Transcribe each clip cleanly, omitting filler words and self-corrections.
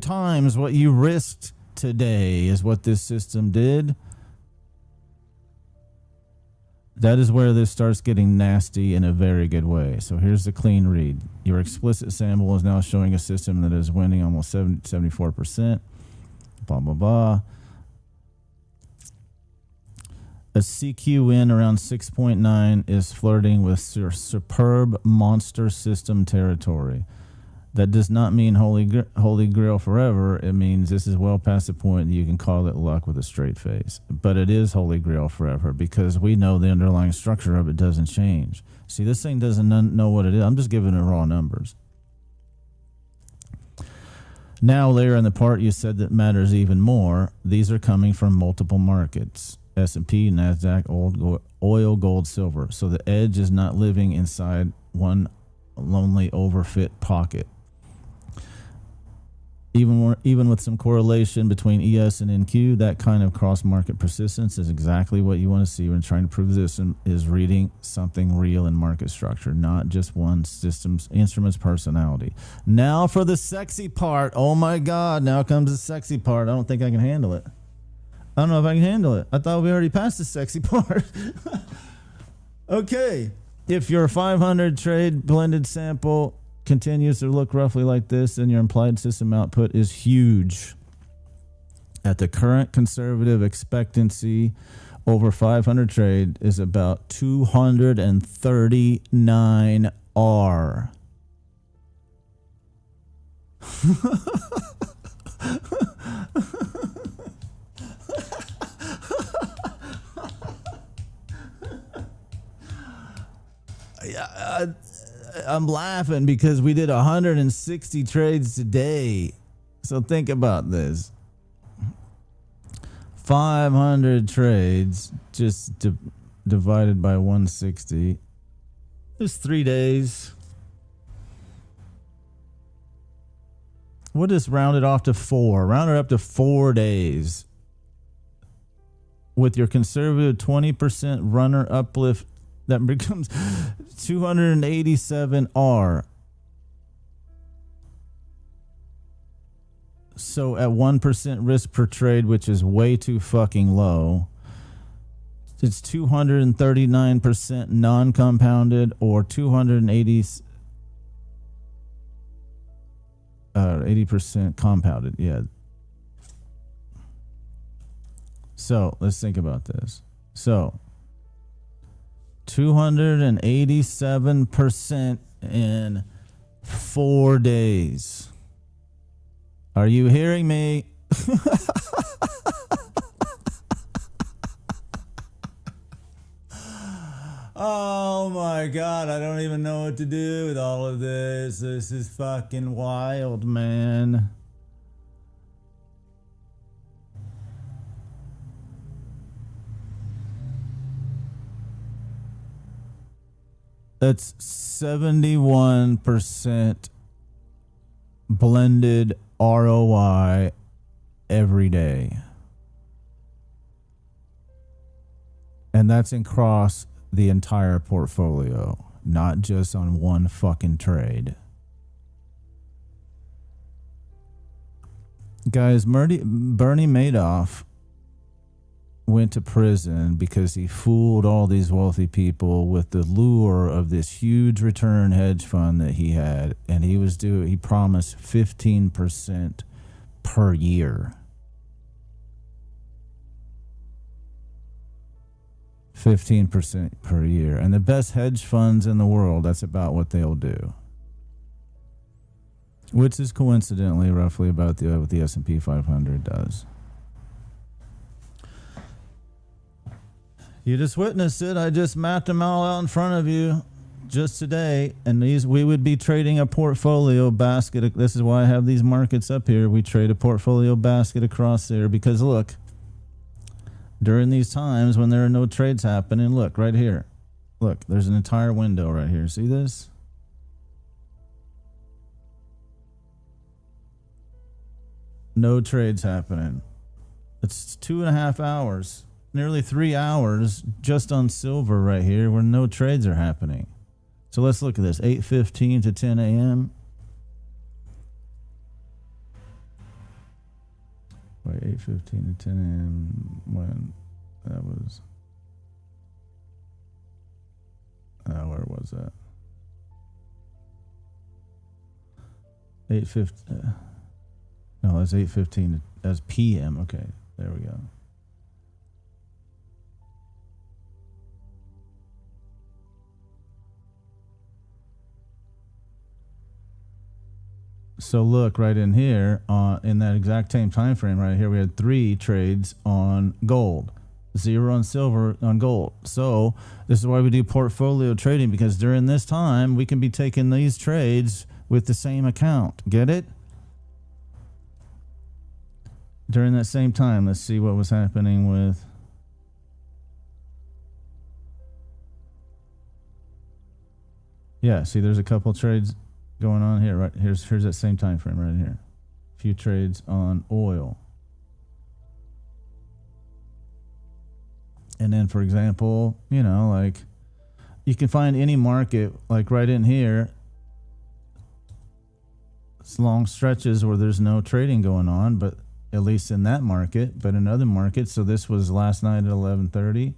times what you risked today is what this system did. That is where this starts getting nasty in a very good way. So here's the clean read. Your explicit sample is now showing a system that is winning almost 74%. Blah, blah, blah. A CQ win around 6.9 is flirting with superb monster system territory. That does not mean holy grail forever. It means this is well past the point that you can call it luck with a straight face. But it is holy grail forever because we know the underlying structure of it doesn't change. See, this thing doesn't know what it is. I'm just giving it raw numbers. Now, later in the part, you said that matters even more. These are coming from multiple markets. S&P, NASDAQ, oil, gold, silver. So the edge is not living inside one lonely overfit pocket. Even with some correlation between ES and NQ, that kind of cross-market persistence is exactly what you want to see when trying to prove this is reading something real in market structure, not just one instrument's personality. Now for the sexy part. Oh my God, now comes the sexy part. I don't think I can handle it. I don't know if I can handle it. I thought we already passed the sexy part. Okay. If your 500 trade blended sample continues to look roughly like this, then your implied system output is huge. At the current conservative expectancy, over 500 trade is about 239 R. I'm laughing because we did 160 trades today. So think about this. 500 trades just divided by 160. It's 3 days. We'll just round it off to 4. Round it up to 4 days. With your conservative 20% runner uplift, that becomes 287 R. So at 1% risk per trade, which is way too fucking low, it's 239% non-compounded or 80% compounded. Yeah. So let's think about this. So 287% in 4 days. Are you hearing me? Oh my God, I don't even know what to do with all of this. This is fucking wild, man. That's 71% blended ROI every day. And that's across the entire portfolio, not just on one fucking trade. Guys, Bernie Madoff went to prison because he fooled all these wealthy people with the lure of this huge return hedge fund that he had, and he promised 15% per year. 15% per year. And the best hedge funds in the world, that's about what they'll do. Which is coincidentally roughly about what the S&P 500 does. You just witnessed it. I just mapped them all out in front of you just today. And we would be trading a portfolio basket. This is why I have these markets up here. We trade a portfolio basket across there because look, during these times when there are no trades happening, look right here. Look, there's an entire window right here. See this? No trades happening. It's 2.5 hours. Nearly 3 hours just on silver right here where no trades are happening. So let's look at this. 8:15 to 10 a.m. Wait, 8:15 to 10 a.m. when that was. Where was that? 8:50. No, that's 8:15. That's p.m. Okay, there we go. So look right in here, in that exact same time frame right here, we had 3 trades on gold, 0 on silver, on gold. So this is why we do portfolio trading, because during this time we can be taking these trades with the same account. Get it? During that same time, let's see what was happening with. Yeah, see, there's a couple trades going on here. Right here's that same time frame right here. A few trades on oil. And then, for example, you know, like you can find any market, like right in here, it's long stretches where there's no trading going on, but at least in that market. But in other markets, so this was last night at 11:30.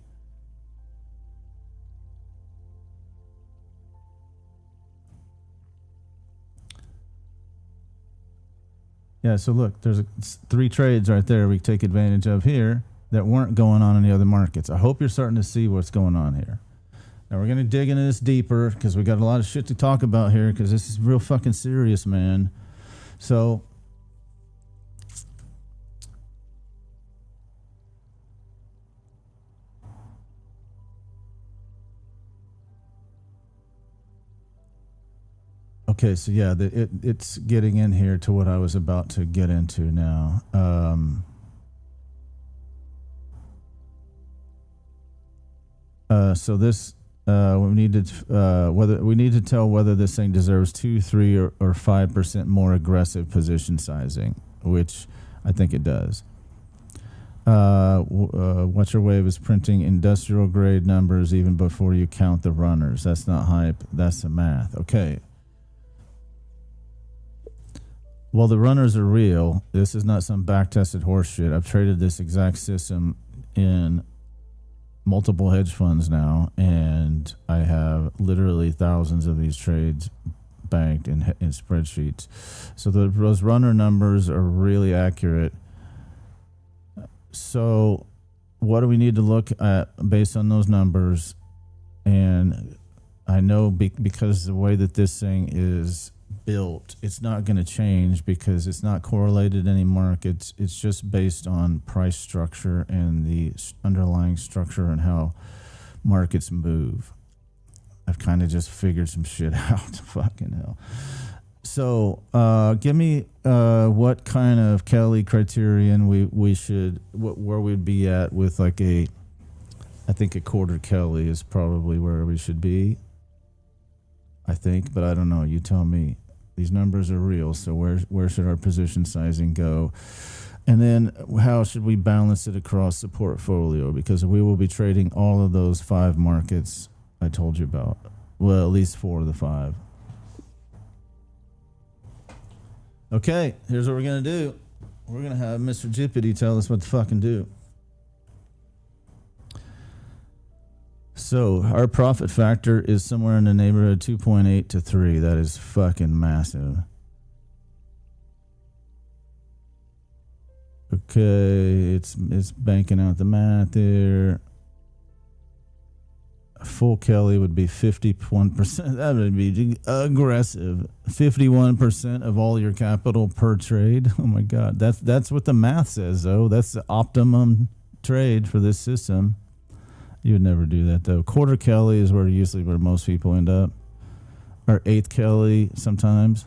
Yeah, so look, there's 3 trades right there we take advantage of here that weren't going on in the other markets. I hope you're starting to see what's going on here. Now we're going to dig into this deeper because we got a lot of shit to talk about here, because this is real fucking serious, man. So okay, so yeah, it's getting in here to what I was about to get into now. So this we need to tell whether this thing deserves 2, 3, or 5% more aggressive position sizing, which I think it does. What's Your Wave is printing industrial grade numbers even before you count the runners. That's not hype. That's the math. Okay. Well, the runners are real. This is not some back-tested horseshit. I've traded this exact system in multiple hedge funds now, and I have literally thousands of these trades banked in spreadsheets. So those runner numbers are really accurate. So what do we need to look at based on those numbers? And I know because the way that this thing is built, it's not going to change because it's not correlated to any markets. It's just based on price structure and the underlying structure and how markets move. I've kind of just figured some shit out. Fucking hell. So give me what kind of Kelly criterion we should, where we'd be at with like I think a quarter Kelly is probably where we should be, I think, but I don't know. You tell me. These numbers are real, so where should our position sizing go? And then how should we balance it across the portfolio? Because we will be trading all of those 5 markets I told you about. Well, at least 4 of the 5. Okay, here's what we're going to do. We're going to have Mr. Jippity tell us what to fucking do. So our profit factor is somewhere in the neighborhood 2.8 to 3. That is fucking massive. Okay, it's banking out the math there. Full Kelly would be 51%. That would be aggressive. 51% of all your capital per trade. Oh my God, that's what the math says though. That's the optimum trade for this system. You would never do that though. Quarter Kelly is where most people end up, or 1/8 Kelly sometimes.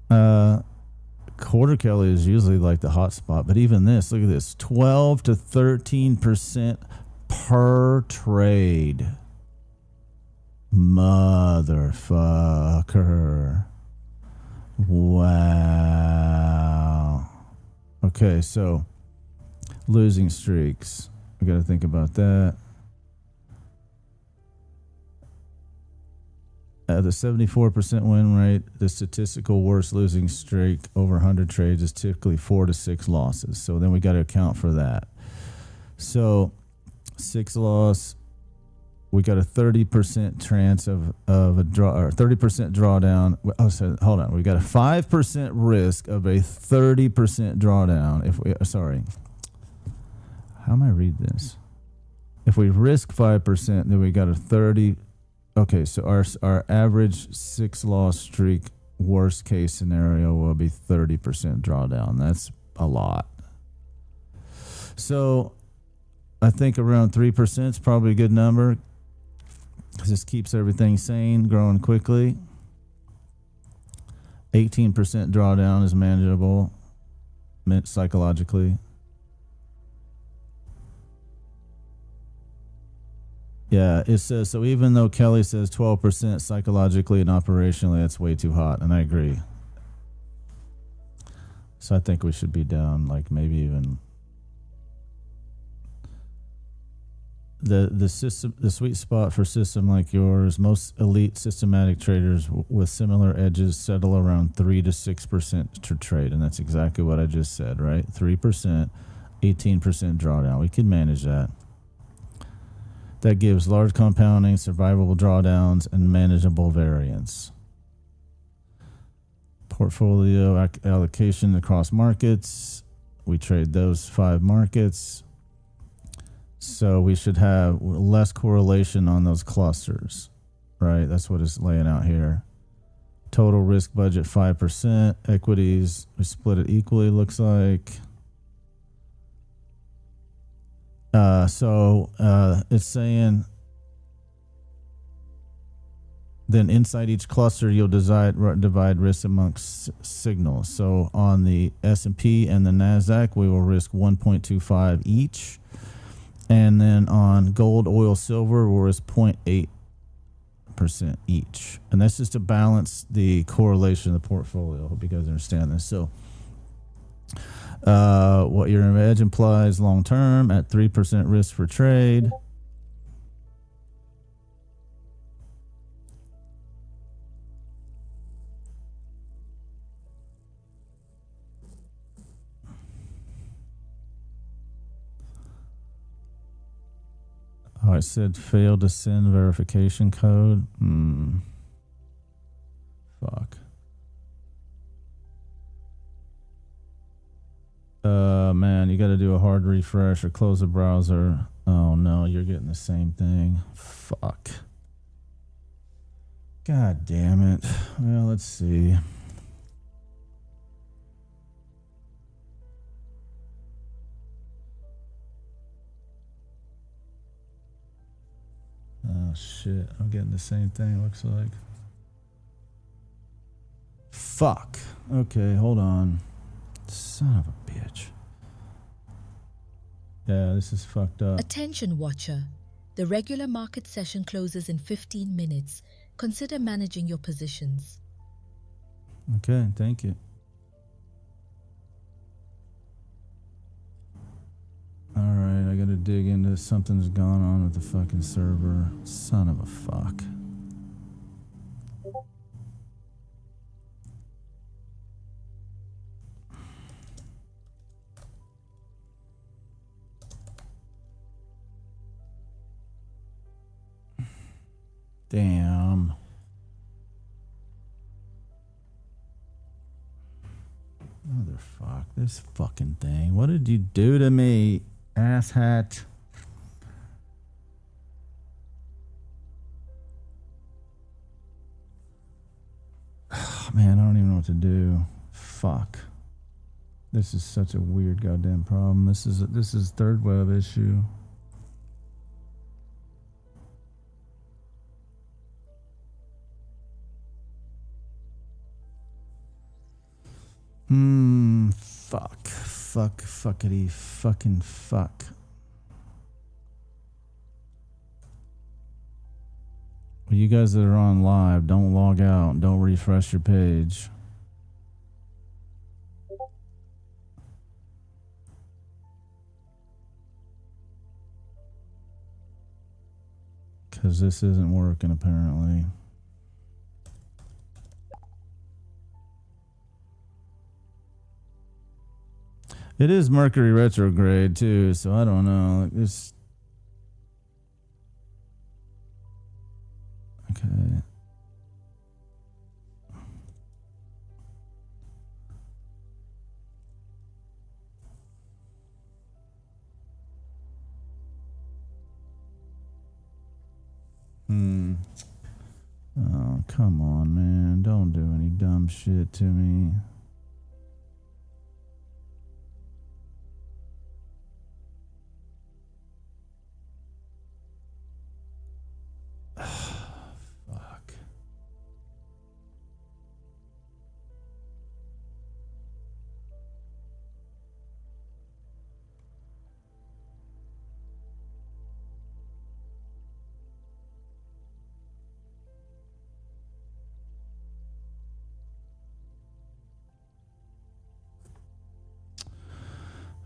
Quarter Kelly is usually like the hot spot, but even this, look at this, 12 to 13% per trade. Motherfucker. Wow. Okay, so losing streaks. We got to think about that. The 74% win rate, the statistical worst losing streak over 100 trades is typically 4 to 6 losses. So then we got to account for that. So 6 loss, we got a 30% chance of a draw, or 30% drawdown. Oh, so hold on. We got a 5% risk of a 30% drawdown. If we, sorry, how am I read this? If we risk 5%, then we got a 30. Okay, so our average 6 loss streak worst case scenario will be 30% drawdown. That's a lot. So I think around 3% is probably a good number. This keeps everything sane, growing quickly. 18% drawdown is manageable psychologically. Yeah, it says, so even though Kelly says 12% psychologically and operationally, that's way too hot, and I agree. So I think we should be down like maybe even the system, the sweet spot for system like yours. Most elite systematic traders with similar edges settle around 3 to 6% to trade, and that's exactly what I just said, right? 3%, 18% drawdown. We can manage that. That gives large compounding, survivable drawdowns, and manageable variance. Portfolio allocation across markets. We trade those 5 markets. So we should have less correlation on those clusters, right? That's what it's laying out here. Total risk budget 5%. Equities, we split it equally, looks like. So it's saying then inside each cluster you'll divide risk amongst signals. So on the S&P and the NASDAQ we will risk 1.25 each, and then on gold, oil, silver we'll risk 0.8% each, and that's just to balance the correlation of the portfolio. I hope you guys understand this. So what your edge implies long term at 3% risk for trade. Oh, I said failed to send verification code. Fuck. Man, you got to do a hard refresh or close the browser. Oh no, you're getting the same thing. Fuck. God damn it. Well, let's see. Oh shit, I'm getting the same thing, looks like. Fuck. Okay, hold on. Son of a bitch. Yeah, this is fucked up. Attention watcher. The regular market session closes in 15 minutes. Consider managing your positions. Okay, thank you. Alright, I gotta dig into something's gone on with the fucking server. Son of a fuck. Damn. Motherfuck, this fucking thing. What did you do to me, asshat? Man, I don't even know what to do. Fuck. This is such a weird goddamn problem. This is third web issue. Fuckity fucking fuck. Well, you guys that are on live, don't log out. Don't refresh your page. Because this isn't working apparently. It is Mercury retrograde too, so I don't know. Like this. Okay. Oh, come on, man. Don't do any dumb shit to me. Fuck.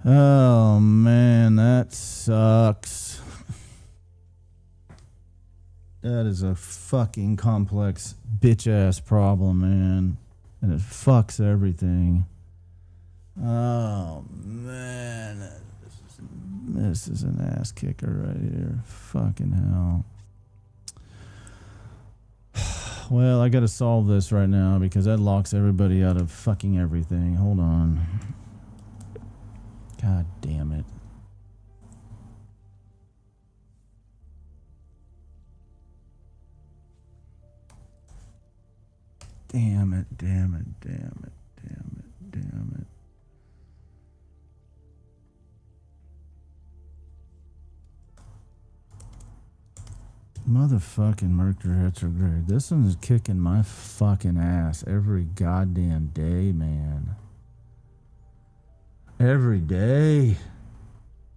Oh, man, that sucks. That is a fucking complex bitch ass problem, man. And it fucks everything. Oh, man. This is an ass kicker right here. Fucking hell. Well, I gotta solve this right now because that locks everybody out of fucking everything. Hold on. God damn it. Damn it, damn it, damn it, damn it, damn it. Motherfucking Mercury retrograde. This one's kicking my fucking ass every goddamn day, man. Every day.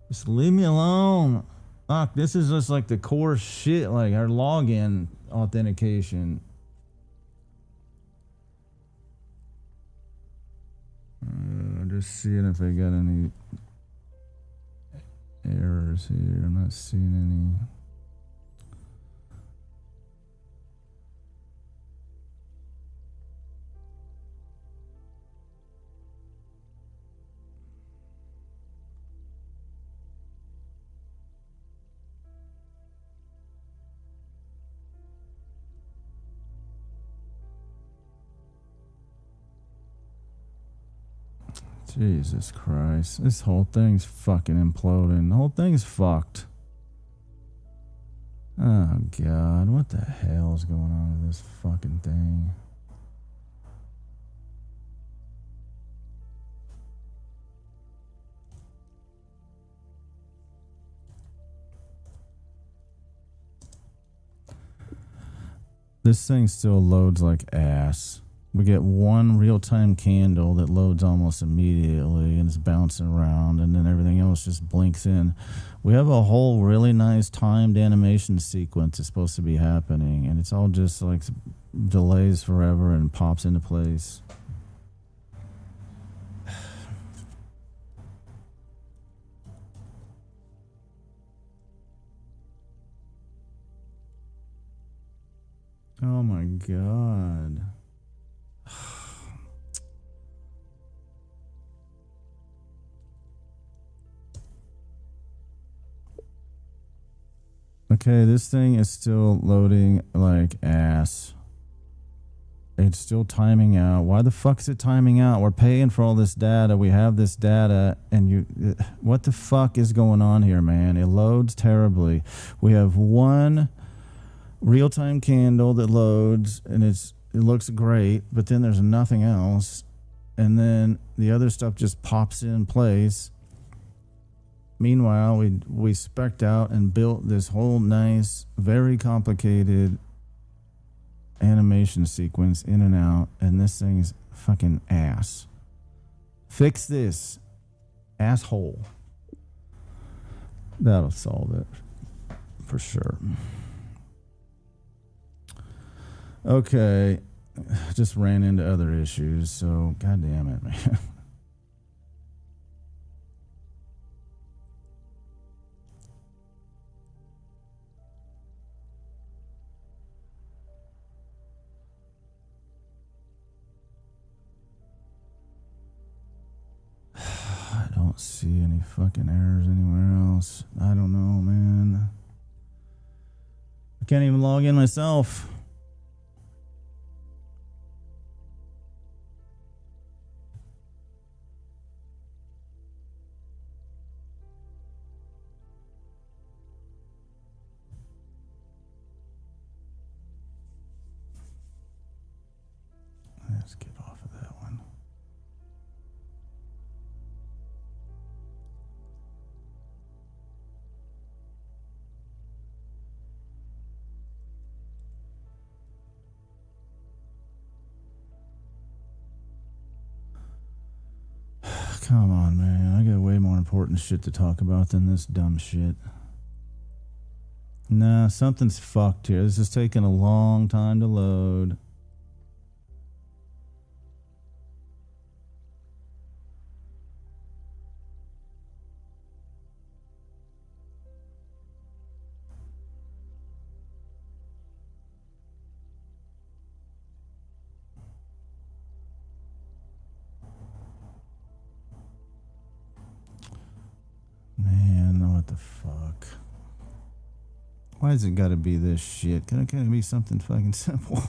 Just leave me alone. Fuck, this is just like the core shit, like our login authentication. Just seeing if I got any errors here. I'm not seeing any. Jesus Christ. This whole thing's fucking imploding. The whole thing's fucked. Oh, God. What the hell is going on with this fucking thing? This thing still loads like ass. We get one real-time candle that loads almost immediately and it's bouncing around, and then everything else just blinks in. We have a whole really nice timed animation sequence that's supposed to be happening, and it's all just like delays forever and pops into place. Oh my God. Okay, this thing is still loading like ass. It's still timing out. Why the fuck is it timing out? We're paying for all this data. We have this data, and what the fuck is going on here, man? It loads terribly. We have one real-time candle that loads, and it looks great, but then there's nothing else, and then the other stuff just pops in place. Meanwhile, we spec'd out and built this whole nice, very complicated animation sequence in and out, and this thing's fucking ass. Fix this, asshole. That'll solve it for sure. Okay, just ran into other issues, so god damn it, man. don't see any fucking errors anywhere else. I don't know, man. I can't even log in myself. Let's get off of that one. Come on, man. I got way more important shit to talk about than this dumb shit. Nah, something's fucked here. This is taking a long time to load. Man, what the fuck? Why has it got to be this shit? Can it be something fucking simple?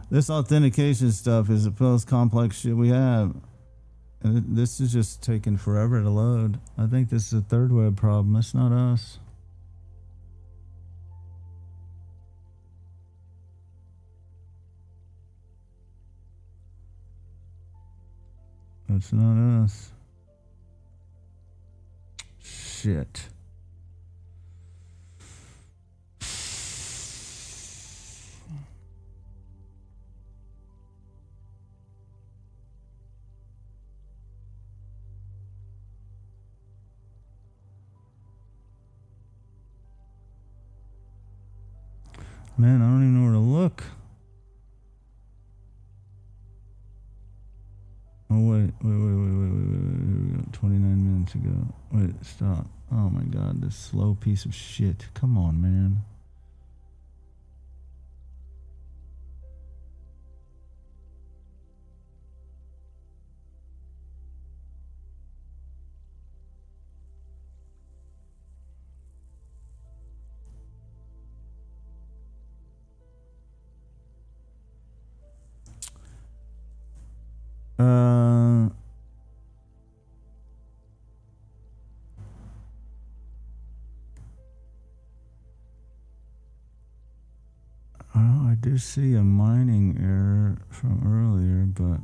This authentication stuff is the most complex shit we have. And this is just taking forever to load. I think this is a third web problem. It's not us. It's not us. Shit. Man, I don't even know where to look. Oh, wait. 29 minutes ago. Wait, stop. Oh my god, this slow piece of shit. Come on, man. Oh, I do see a mining error from earlier, but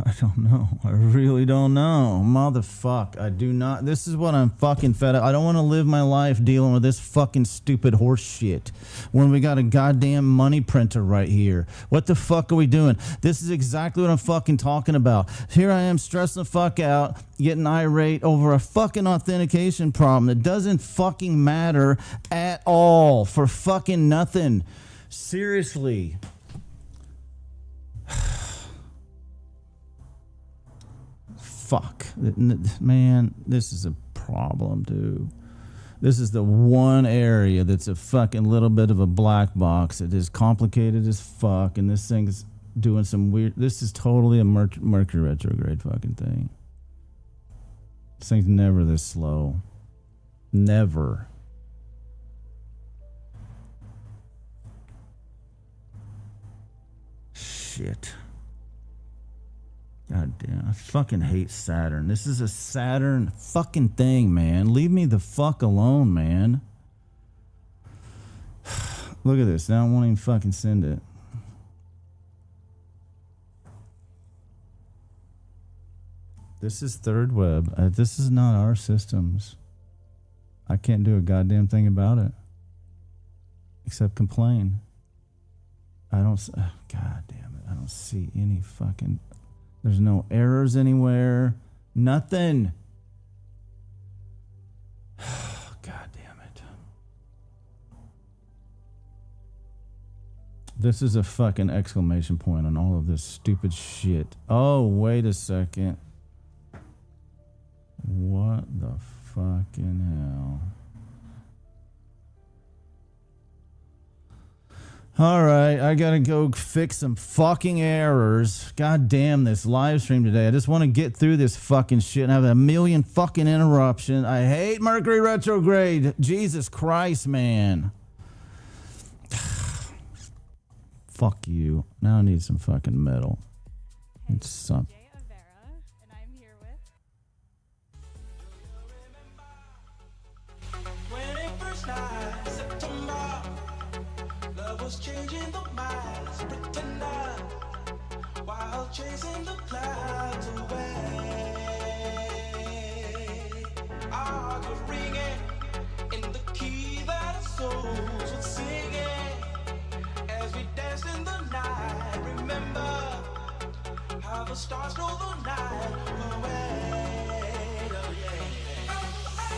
I don't know. I really don't know. Motherfuck. I do not. This is what I'm fucking fed up. I don't want to live my life dealing with this fucking stupid horse shit when we got a goddamn money printer right here. What the fuck are we doing? This is exactly what I'm fucking talking about. Here I am stressing the fuck out, getting irate over a fucking authentication problem that doesn't fucking matter at all for fucking nothing. Seriously. Fuck, man, this is a problem, dude. This is the one area that's a fucking little bit of a black box. It is complicated as fuck, and this thing's doing some weird. This is totally a Mercury retrograde fucking thing. This thing's never this slow. Never. Shit. God damn, I fucking hate Saturn. This is a Saturn fucking thing, man. Leave me the fuck alone, man. Look at this. Now I won't even fucking send it. This is third web. This is not our systems. I can't do a goddamn thing about it. Except complain. God damn it. I don't see any fucking... There's no errors anywhere. Nothing. God damn it. This is a fucking exclamation point on all of this stupid shit. Oh, wait a second. What the fucking hell? All right, I gotta go fix some fucking errors. God damn this live stream today. I just want to get through this fucking shit and have a million fucking interruptions. I hate Mercury retrograde. Jesus Christ, man. Fuck you. Now I need some fucking metal. Hey, It's some. Jay Avera, and I'm here with. When it first night, September, love was changing the minds, pretender, while chasing the clouds away. Our hearts were ringing in the key that our souls were singing as we danced in the night. Remember how the stars stole the night away. Oh yeah.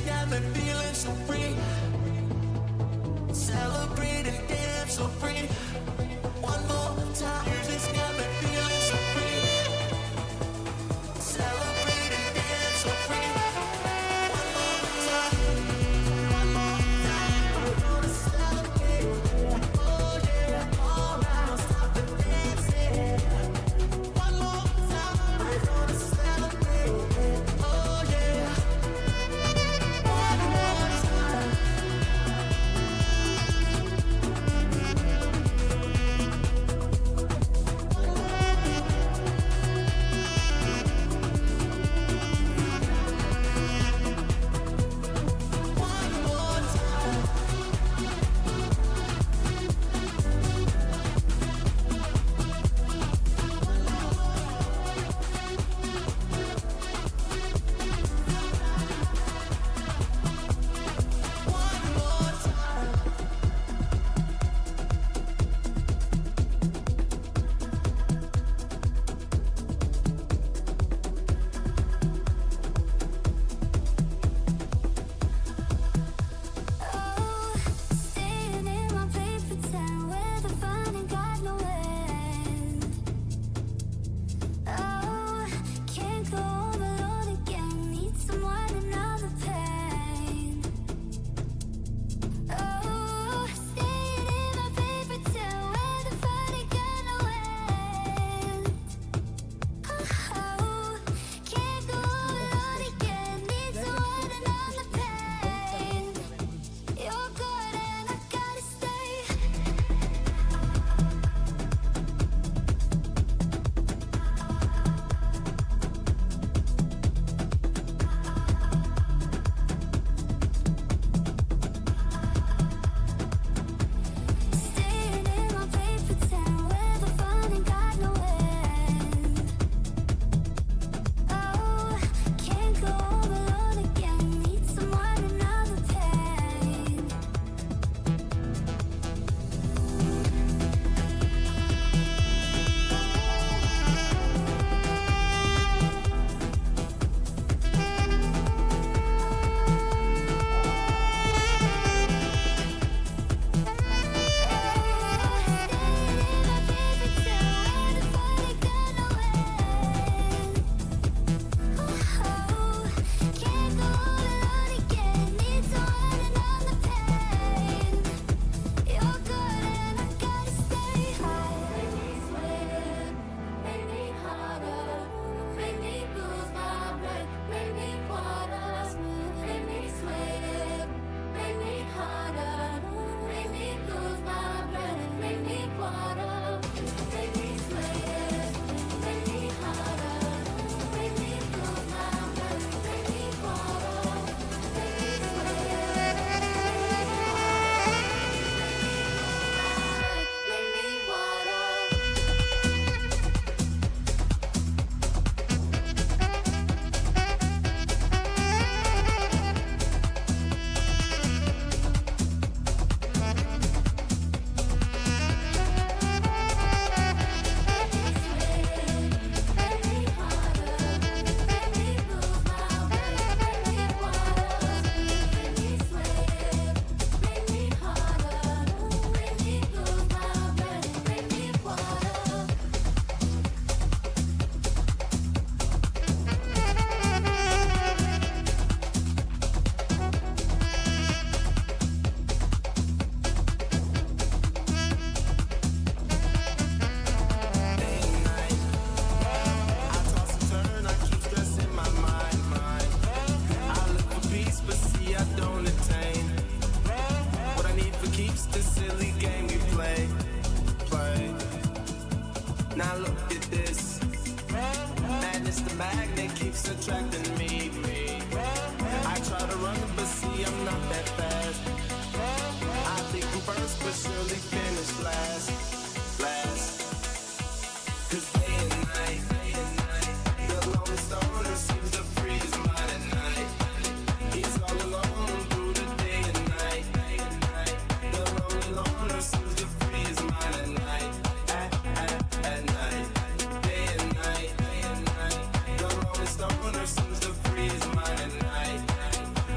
got me feeling so free. Celebrate and dance so free. One more time, music's got me feeling so free. Celebrate and dance so free. One more time, one more time. We're gonna celebrate. Oh yeah, alright, don't stop the dancing. One more time, we're gonna celebrate. Oh yeah, one more time. One more time. One more time. Oh, staying in my paper town where the fun ain't got no end. Oh, can't go home alone again. Need someone another pain. Oh, staying in my paper town where the fun ain't got no end. Oh, can't go home alone again. Need someone another pain. You're good and I gotta stay. Staying in my paper town where the fun ain't got no end. Oh, can't go home alone again. Need someone another pain.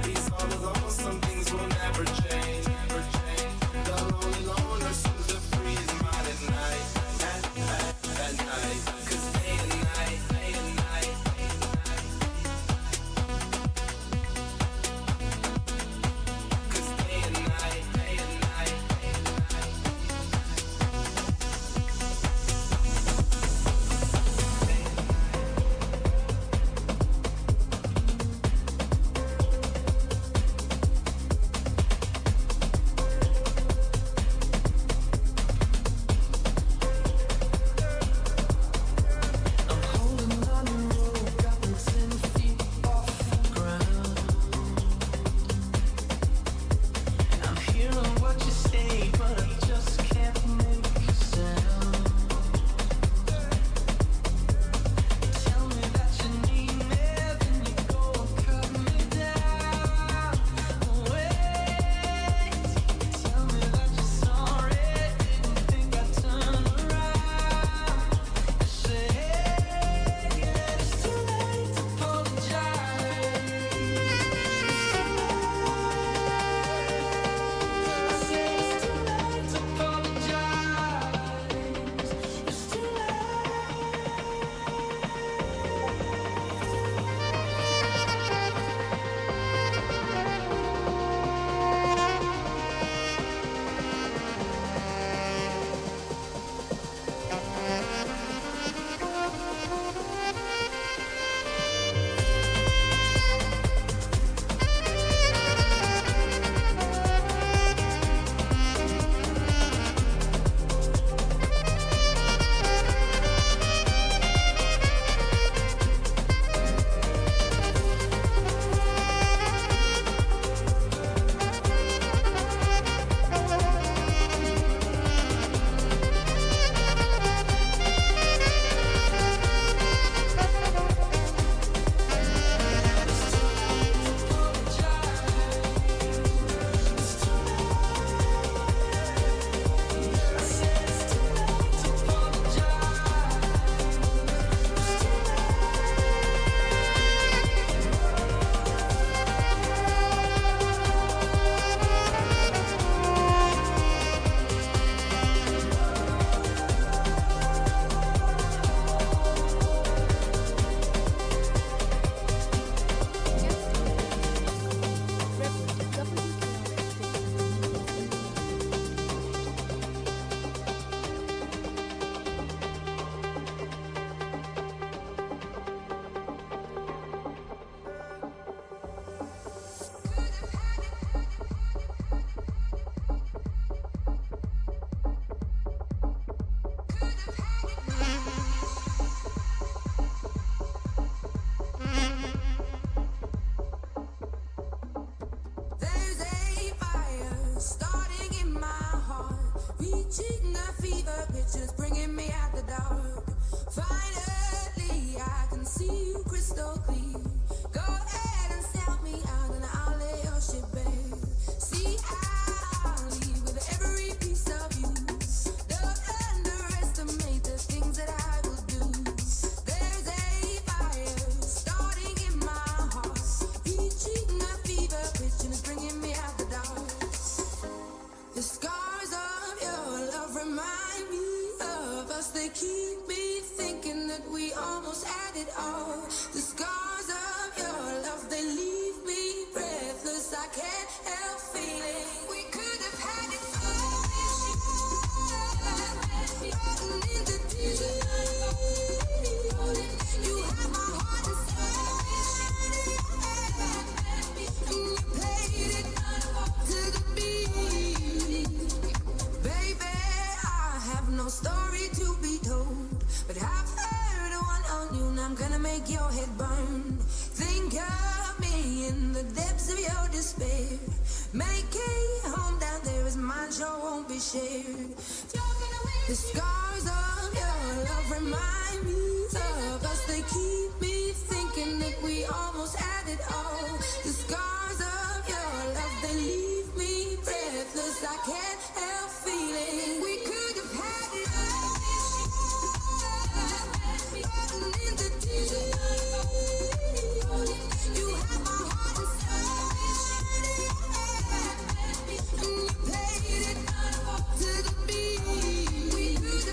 He's all in my heart, reaching a fever pitch, is bringing me out the dark. Finally, I can see you crystal clear. Go ahead and sell me out, and I'll lay your shit bare. See, I'll leave with every piece of you. Don't underestimate the things that I will do. There's a fire starting in my heart, reaching a fever pitch, and it's bringing me out the dark. The scars of your love remind me of us. They keep me thinking that we almost had it all. The scars of your love, they leave me breathless. I can't help feeling we could have had it all. Rotten in the deep. You have my heart inside, and you played it to the beat. Baby, I have no story to be told, but I've heard one on you, and I'm gonna make your head burn. Think of me in the depths of your despair. Make a home down there, as mine sure won't be shared. The scars of your love remind me of us. They keep me thinking that we almost had it all. The scars of your love, they leave me breathless. I can't help feeling we could have had it all. Rotten in the deep. You have my heart inside, and you played it to the beat. We could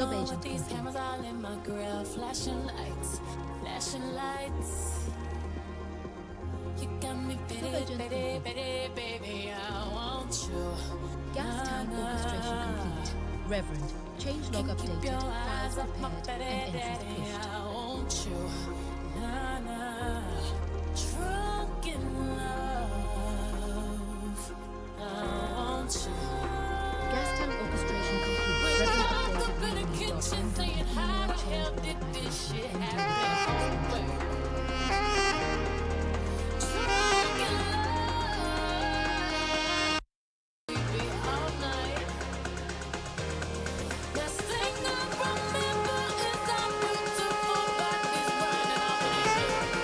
Club with agent these complete. cameras all in my grill, flashing lights, flashing lights. You got me pity, Agent pity, complete. pity, baby, I want you. Gas tank orchestration complete. Reverend, change log Keep updated, your files eyes off my prepared, and daddy, entries daddy, pushed. I want you. Nah, nah. Drunk in love, I want you. Gas tank orchestration complete. We're Reverend locked updated up in the meaning dot kitchen and saying, how email the change hell log did this shit and happen? complete. Drunk in love, baby, all night. Last thing I remember is our beautiful bodies burning up in the air.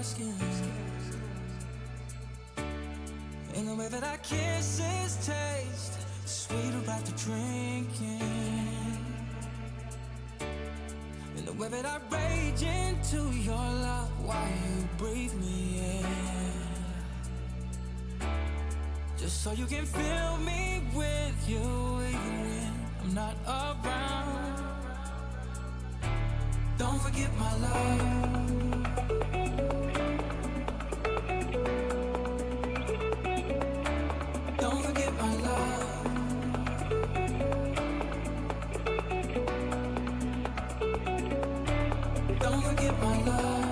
skin. And the way that our kisses taste is sweeter after drinking. And the way that I rage into your love while you breathe me in. Just so you can fill me with you even when I'm not around. Don't forget my love. Don't forget my love. Don't forget my love.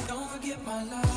Don't forget my love.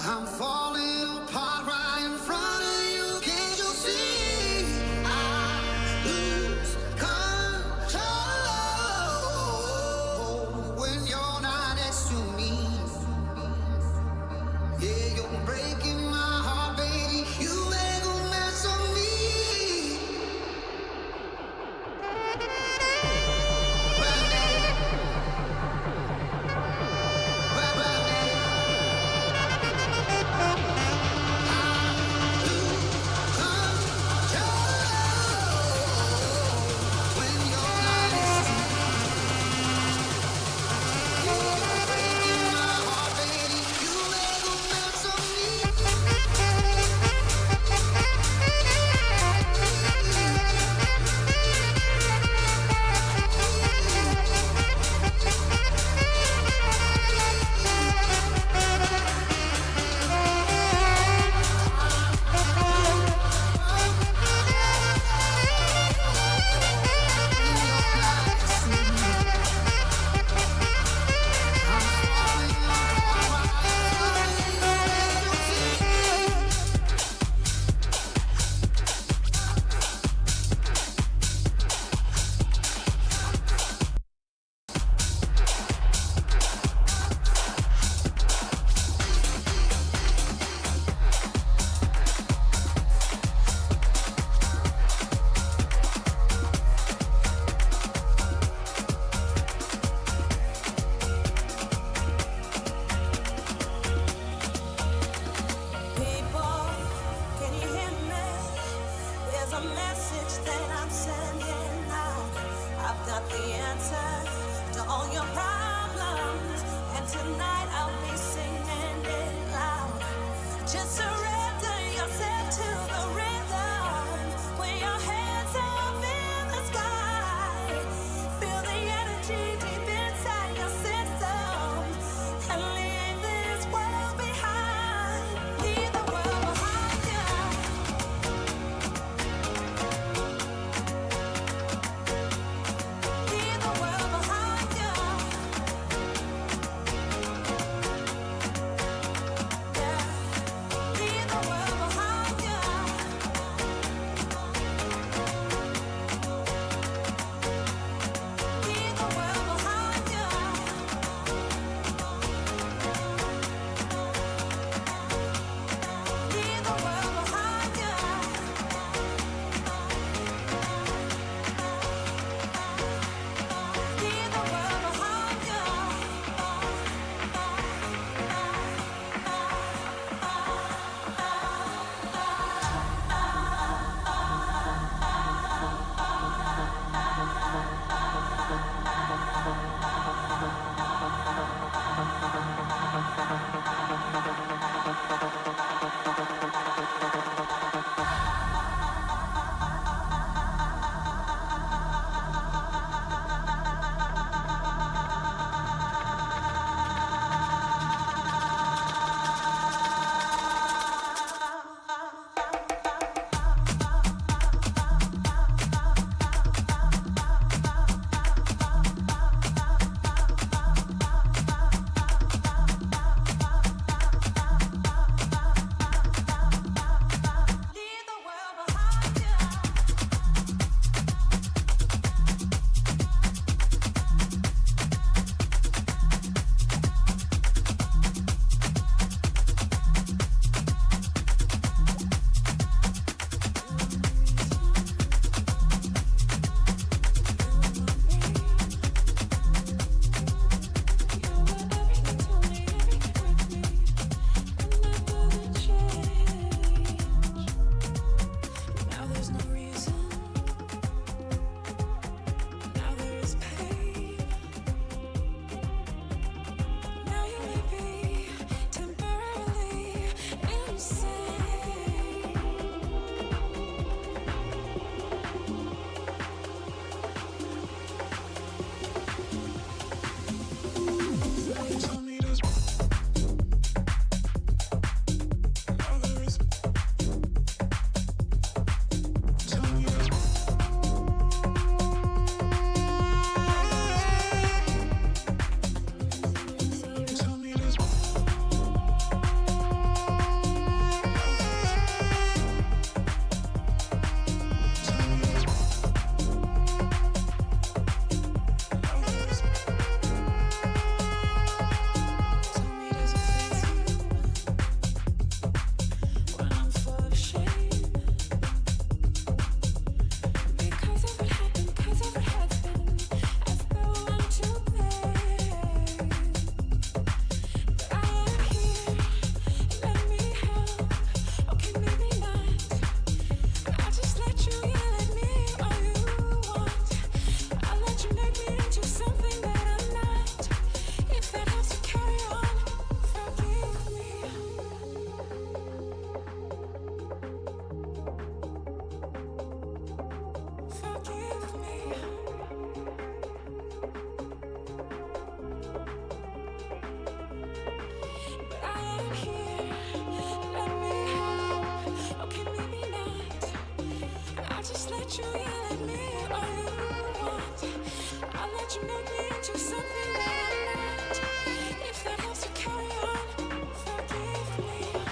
I'm falling apart right in front of you. Can't you see? I lose control when you're not next to me. Yeah, you're breaking my heart, baby. You make a mess of me. Right now. let you let me all you want. I'll let you make me into something that I'm not. If that helps you carry on, forgive me.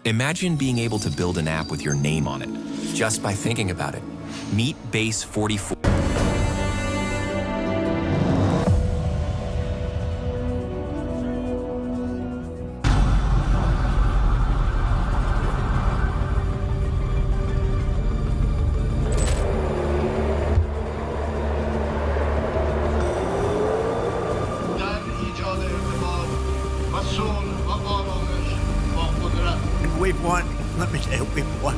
Imagine being able to build an app with your name on it, just by thinking about it. Meet Base 44. We've won. Let me say we've won.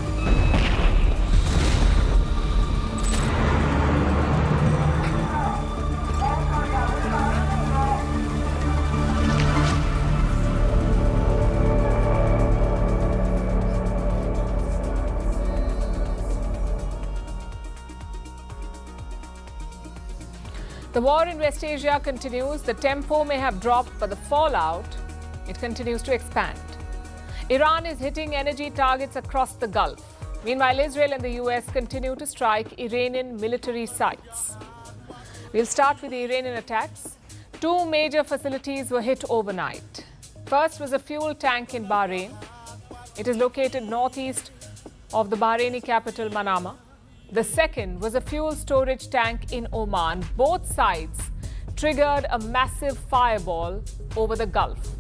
The war in West Asia continues. The tempo may have dropped, but the fallout, it continues to expand. Iran is hitting energy targets across the Gulf. Meanwhile, Israel and the US continue to strike Iranian military sites. We'll start with the Iranian attacks. Two major facilities were hit overnight. First was a fuel tank in Bahrain. It is located northeast of the Bahraini capital, Manama. The second was a fuel storage tank in Oman. Both sides triggered a massive fireball over the Gulf.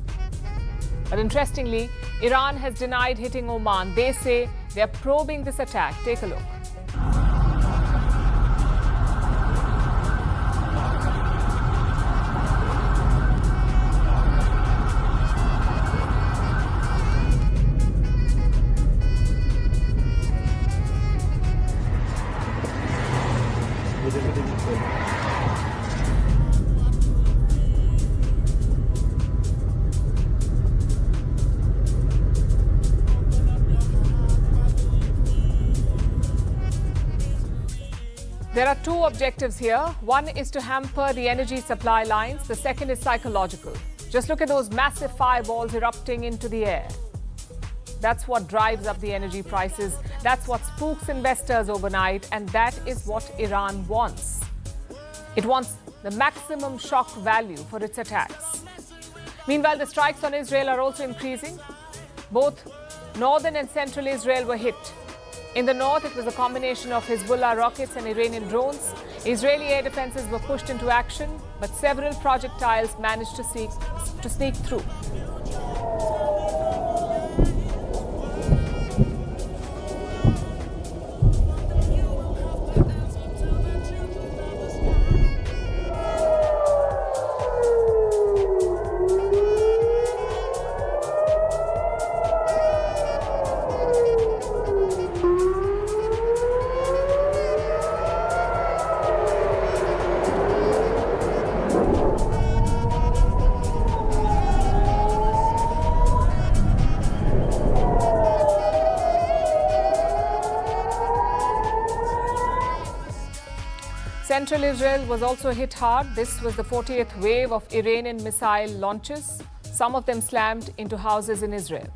But interestingly, Iran has denied hitting Oman. They say they are probing this attack. Take a look. There are two objectives here. One is to hamper the energy supply lines. The second is psychological. Just look at those massive fireballs erupting into the air. That's what drives up the energy prices. That's what spooks investors overnight. And that is what Iran wants. It wants the maximum shock value for its attacks. Meanwhile, the strikes on Israel are also increasing. Both northern and central Israel were hit. In the north, it was a combination of Hezbollah rockets and Iranian drones. Israeli air defenses were pushed into action, but several projectiles managed to sneak through. Central Israel was also hit hard. This was the 40th wave of Iranian missile launches. Some of them slammed into houses in Israel.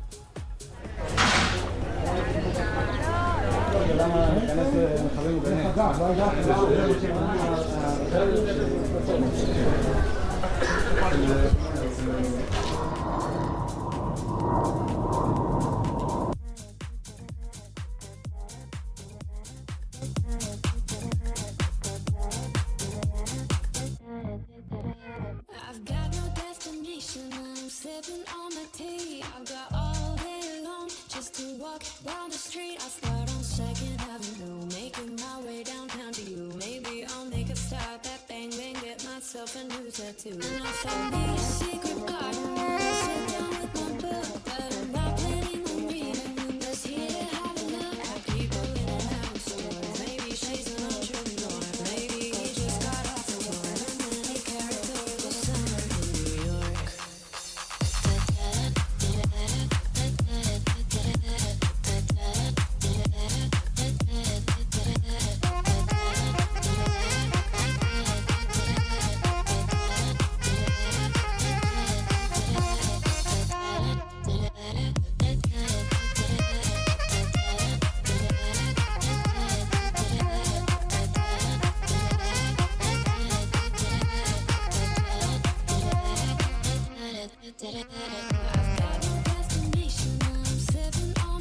I've got no destination, I'm sipping on my tea. I've got all day long just to walk down the street. I start on 2nd Avenue, making my way downtown to you. Maybe I'll make a stop at Bang Bang, get myself a new tattoo. And I found me a secret garden, I'll sit down with my book, but I'm not planning on reading. Just here to have a look at people in and out of stores. Maybe she's an entrepreneur, maybe he just got off the tour. And then he characters of summer in New York. I've got no destination, I'm sipping on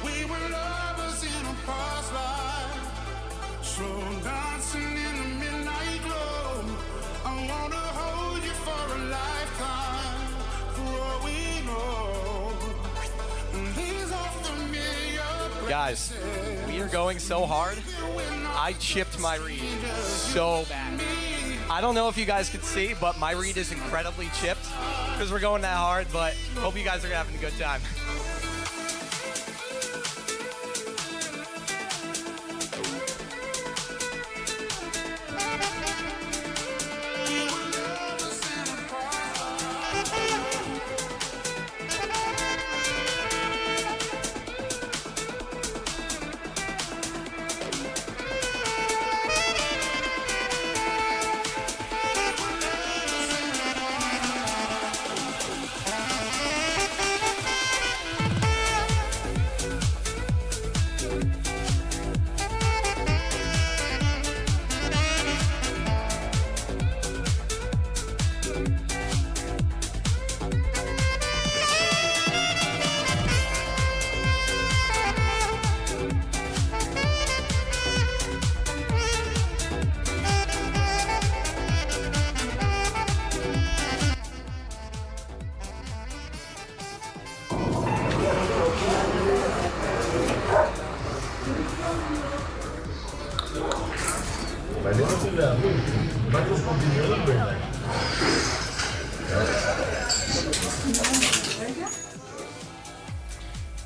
We were lovers in a past life, slow dancing in the midnight glow. I wanna hold you for a lifetime, for all we know. And these are familiar Guys, we are going so hard. I chipped my reed so bad. I don't know if you guys could see, but my reed is incredibly chipped because we're going that hard, but hope you guys are having a good time.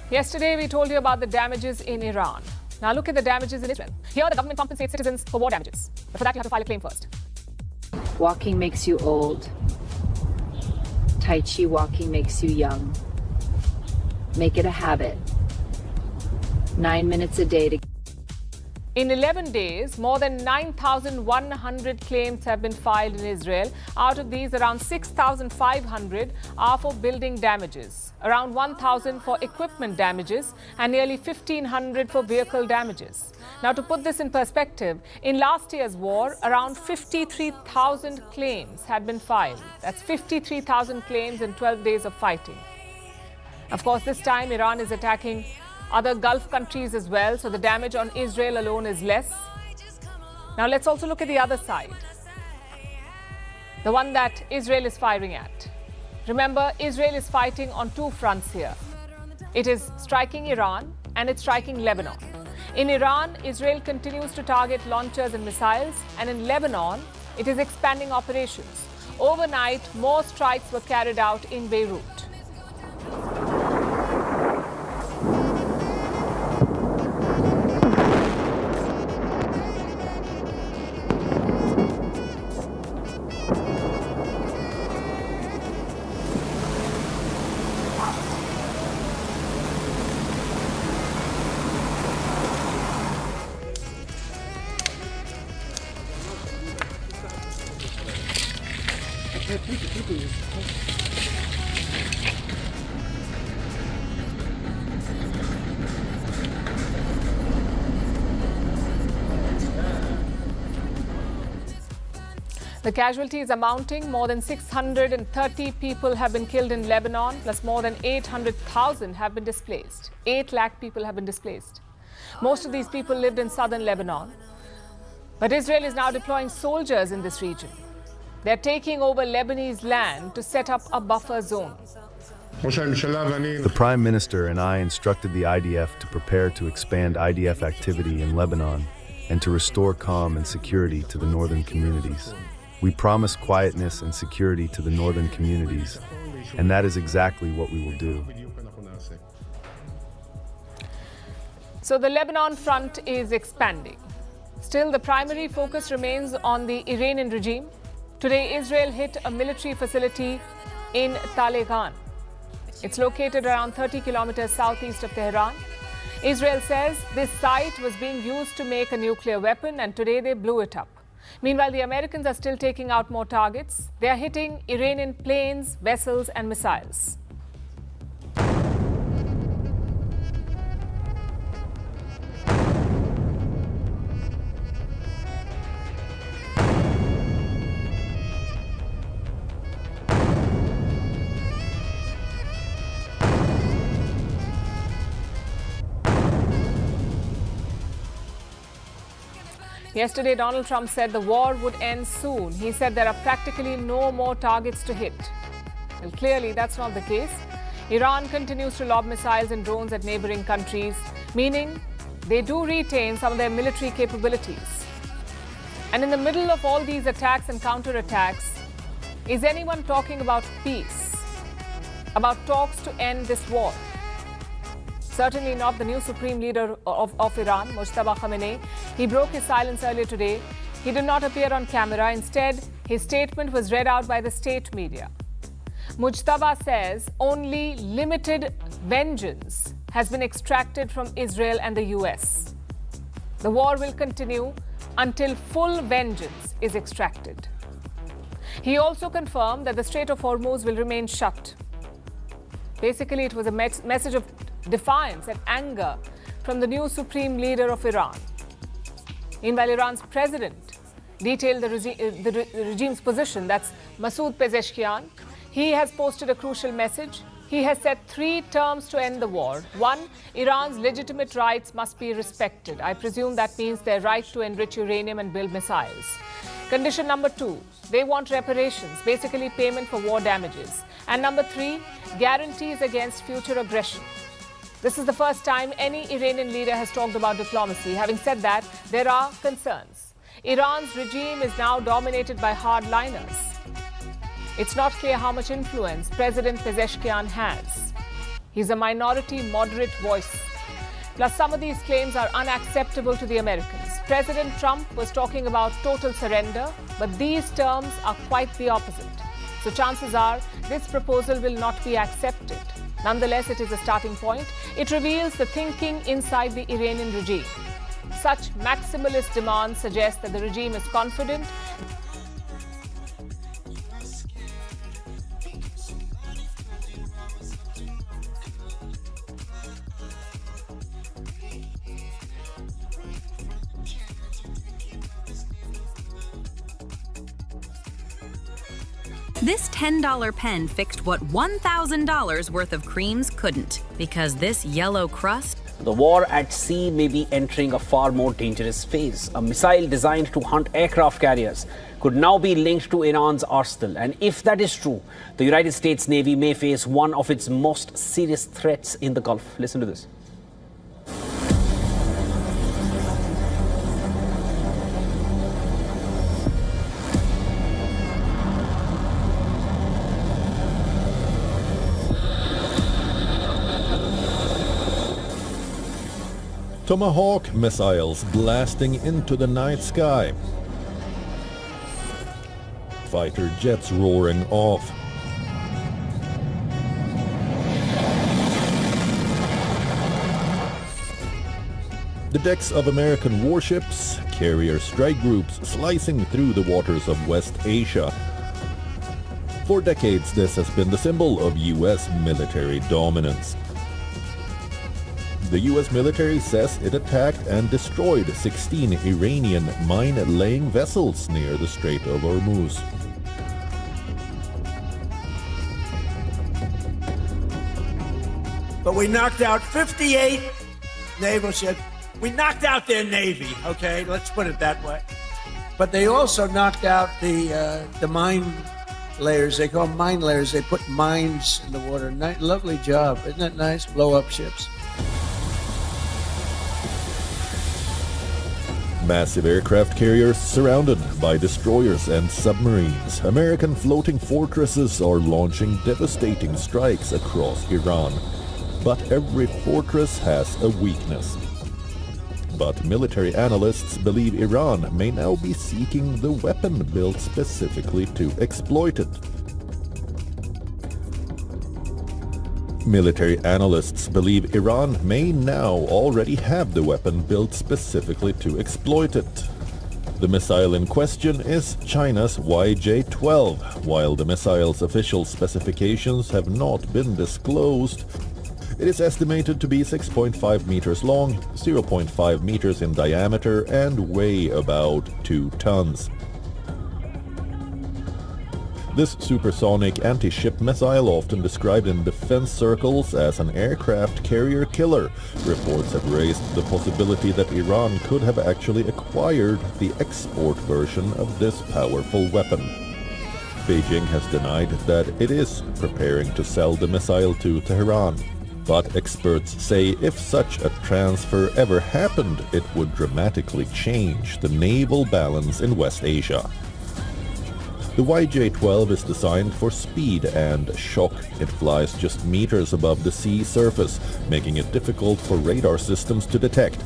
Yesterday, we told you about the damages in Iran. Now look at the damages in Israel. Here, the government compensates citizens for war damages. But for that, you have to file a claim first. Walking makes you old. Tai Chi walking makes you young. Make it a habit. 9 minutes a day to... In 11 days, more than 9,100 claims have been filed in Israel. Out of these, around 6,500 are for building damages, around 1,000 for equipment damages, and nearly 1,500 for vehicle damages. Now, to put this in perspective, in last year's war, around 53,000 claims had been filed. That's 53,000 claims in 12 days of fighting. Of course, this time, Iran is attacking other Gulf countries as well, so the damage on Israel alone is less. Now let's also look at the other side, the one that Israel is firing at. Remember, Israel is fighting on two fronts here. It is striking Iran and it's striking Lebanon. In Iran, Israel continues to target launchers and missiles, and in Lebanon, it is expanding operations. Overnight, more strikes were carried out in Beirut. The casualties are mounting. More than 630 people have been killed in Lebanon, plus more than 800,000 have been displaced. 8 lakh people have been displaced. Most of these people lived in southern Lebanon. But Israel is now deploying soldiers in this region. They're taking over Lebanese land to set up a buffer zone. The Prime Minister and I instructed the IDF to prepare to expand IDF activity in Lebanon and to restore calm and security to the northern communities. We promise quietness and security to the northern communities, and that is exactly what we will do. So the Lebanon front is expanding. Still, the primary focus remains on the Iranian regime. Today, Israel hit a military facility in Talegan. It's located around 30 kilometers southeast of Tehran. Israel says this site was being used to make a nuclear weapon, and today they blew it up. Meanwhile, the Americans are still taking out more targets. They are hitting Iranian planes, vessels, and missiles. Yesterday, Donald Trump said the war would end soon. He said there are practically no more targets to hit. Well, clearly, that's not the case. Iran continues to lob missiles and drones at neighboring countries, meaning they do retain some of their military capabilities. And in the middle of all these attacks and counterattacks, is anyone talking about peace? About talks to end this war? Certainly not the new supreme leader of Iran, Mojtaba Khamenei. He broke his silence earlier today. He did not appear on camera. Instead, his statement was read out by the state media. Mojtaba says only limited vengeance has been extracted from Israel and the US. The war will continue until full vengeance is extracted. He also confirmed that the Strait of Hormuz will remain shut. Basically, it was a message of defiance and anger from the new supreme leader of Iran. Meanwhile, Iran's president detailed the regime's position. That's Masoud Pezeshkian. He has posted a crucial message. He has set 3 terms to end the war. 1, Iran's legitimate rights must be respected. I presume that means their right to enrich uranium and build missiles. Condition number 2, they want reparations, basically payment for war damages. And number 3, guarantees against future aggression. This is the first time any Iranian leader has talked about diplomacy. Having said that, there are concerns. Iran's regime is now dominated by hardliners. It's not clear how much influence President Pezeshkian has. He's a minority moderate voice. Plus, some of these claims are unacceptable to the Americans. President Trump was talking about total surrender, but these terms are quite the opposite. So chances are this proposal will not be accepted. Nonetheless, it is a starting point. It reveals the thinking inside the Iranian regime. Such maximalist demands suggest that the regime is confident. This $10 pen fixed what $1,000 worth of creams couldn't, because this yellow crust. The war at sea may be entering a far more dangerous phase. A missile designed to hunt aircraft carriers could now be linked to Iran's arsenal. And if that is true, the United States Navy may face one of its most serious threats in the Gulf. Listen to this. Tomahawk missiles blasting into the night sky. Fighter jets roaring off. The decks of American warships, carrier strike groups slicing through the waters of West Asia. For decades, this has been the symbol of U.S. military dominance. The U.S. military says it attacked and destroyed 16 Iranian mine-laying vessels near the Strait of Hormuz. But we knocked out 58 naval ships. We knocked out their navy, okay? Let's put it that way. But they also knocked out the mine layers. They call them mine layers. They put mines in the water. Lovely job. Isn't that nice? Blow up ships. Massive aircraft carriers surrounded by destroyers and submarines. American floating fortresses are launching devastating strikes across Iran. But every fortress has a weakness. but military analysts believe Iran may now be seeking the weapon built specifically to exploit it. Military analysts believe Iran may now already have the weapon built specifically to exploit it. The missile in question is China's YJ-12. While the missile's official specifications have not been disclosed, it is estimated to be 6.5 meters long, 0.5 meters in diameter, and weigh about 2 tons. This supersonic anti-ship missile, often described in defense circles as an aircraft carrier killer, reports have raised the possibility that Iran could have actually acquired the export version of this powerful weapon. Beijing has denied that it is preparing to sell the missile to Tehran. But experts say if such a transfer ever happened, it would dramatically change the naval balance in West Asia. The YJ-12 is designed for speed and shock. It flies just meters above the sea surface, making it difficult for radar systems to detect.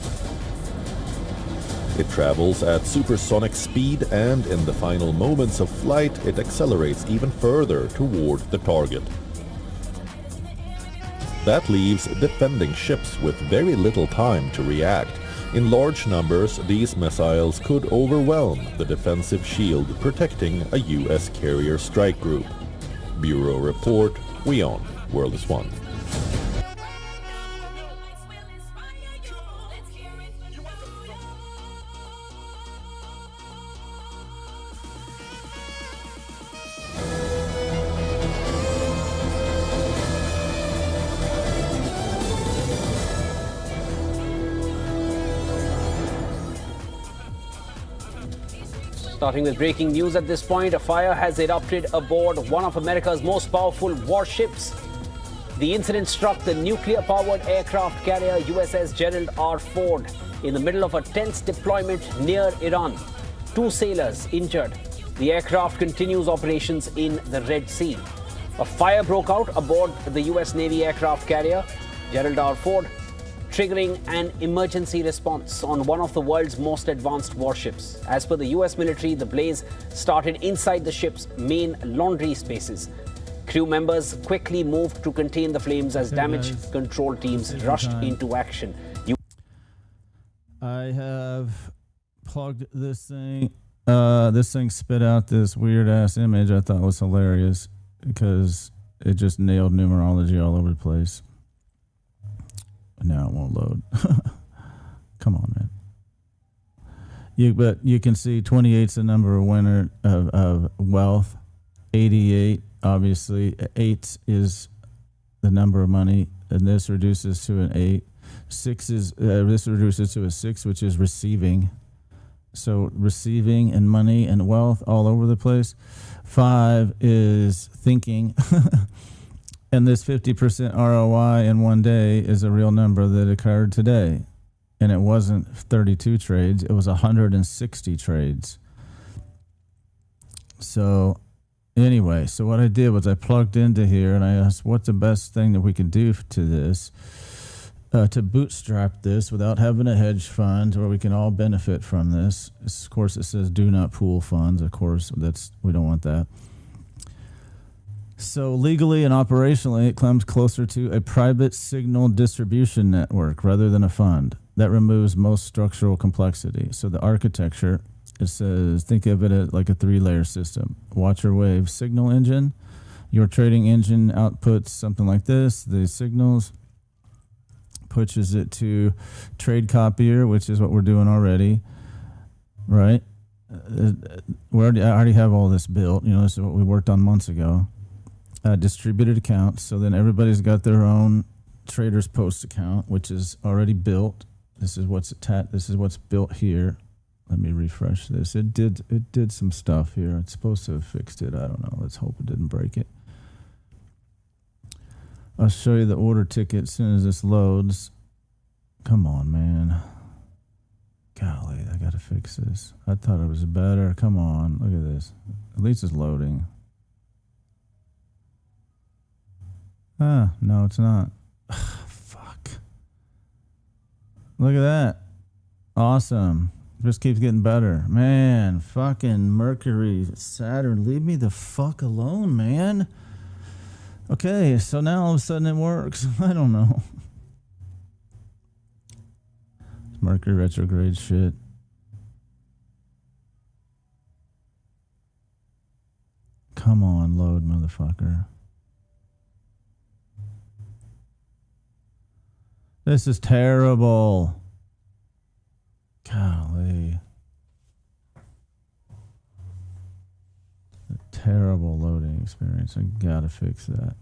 It travels at supersonic speed, and in the final moments of flight, it accelerates even further toward the target. That leaves defending ships with very little time to react. In large numbers, these missiles could overwhelm the defensive shield protecting a U.S. carrier strike group. Bureau Report, WION, World is One. Starting with breaking news at this point, a fire has erupted aboard one of America's most powerful warships. The incident struck the nuclear-powered aircraft carrier USS Gerald R. Ford in the middle of a tense deployment near Iran. 2 sailors injured. The aircraft continues operations in the Red Sea. A fire broke out aboard the US Navy aircraft carrier Gerald R. Ford, triggering an emergency response on one of the world's most advanced warships. As per the US military, the blaze started inside the ship's main laundry spaces. Crew members quickly moved to contain the flames as damage control teams rushed into action. I have plugged this thing. This thing spit out this weird ass image I thought was hilarious because it just nailed numerology all over the place. Now it won't load. Come on, man. But you can see 28's the number of winner of wealth. 88, obviously. 8 is the number of money, and this reduces to an 8. 6 is this reduces to a 6, which is receiving. So receiving and money and wealth all over the place. 5 is thinking. And this 50% ROI in one day is a real number that occurred today. And it wasn't 32 trades, it was 160 trades. So anyway, so what I did was I plugged into here and I asked what's the best thing that we can do to this, to bootstrap this without having a hedge fund where we can all benefit from this. Of course, it says do not pool funds. Of course, we don't want that. So legally and operationally, it comes closer to a private signal distribution network rather than a fund. That removes most structural complexity. So the architecture, it says, think of it as like a 3-layer system. Watcher wave signal engine. Your trading engine outputs something like this. The signals pushes it to trade copier, which is what we're doing already, right? I already have all this built. You know, this is what we worked on months ago. Distributed accounts. So then everybody's got their own Traders Post account, which is already built. This is what's This is what's built here. Let me refresh this. It did some stuff here. It's supposed to have fixed it. I don't know. Let's hope it didn't break it. I'll show you the order ticket as soon as this loads. Come on, man. Golly, I gotta fix this. I thought it was better. Come on, look at this. At least it's loading. No, it's not. Fuck. Look at that. Awesome. Just keeps getting better. Man, fucking Mercury, Saturn, leave me the fuck alone, man. Okay, so now all of a sudden it works. I don't know. Mercury retrograde shit. Come on, load, motherfucker. This is terrible. Golly. A terrible loading experience. I gotta fix that.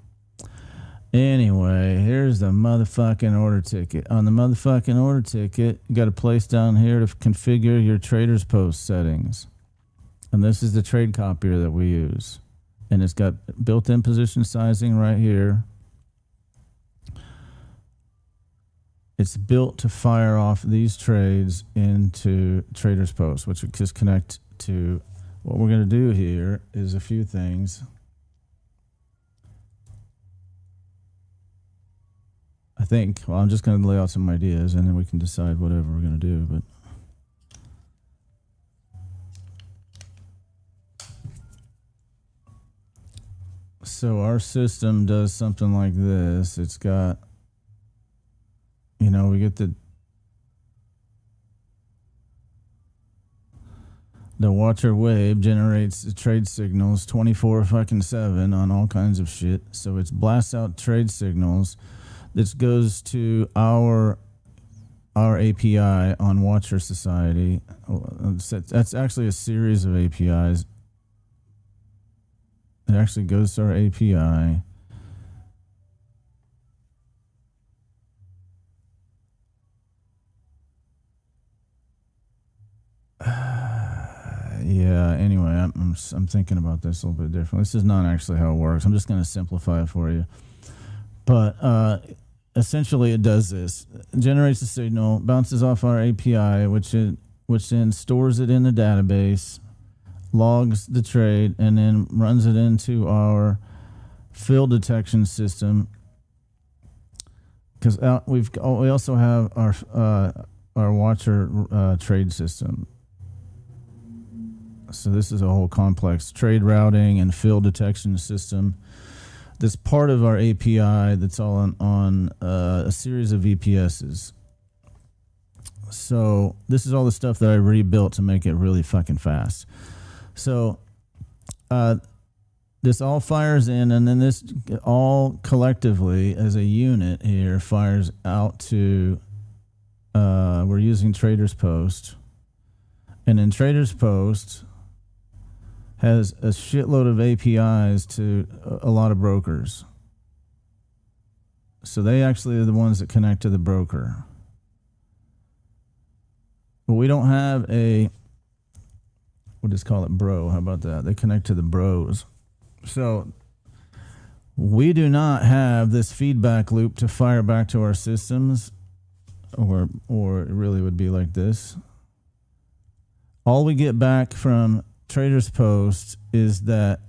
Anyway, here's the motherfucking order ticket. On the motherfucking order ticket, you got a place down here to configure your Traders Post settings. And this is the trade copier that we use. And it's got built-in position sizing right here. It's built to fire off these trades into Traders Post, which would just connect to what we're going to do here is a few things. I think, well, I'm just going to lay out some ideas and then we can decide whatever we're going to do. But so our system does something like this. It's got, you know, we get the watcher wave generates the trade signals 24/7 on all kinds of shit. So it blasts out trade signals. This goes to our API on Watcher Society. That's actually a series of APIs. It actually goes to our API. Yeah, anyway, I'm thinking about this a little bit differently. This is not actually how it works. I'm just going to simplify it for you. But essentially it does this. It generates a signal, bounces off our API, which then stores it in the database, logs the trade, and then runs it into our fill detection system. Because we also have our Watcher trade system. So this is a whole complex trade routing and fill detection system. That's part of our API that's all on a series of VPSs. So this is all the stuff that I rebuilt to make it really fucking fast. So this all fires in, and then this all collectively as a unit here fires out to, we're using Traders Post. And in Traders Post has a shitload of APIs to a lot of brokers. So they actually are the ones that connect to the broker. But we don't have we'll just call it bro. How about that? They connect to the bros. So we do not have this feedback loop to fire back to our systems, or it really would be like this. All we get back from Traders Post is that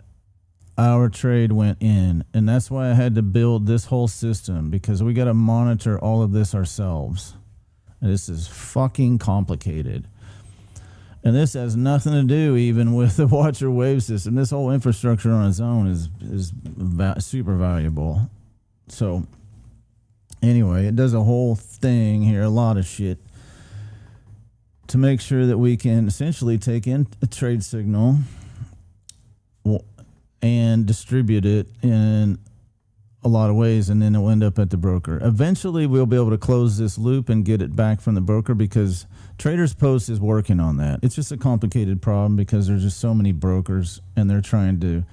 our trade went in, and that's why I had to build this whole system, because we got to monitor all of this ourselves. And this is fucking complicated. And this has nothing to do even with the Watcher wave system. This whole infrastructure on its own is super valuable. So anyway, it does a whole thing here, a lot of shit, to make sure that we can essentially take in a trade signal and distribute it in a lot of ways, and then it'll end up at the broker. Eventually, we'll be able to close this loop and get it back from the broker, because Traders Post is working on that. It's just a complicated problem because there's just so many brokers, and they're trying to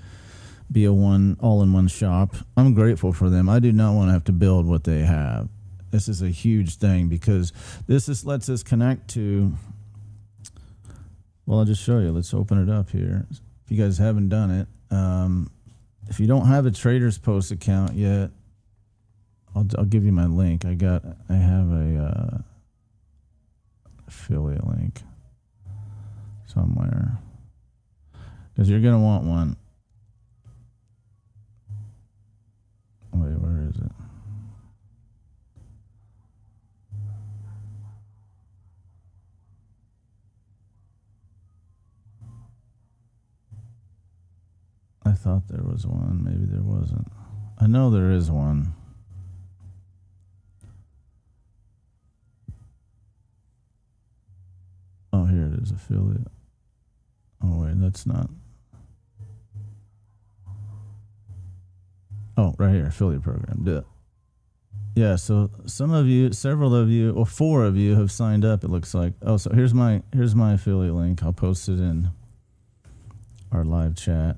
be a all-in-one shop. I'm grateful for them. I do not want to have to build what they have. This is a huge thing, because this lets us connect to, well, I'll just show you. Let's open it up here. If you guys haven't done it, if you don't have a Traders Post account yet, I'll give you my link. I have a affiliate link somewhere, because you're gonna want one. Wait, where is it? thought there was one. Maybe there wasn't. I know there is one. Oh, here it is, affiliate. Oh, wait, that's not. Oh, right here, affiliate program. Duh. Yeah, so several of you, or 4 of you have signed up, it looks like. Oh, so here's my affiliate link. I'll post it in our live chat.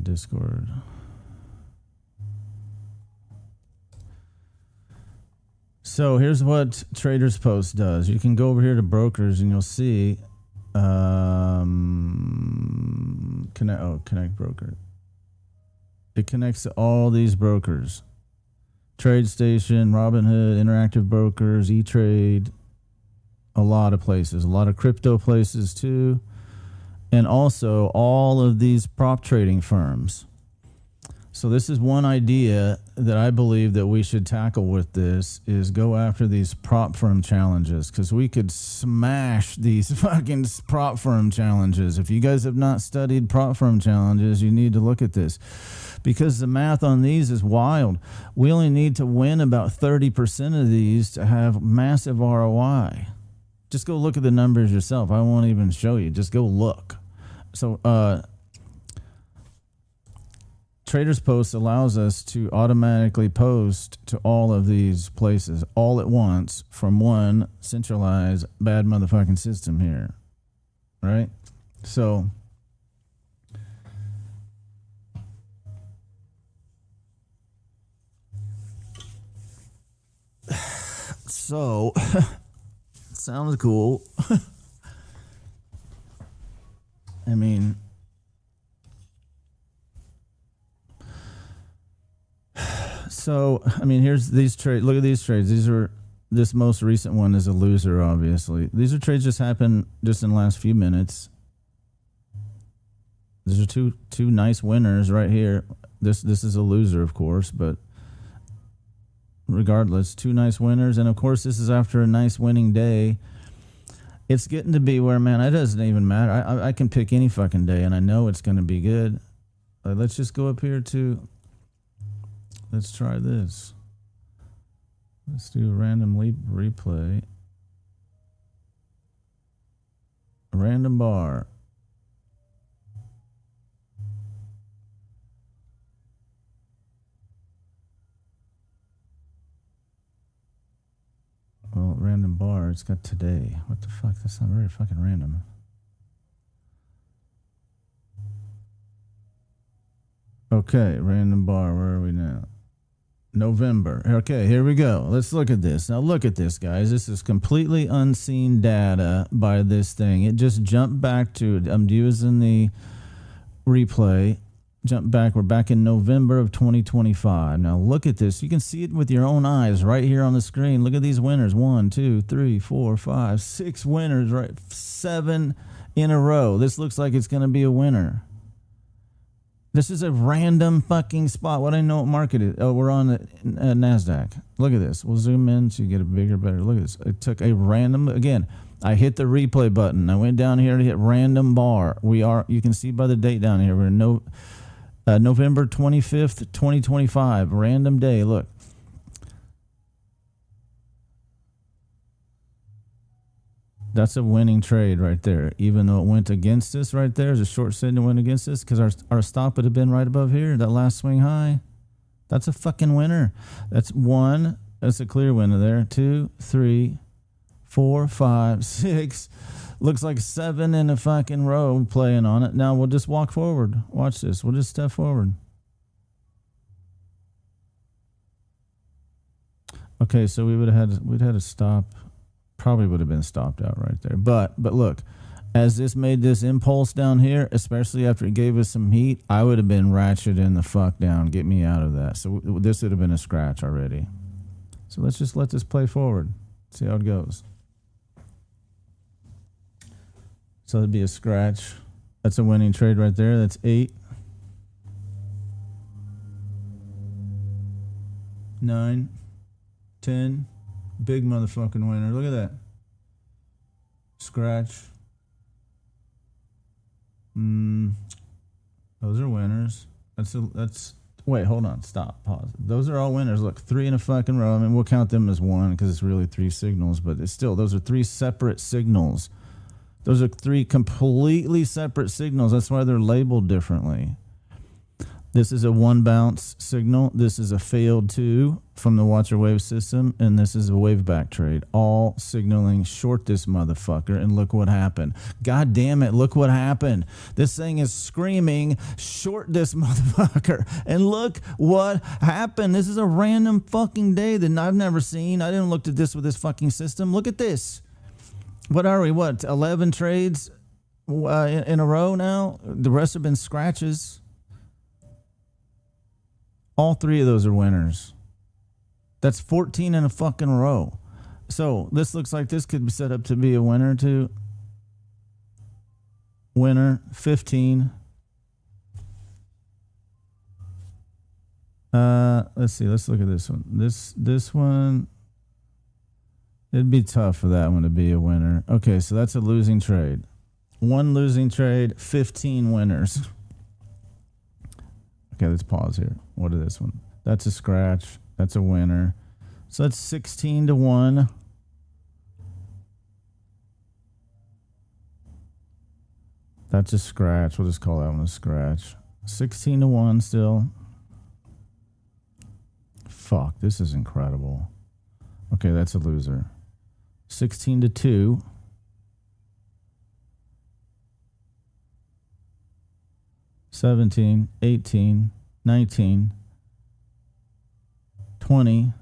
Discord. So here's what Traders Post does. You can go over here to brokers and you'll see connect broker. It connects to all these brokers. TradeStation, Robinhood, Interactive Brokers, E-Trade, a lot of places, a lot of crypto places too. And also all of these prop trading firms. So this is one idea that I believe that we should tackle with this is go after these prop firm challenges, because we could smash these fucking prop firm challenges. If you guys have not studied prop firm challenges, you need to look at this, because the math on these is wild. We only need to win about 30% of these to have massive ROI. Just go look at the numbers yourself. I won't even show you. Just go look. So Traders Post allows us to automatically post to all of these places all at once from one centralized bad motherfucking system here. Right? So sounds cool. I mean, here's these trades. Look at these trades. This most recent one is a loser, obviously. These are trades just happened just in the last few minutes. These are two nice winners right here. This is a loser, of course, but regardless, 2 nice winners. And of course, this is after a nice winning day. It's getting to be where, man, it doesn't even matter. I can pick any fucking day, and I know it's going to be good. Let's just go up here to, let's try this. Let's do a random replay. A random bar. Well, random bar, it's got today. What the fuck? That's not very fucking random. Okay, random bar. Where are we now? November. Okay, here we go. Let's look at this. Now look at this, guys. This is completely unseen data by this thing. It just jumped back to, I'm using the replay. Jump back. We're back in November of 2025. Now look at this. You can see it with your own eyes right here on the screen. Look at these winners. 1, 2, 3, 4, 5, 6 winners, right? 7 in a row. This looks like it's going to be a winner. This is a random fucking spot. What do I know what market it is? Oh, we're on NASDAQ. Look at this. We'll zoom in so you get a bigger, better. Look at this. It took a random, again, I hit the replay button. I went down here to hit random bar. You can see by the date down here. We're in November 25th, 2025. Random day. Look. That's a winning trade right there. Even though it went against us right there, there's a short signal went against us because our stop would have been right above here, that last swing high. That's a fucking winner. That's 1. That's a clear winner there. 2, 3, 4, 5, 6. Looks like 7 in a fucking row playing on it. Now we'll just walk forward. Watch this. We'll just step forward. Okay, so we'd had a stop. Probably would have been stopped out right there. But look, as this made this impulse down here, especially after it gave us some heat, I would have been ratcheting the fuck down. Get me out of that. So this would have been a scratch already. So let's just let this play forward. See how it goes. So it'd be a scratch. That's a winning trade right there. That's 8. 9, 10. Big motherfucking winner. Look at that. Scratch. Those are winners. That's. Wait, hold on. Stop. Pause. Those are all winners. Look, 3 in a fucking row. I mean, we'll count them as one because it's really 3 signals, but it's still, those are 3 separate signals. Those are 3 completely separate signals. That's why they're labeled differently. This is a 1 bounce signal. This is a failed 2 from the Watcher wave system, and this is a wave back trade. All signaling short this motherfucker, and look what happened. God damn it, look what happened. This thing is screaming, short this motherfucker, and look what happened. This is a random fucking day that I've never seen. I didn't look at this with this fucking system. Look at this. What are we, 11 trades in a row now? The rest have been scratches. All 3 of those are winners. That's 14 in a fucking row. So this looks like this could be set up to be a winner too. Winner, 15. Let's see. Let's look at this one. This one, it'd be tough for that one to be a winner. Okay, so that's a losing trade. 1 losing trade, 15 winners. Okay, let's pause here. What is this one? That's a scratch. That's a winner. So that's 16-1. That's a scratch. We'll just call that one a scratch. 16-1 still. Fuck, this is incredible. Okay, that's a loser. 16-2. 17, 18, 19, 20,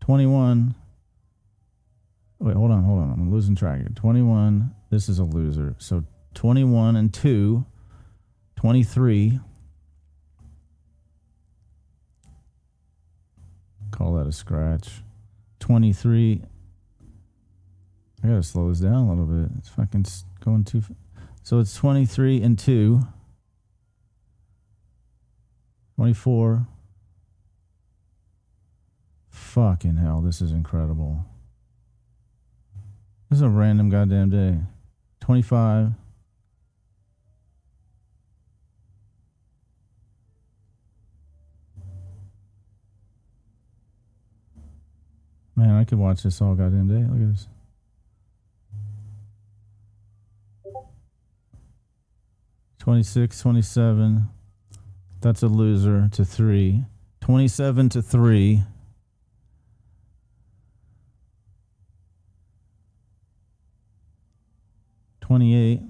21. Wait, hold on. I'm losing track here. 21. This is a loser. So 21-2, 23. Call that a scratch. 23. I gotta slow this down a little bit. It's fucking going too. So it's 23-2. 24. Fucking hell, this is incredible. This is a random goddamn day. 25. Man, I could watch this all goddamn day. Look at this. $26, 27. That's a loser to 3. 27-3. $28.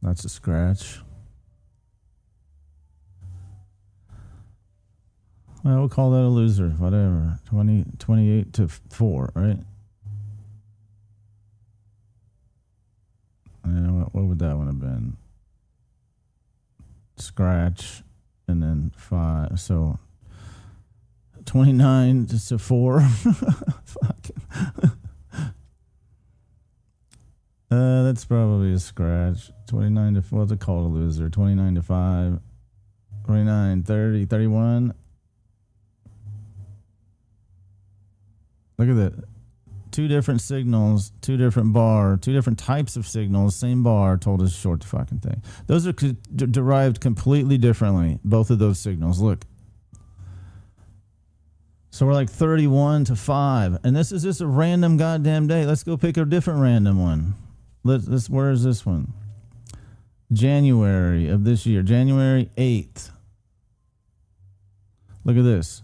That's a scratch. Well, we'll call that a loser. Whatever. 28-4, right? Yeah, what would that one have been? Scratch and then 5. So 29-4. Fucking. That's probably a scratch. 29-4. What's it called? A loser. 29-5. 29, 30, 31. Look at that. 2 different signals, 2 different bar, 2 different types of signals, same bar told us short the fucking thing. Those are derived completely differently, both of those signals. Look. So we're like 31-5. And this is just a random goddamn day. Let's go pick a different random one. Where is this one? January of this year. January 8th. Look at this.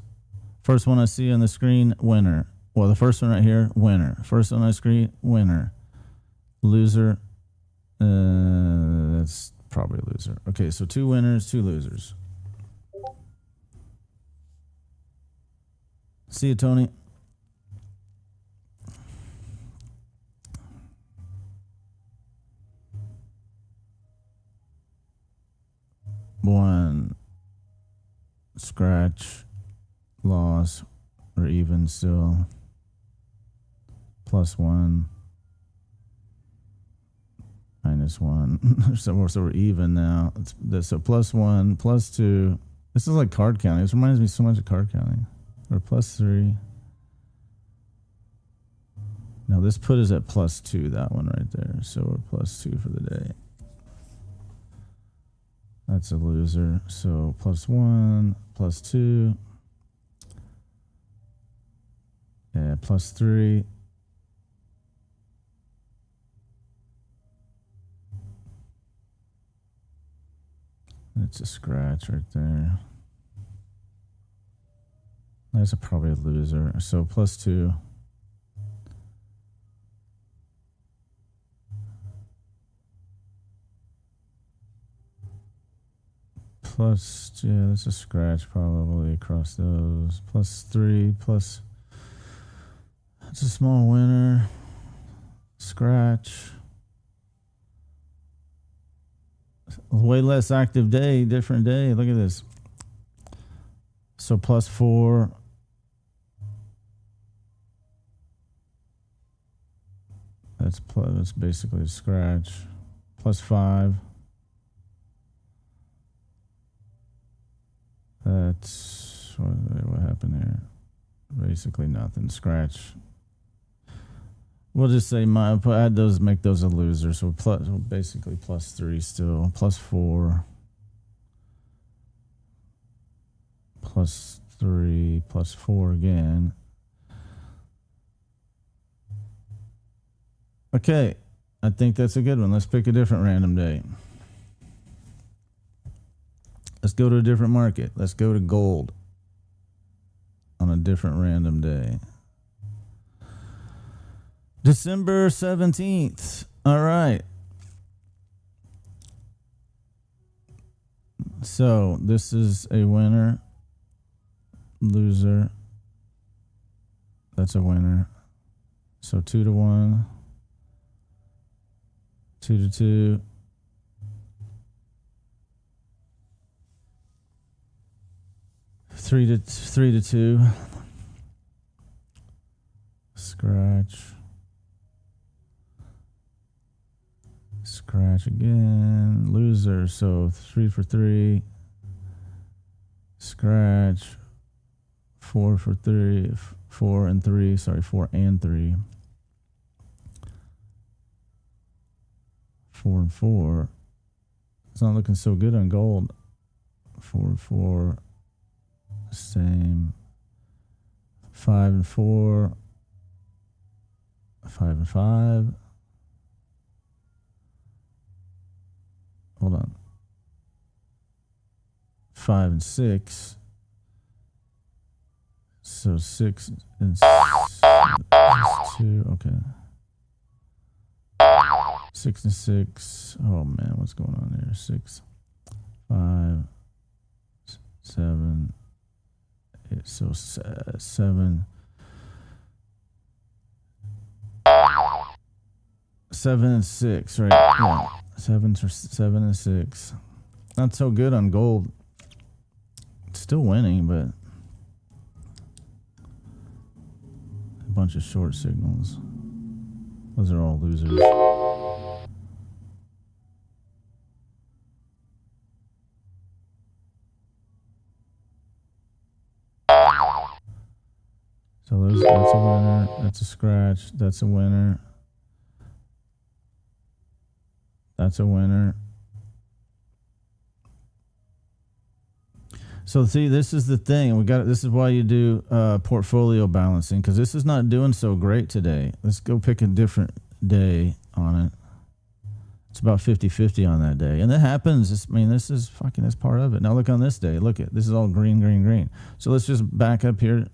First one I see on the screen, winner. Well, the first one right here, winner. First one on the screen, winner. Loser. That's probably a loser. Okay, so 2 winners, 2 losers. See you, Tony. One. Scratch. Loss. Or even still. +1. -2. minus 1. so we're even now. So plus 1, plus 2. This is like card counting. This reminds me so much of card counting. Or plus 3. Now this put is at plus 2, that one right there. So we're plus 2 for the day. That's a loser. So plus 1, plus 2. Yeah, plus 3. That's a scratch right there. That's probably a loser. So plus 2. Plus, yeah, that's a scratch probably across those. Plus 3, plus. That's a small winner. Scratch. Way less active day, different day. Look at this. So plus 4. That's basically a scratch. Plus 5. That's what happened here. Basically nothing. Scratch. We'll just say add those, make those a loser. So basically plus 3 still. Plus 4. Plus 3. Plus 4 again. Okay. I think that's a good one. Let's pick a different random day. Let's go to a different market. Let's go to gold on a different random day. December 17th. All right. So this is a winner. Loser. That's a winner. So 2 to 1. 2 to 2. 3 to 2. Scratch. Scratch again. Loser. So 3 for 3. Scratch. 4 for 3. 4 and 3. Sorry, 4 and 3. 4 and 4. It's not looking so good on gold. 4 and 4. Same. 5 and 4. 5 and 5. Hold on. 5 and 6. So 6 and 2. Okay. 6 and 6. Oh man, what's going on there? 6, 5, 7. So 7. 7 and 6, right? Yeah. 7 and 6. Not so good on gold. Still winning, but a bunch of short signals. Those are all losers. So that's a winner. That's a scratch. That's a winner. That's a winner. So see, this is the thing. This is why you do portfolio balancing, because this is not doing so great today. Let's go pick a different day on it. It's about 50-50 on that day. And that happens. This is part of it. Now look on this day. Look at this is all green, green, green. So let's just back up here.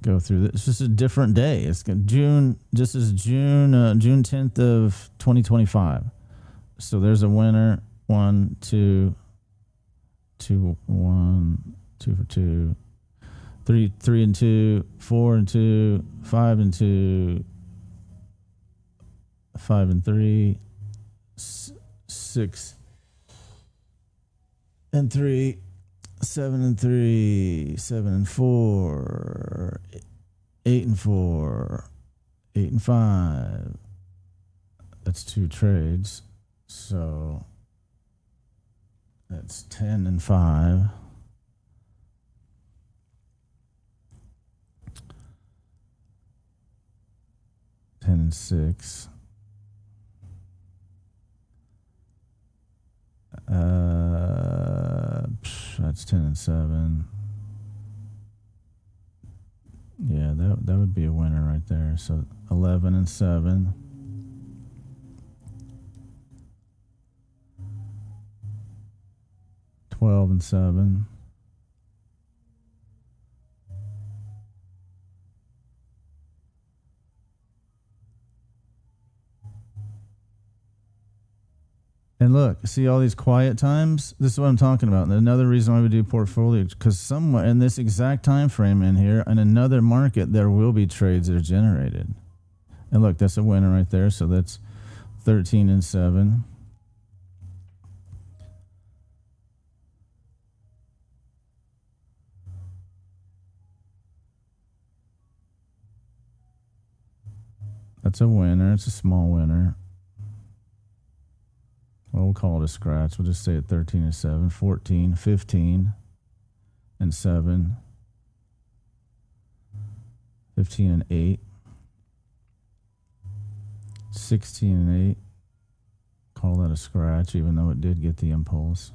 Go through this. It's just a different day. It's June. This is June 10th of 2025. So there's a winner. 1, 2, 2, 1, 2 for 2, 3 and 2, 4 and 2, 5 and 2, 5 and 3, 6 and 3. 7 and 3, 7 and 4, 8 and 4, 8 and 5. That's 2 trades. So that's 10 and 5. And 6. That's 10 and 7. Yeah, that would be a winner right there. So 11 and 7. $12 and 7. And look, see all these quiet times? This is what I'm talking about. And another reason why we do portfolio, because somewhere in this exact time frame in here, in another market, there will be trades that are generated. And look, that's a winner right there. So that's 13 and 7. That's a winner. It's a small winner. Well, we'll call it a scratch. We'll just say it 13 and 7, 14, 15 and 7, 15 and 8, 16 and 8. Call that a scratch, even though it did get the impulse.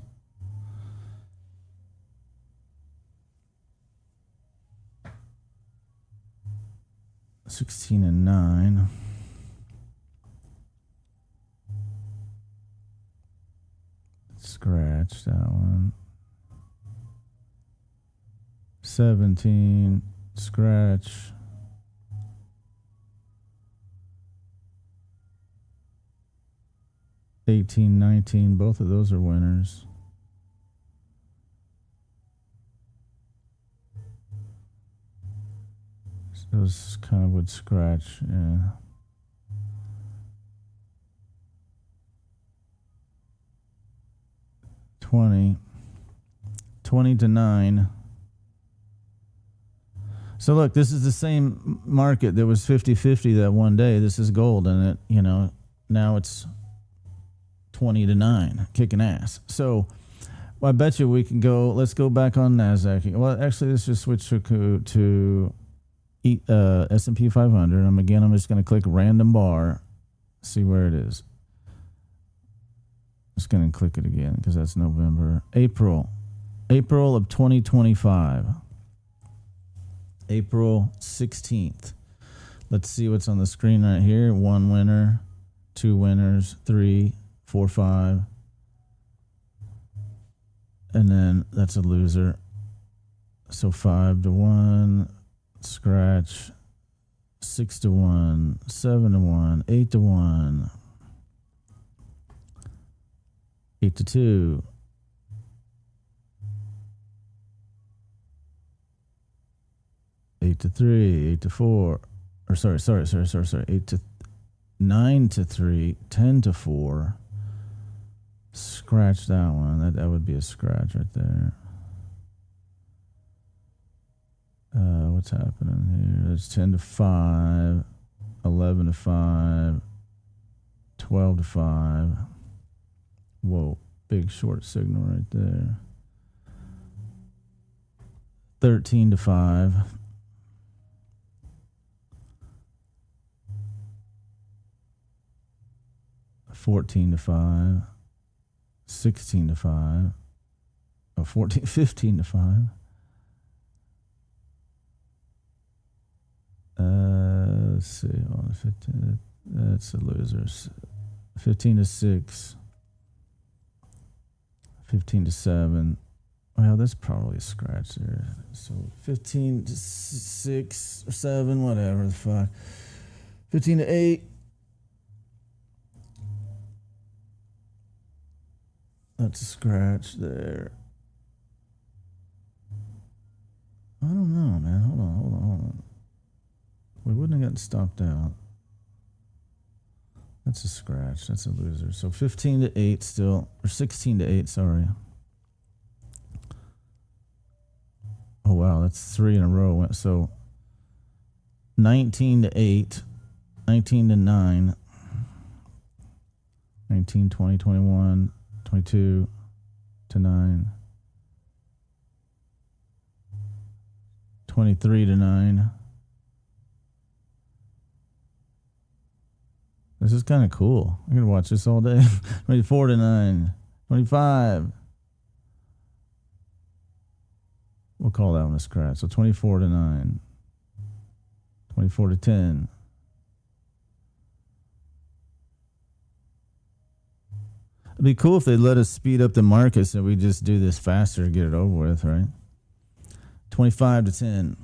$16 and 9. Scratch that one. 17, scratch. 18, 19, both of those are winners. Those kind of would scratch, yeah. $20 to 9. So look, this is the same market that was 50-50 that one day. This is gold, and it, now it's 20 to 9, kicking ass. So I bet you we can go. Let's go back on NASDAQ. Well, actually, let's just switch to S&P 500. I'm just going to click random bar, see where it is. Just going to click it again because that's November. April of 2025. April 16th. Let's see what's on the screen right here. 1 winner, 2 winners, 3, 4, 5. And then that's a loser. So 5 to 1, scratch. 6 to 1, 7 to 1, 8 to 1. 8 to 2. 8 to 3, 8 to 4. Or sorry. 8 to 9 to 3, 10 to 4. Scratch that one. That would be a scratch right there. What's happening here? It's 10 to 5, 11 to 5, 12 to 5. Whoa, big short signal right there. 13 to 5. 14 to 5. 16 to 5. 15 to 5. Let's see. 15, that's a loser. 15 to 6. 15 to 7. Well, that's probably a scratch there. So 15 to 6 or 7, whatever the fuck. 15 to 8. That's a scratch there. I don't know, man. Hold on. We wouldn't have gotten stopped out. That's a scratch. That's a loser. So 15 to 8 still. Or 16 to 8, sorry. Oh, wow. That's 3 in a row. So 19 to 8, 19 to 9, 19, 20, 21, 22 to 9, 23 to 9. This is kind of cool. I could watch this all day. 24 to 9, 25. We'll call that one a scratch. So 24 to 9, 24 to 10. It'd be cool if they let us speed up the market so we just do this faster to get it over with, right? 25 to 10.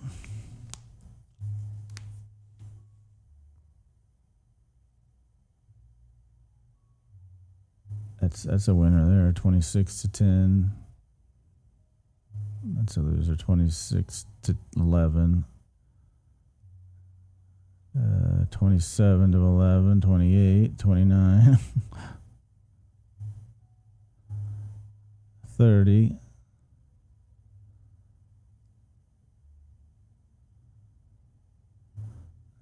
That's a winner there. 26 to 10. That's a loser. 26 to 11. 27 to 11. 28. 29. 30.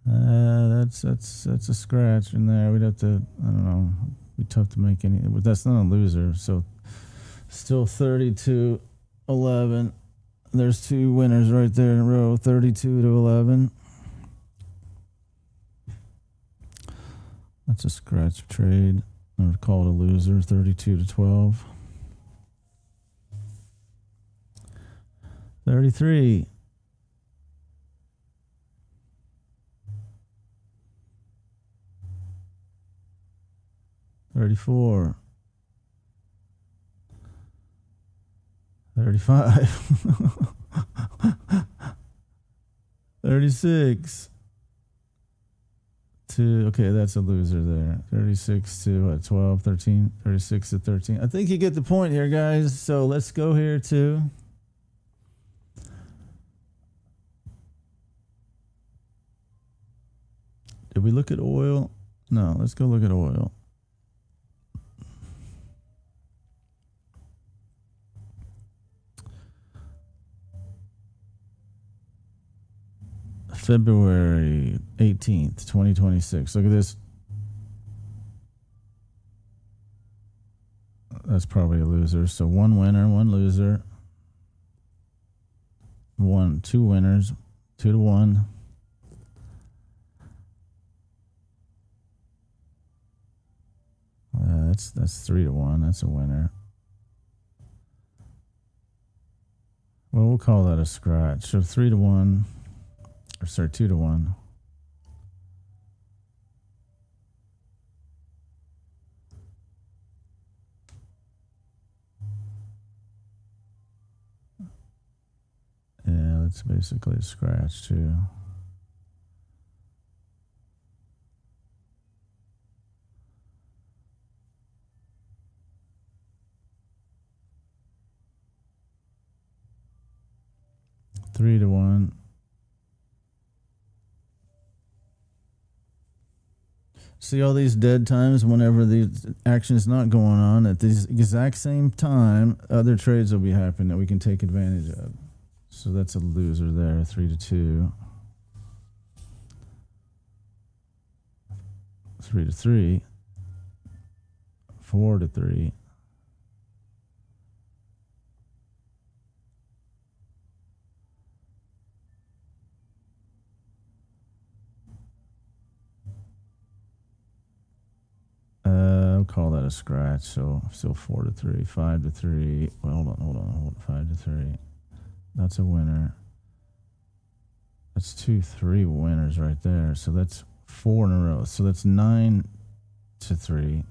That's a scratch in there. We'd have to, I don't know, it'd be tough to make any, but that's not a loser. So still 30 to 11. There's two winners right there in a row. 32 to 11. That's a scratch trade. I would call it a loser. 32 to 12. 33. 34. 35. 36. Okay, that's a loser there. 36 to what, 12, 13? 36 to 13. I think you get the point here, guys. So let's go here to did we look at oil? No, let's go look at oil. February 18th, 2026. Look at this. That's probably a loser. So one winner, one loser. Two winners, 2 to 1. That's 3 to 1. That's a winner. Well, we'll call that a scratch. So 3 to 1. Or sorry, 2 to 1. Yeah, that's basically a scratch too. Three to 1. See all these dead times whenever the action is not going on at the exact same time, other trades will be happening that we can take advantage of. So that's a loser there, 3 to 2. 3 to 3. 4 to 3. I'll call that a scratch. So still 4 to 3, 5 to 3. Well, hold on. 5 to 3. That's a winner. That's 3 winners right there. So that's 4 in a row. So that's 9 to 3.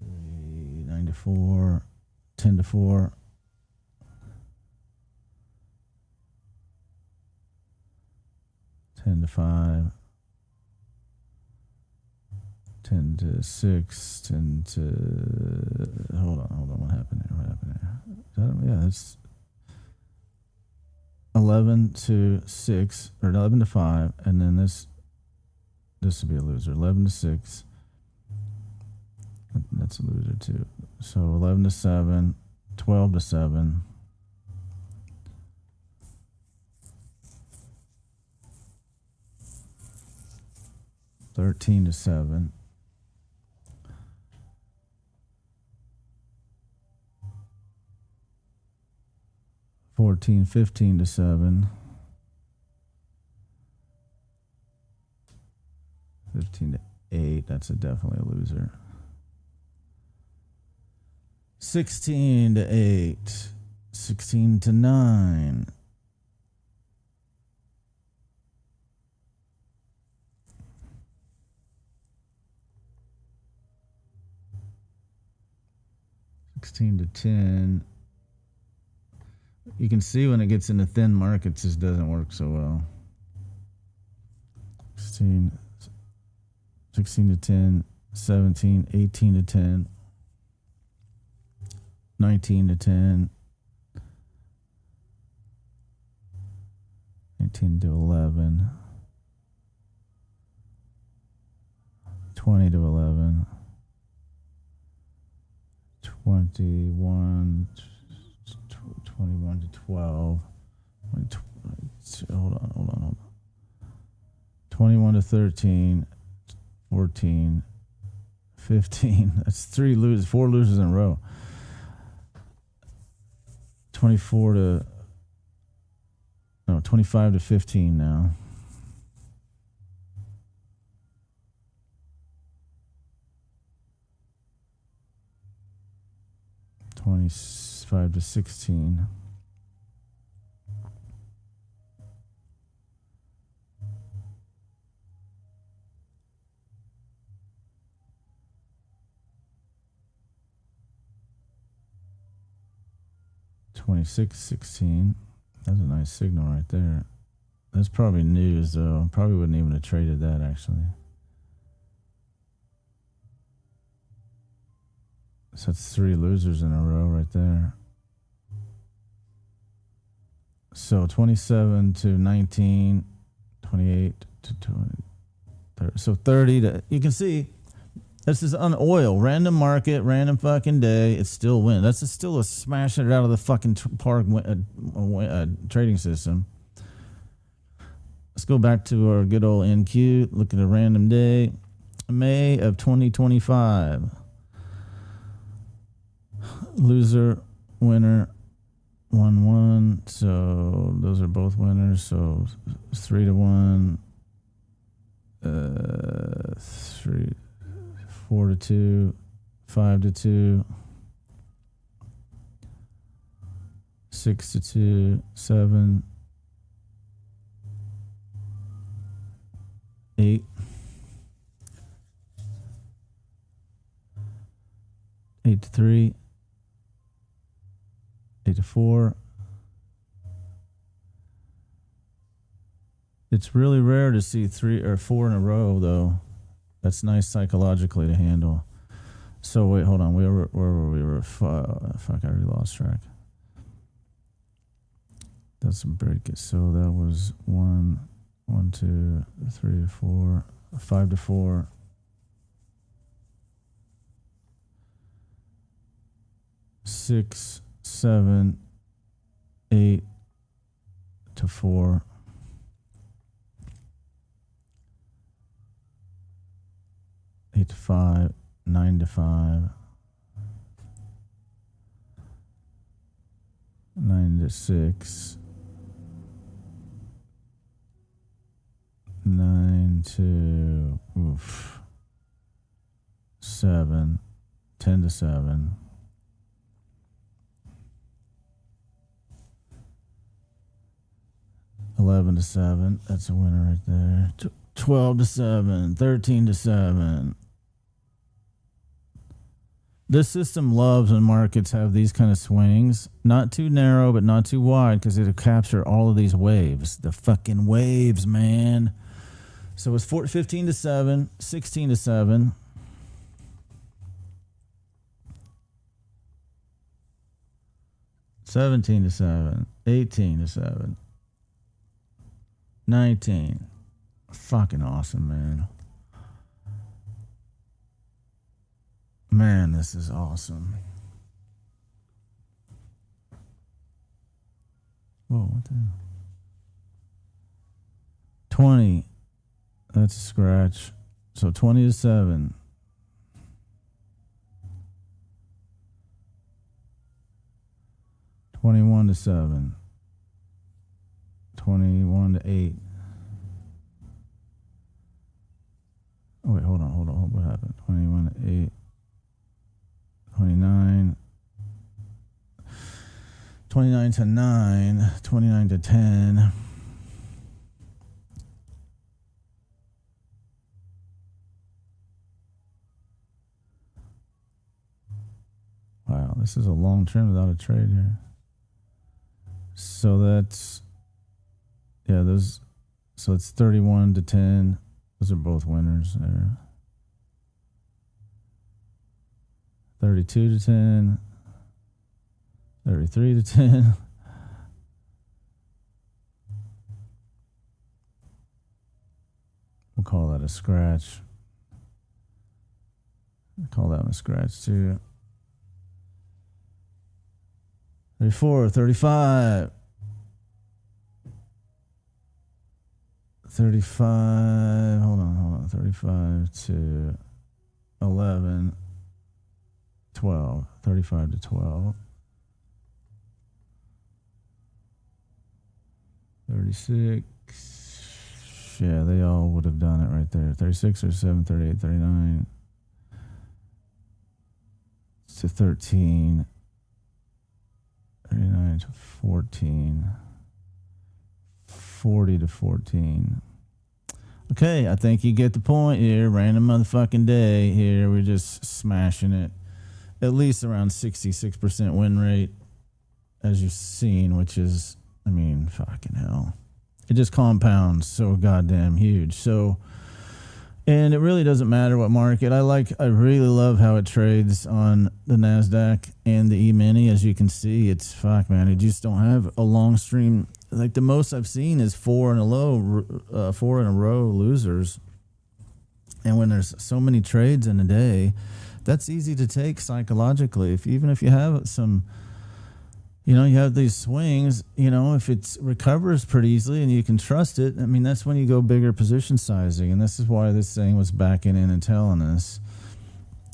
9 to 4. 10 to 4. 10 to 5, 10 to 6, 10 to, hold on, what happened here? Yeah, that's 11 to 6, or 11 to 5, and then this would be a loser. 11 to 6, that's a loser too. So 11 to 7, 12 to 7, 13 to 7. $14, 15 to 7. 15 to 8. That's definitely a loser. 16 to 8. 16 to 9. to 10. You can see when it gets into thin markets, this doesn't work so well. 16 to 10, 17, 18 to 10, 19 to 10, 18 to 11, 20 to 11, 21 to 12. Hold on. 21 to 13, 14, 15. That's 4 losers in a row. 25 to 15 now. 25 to 16. $26.16. That's a nice signal right there. That's probably news though. Probably wouldn't even have traded that actually. So that's 3 losers in a row right there. So 27 to 19, 28 to 20, 30. So 30 to, you can see, this is on oil, random market, random fucking day. It's still win. That's still a smashing it out of the fucking park trading system. Let's go back to our good old NQ. Look at a random day, May of 2025. Loser, winner, 1-1. So those are both winners. So 3 to 1, 3. 4 to 2, 5 to 2, 6 to 2, 7, 8, 8 to 3, 8 to 4. It's really rare to see 3 or 4 in a row, though. That's nice psychologically to handle. So wait, hold on. Where were we? Fuck, I already lost track. That's a break. So that was 1, 2, 3 to 4, 5 to 4. 6, 7, 8 to 4. 8 to 5, 9 to 5, 9 to 6, 9 to 7, 10 to 7, 11 to 7. That's a winner right there. 12 to 7, 13 to 7. This system loves when markets have these kind of swings. Not too narrow, but not too wide, because it'll capture all of these waves. The fucking waves, man. So it's 15 to 7, 16 to 7. 17 to 7, 18 to 7, 19. Fucking awesome, man. Man, this is awesome. Whoa, what the hell? 20. That's a scratch. So 20 to 7. $21 to 7. 21 to 8. Oh wait, hold on. What happened? 21 to 8. 29. 29 to 9. 29 to 10. Wow, this is a long trend without a trade here. So that's, yeah, those, so it's 31 to 10. Those are both winners there. 32 to 10. 33 to 10. We'll call that a scratch. I'll call that one a scratch too. 34, 35. 35, hold on. 35 to 11. 12. 35 to 12. 36. Yeah, they all would have done it right there. 36 or 7, 38, 39 to 13. 39 to 14. 40 to 14. Okay, I think you get the point here. Random motherfucking day here. We're just smashing it. At least around 66% win rate, as you've seen, which is, I mean, fucking hell. It just compounds so goddamn huge. So, and it really doesn't matter what market. I really love how it trades on the NASDAQ and the E-mini. As you can see, it's fuck, man. You just don't have a long stream. Like the most I've seen is 4 in a row losers. And when there's so many trades in a day, that's easy to take psychologically. Even if you have some, you have these swings, if it recovers pretty easily and you can trust it, I mean, that's when you go bigger position sizing. And this is why this thing was backing in and telling us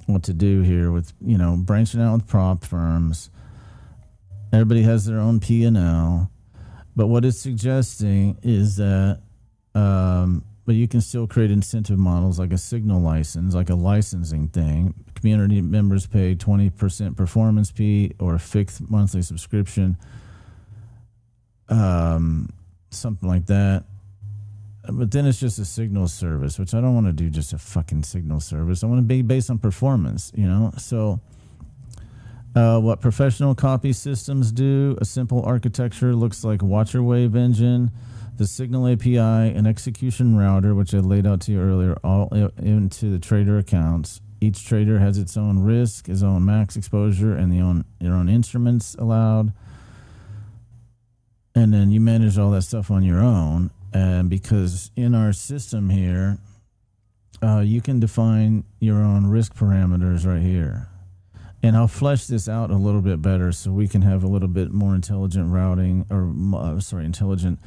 what to do here with, branching out with prop firms. Everybody has their own P&L. But what it's suggesting is that, but you can still create incentive models like a signal license, like a licensing thing. Community members pay 20% performance fee or a fixed monthly subscription, something like that. But then it's just a signal service, which I don't want to do just a fucking signal service. I want to be based on performance, So what professional copy systems do, a simple architecture looks like Watcher Wave engine, the Signal API, an execution router, which I laid out to you earlier, all into the trader accounts. Each trader has its own risk, his own max exposure, and their own instruments allowed. And then you manage all that stuff on your own. And because in our system here, you can define your own risk parameters right here. And I'll flesh this out a little bit better so we can have a little bit more intelligent routing, intelligent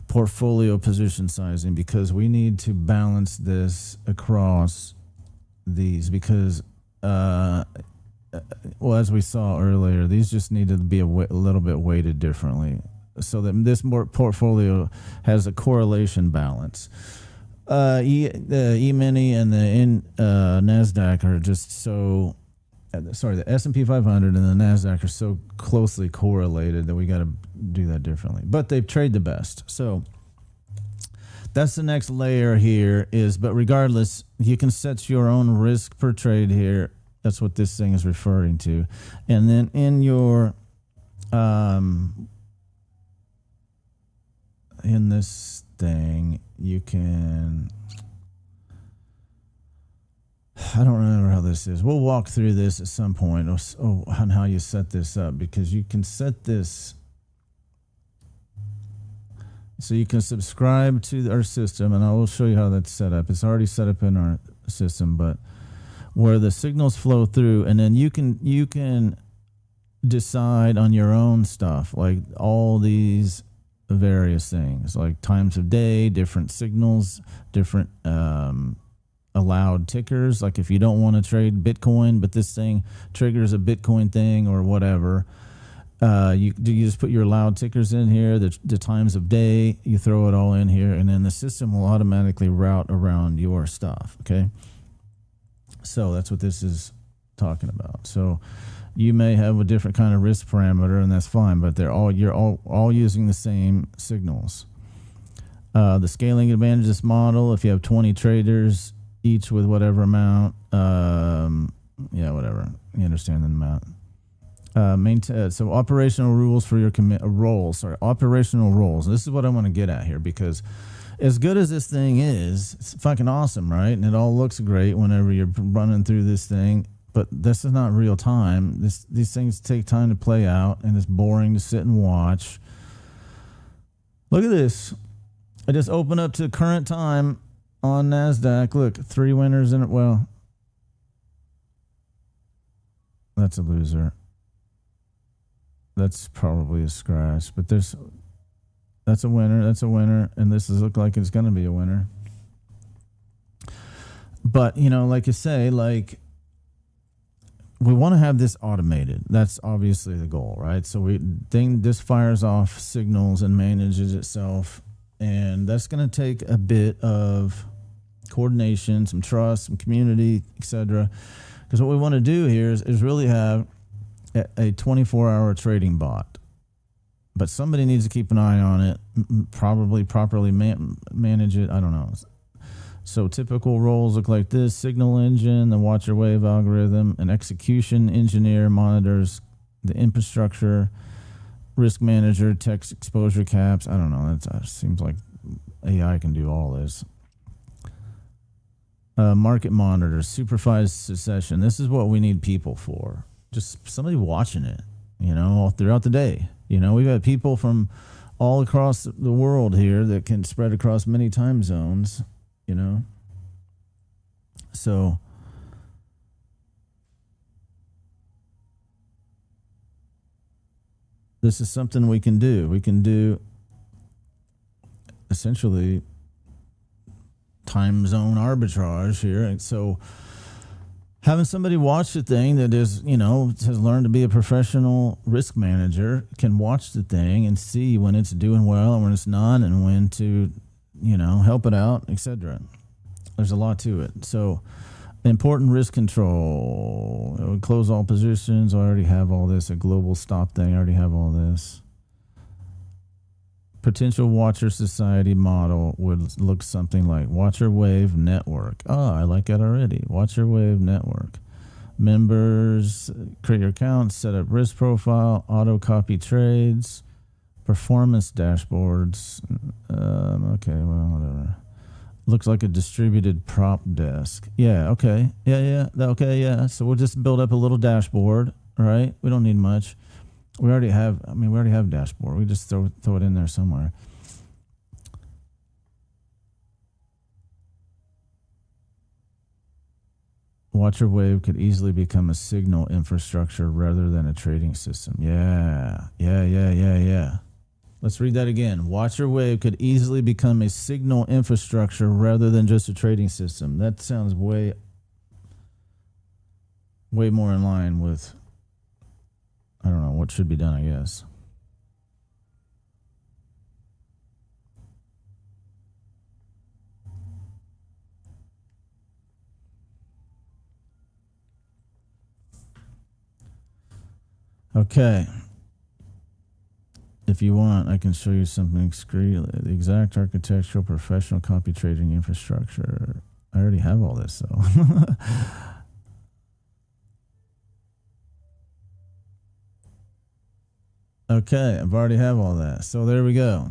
portfolio position sizing, because we need to balance this across these because, as we saw earlier, these just need to be a little bit weighted differently so that this portfolio has a correlation balance. The E-mini and the NASDAQ are just so... the S&P 500 and the NASDAQ are so closely correlated that we got to do that differently. But they trade the best. So that's the next layer here but regardless, you can set your own risk per trade here. That's what this thing is referring to. And then in your, in this thing, you can... I don't remember how this is. We'll walk through this at some point on how you set this up, because you can set this. So you can subscribe to our system, and I will show you how that's set up. It's already set up in our system, but where the signals flow through, and then you can decide on your own stuff, like all these various things, like times of day, different signals, different allowed tickers. Like if you don't want to trade Bitcoin, but this thing triggers a Bitcoin thing or whatever, you just put your allowed tickers in here, the times of day, you throw it all in here, and then the system will automatically route around your stuff. Okay. So that's what this is talking about. So you may have a different kind of risk parameter, and that's fine, but you're all using the same signals. The scaling advantage of this model, if you have 20 traders, each with whatever amount, whatever, you understand the amount. So operational rules for your operational roles. This is what I want to get at here, because as good as this thing is, it's fucking awesome, right? And it all looks great whenever you're running through this thing, but this is not real time. These things take time to play out, and it's boring to sit and watch. Look at this. I just opened up to current time on NASDAQ. Look, 3 winners in it. Well, that's a loser. That's probably a scratch, but that's a winner. That's a winner, and this look like it's going to be a winner. But like you say, like we want to have this automated. That's obviously the goal, right? So this fires off signals and manages itself, and that's going to take a bit of coordination, some trust, some community, etc. Because what we want to do here is really have a 24-hour trading bot, but somebody needs to keep an eye on it, probably properly manage it. I don't know. So typical roles look like this: signal engine, the watcher wave algorithm, an execution engineer monitors the infrastructure, risk manager, text exposure caps. I don't know. That seems like AI can do all this. Market monitor, supervised succession. This is what we need people for. Just somebody watching it, all throughout the day. We've got people from all across the world here that can spread across many time zones, So this is something we can do. We can do essentially time zone arbitrage here. And so having somebody watch the thing that is, has learned to be a professional risk manager can watch the thing and see when it's doing well and when it's not, and when to, help it out, etc. There's a lot to it. So important risk control. It would close all positions. I already have all this. A global stop thing. I already have all this. Potential watcher society model would look something like Watcher Wave Network. Oh, I like that already. Watcher Wave Network. Members, create your account, set up risk profile, auto copy trades, performance dashboards. Okay, well, whatever. Looks like a distributed prop desk. Yeah, okay. Yeah. Okay, yeah. So we'll just build up a little dashboard, right? We don't need much. We already have dashboard. We just throw it in there somewhere. Watcher Wave could easily become a signal infrastructure rather than a trading system. Yeah. Let's read that again. Watcher Wave could easily become a signal infrastructure rather than just a trading system. That sounds way more in line with, I don't know, what should be done, I guess. Okay. If you want, I can show you something discreet. The exact architectural professional copy trading infrastructure. I already have all this, though. Okay, I've already have all that. So there we go.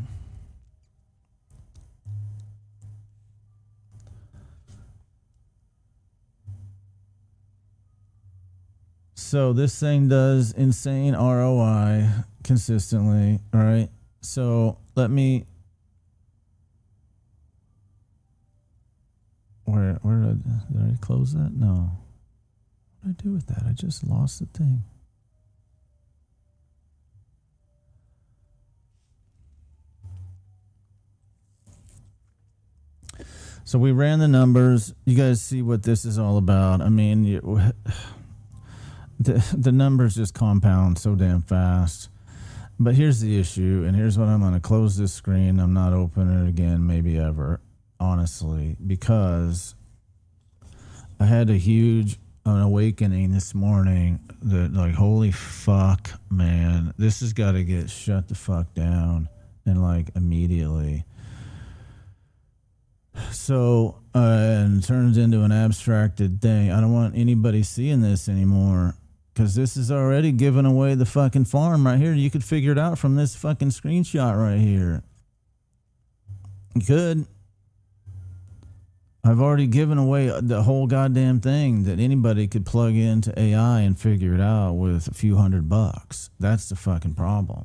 So this thing does insane ROI consistently, all right? So let me, where did I close that? No. What did I do with that? I just lost the thing. So we ran the numbers. You guys see what this is all about. I mean, the numbers just compound so damn fast. But here's the issue, and here's what I'm going to close this screen. I'm not opening it again, maybe ever, honestly, because I had a huge awakening this morning that, like, holy fuck, man, this has got to get shut the fuck down, and, like, immediately. So, and it turns into an abstracted thing. I don't want anybody seeing this anymore, because this is already giving away the fucking farm right here. You could figure it out from this fucking screenshot right here. You could. I've already given away the whole goddamn thing that anybody could plug into AI and figure it out with a few $100. That's the fucking problem.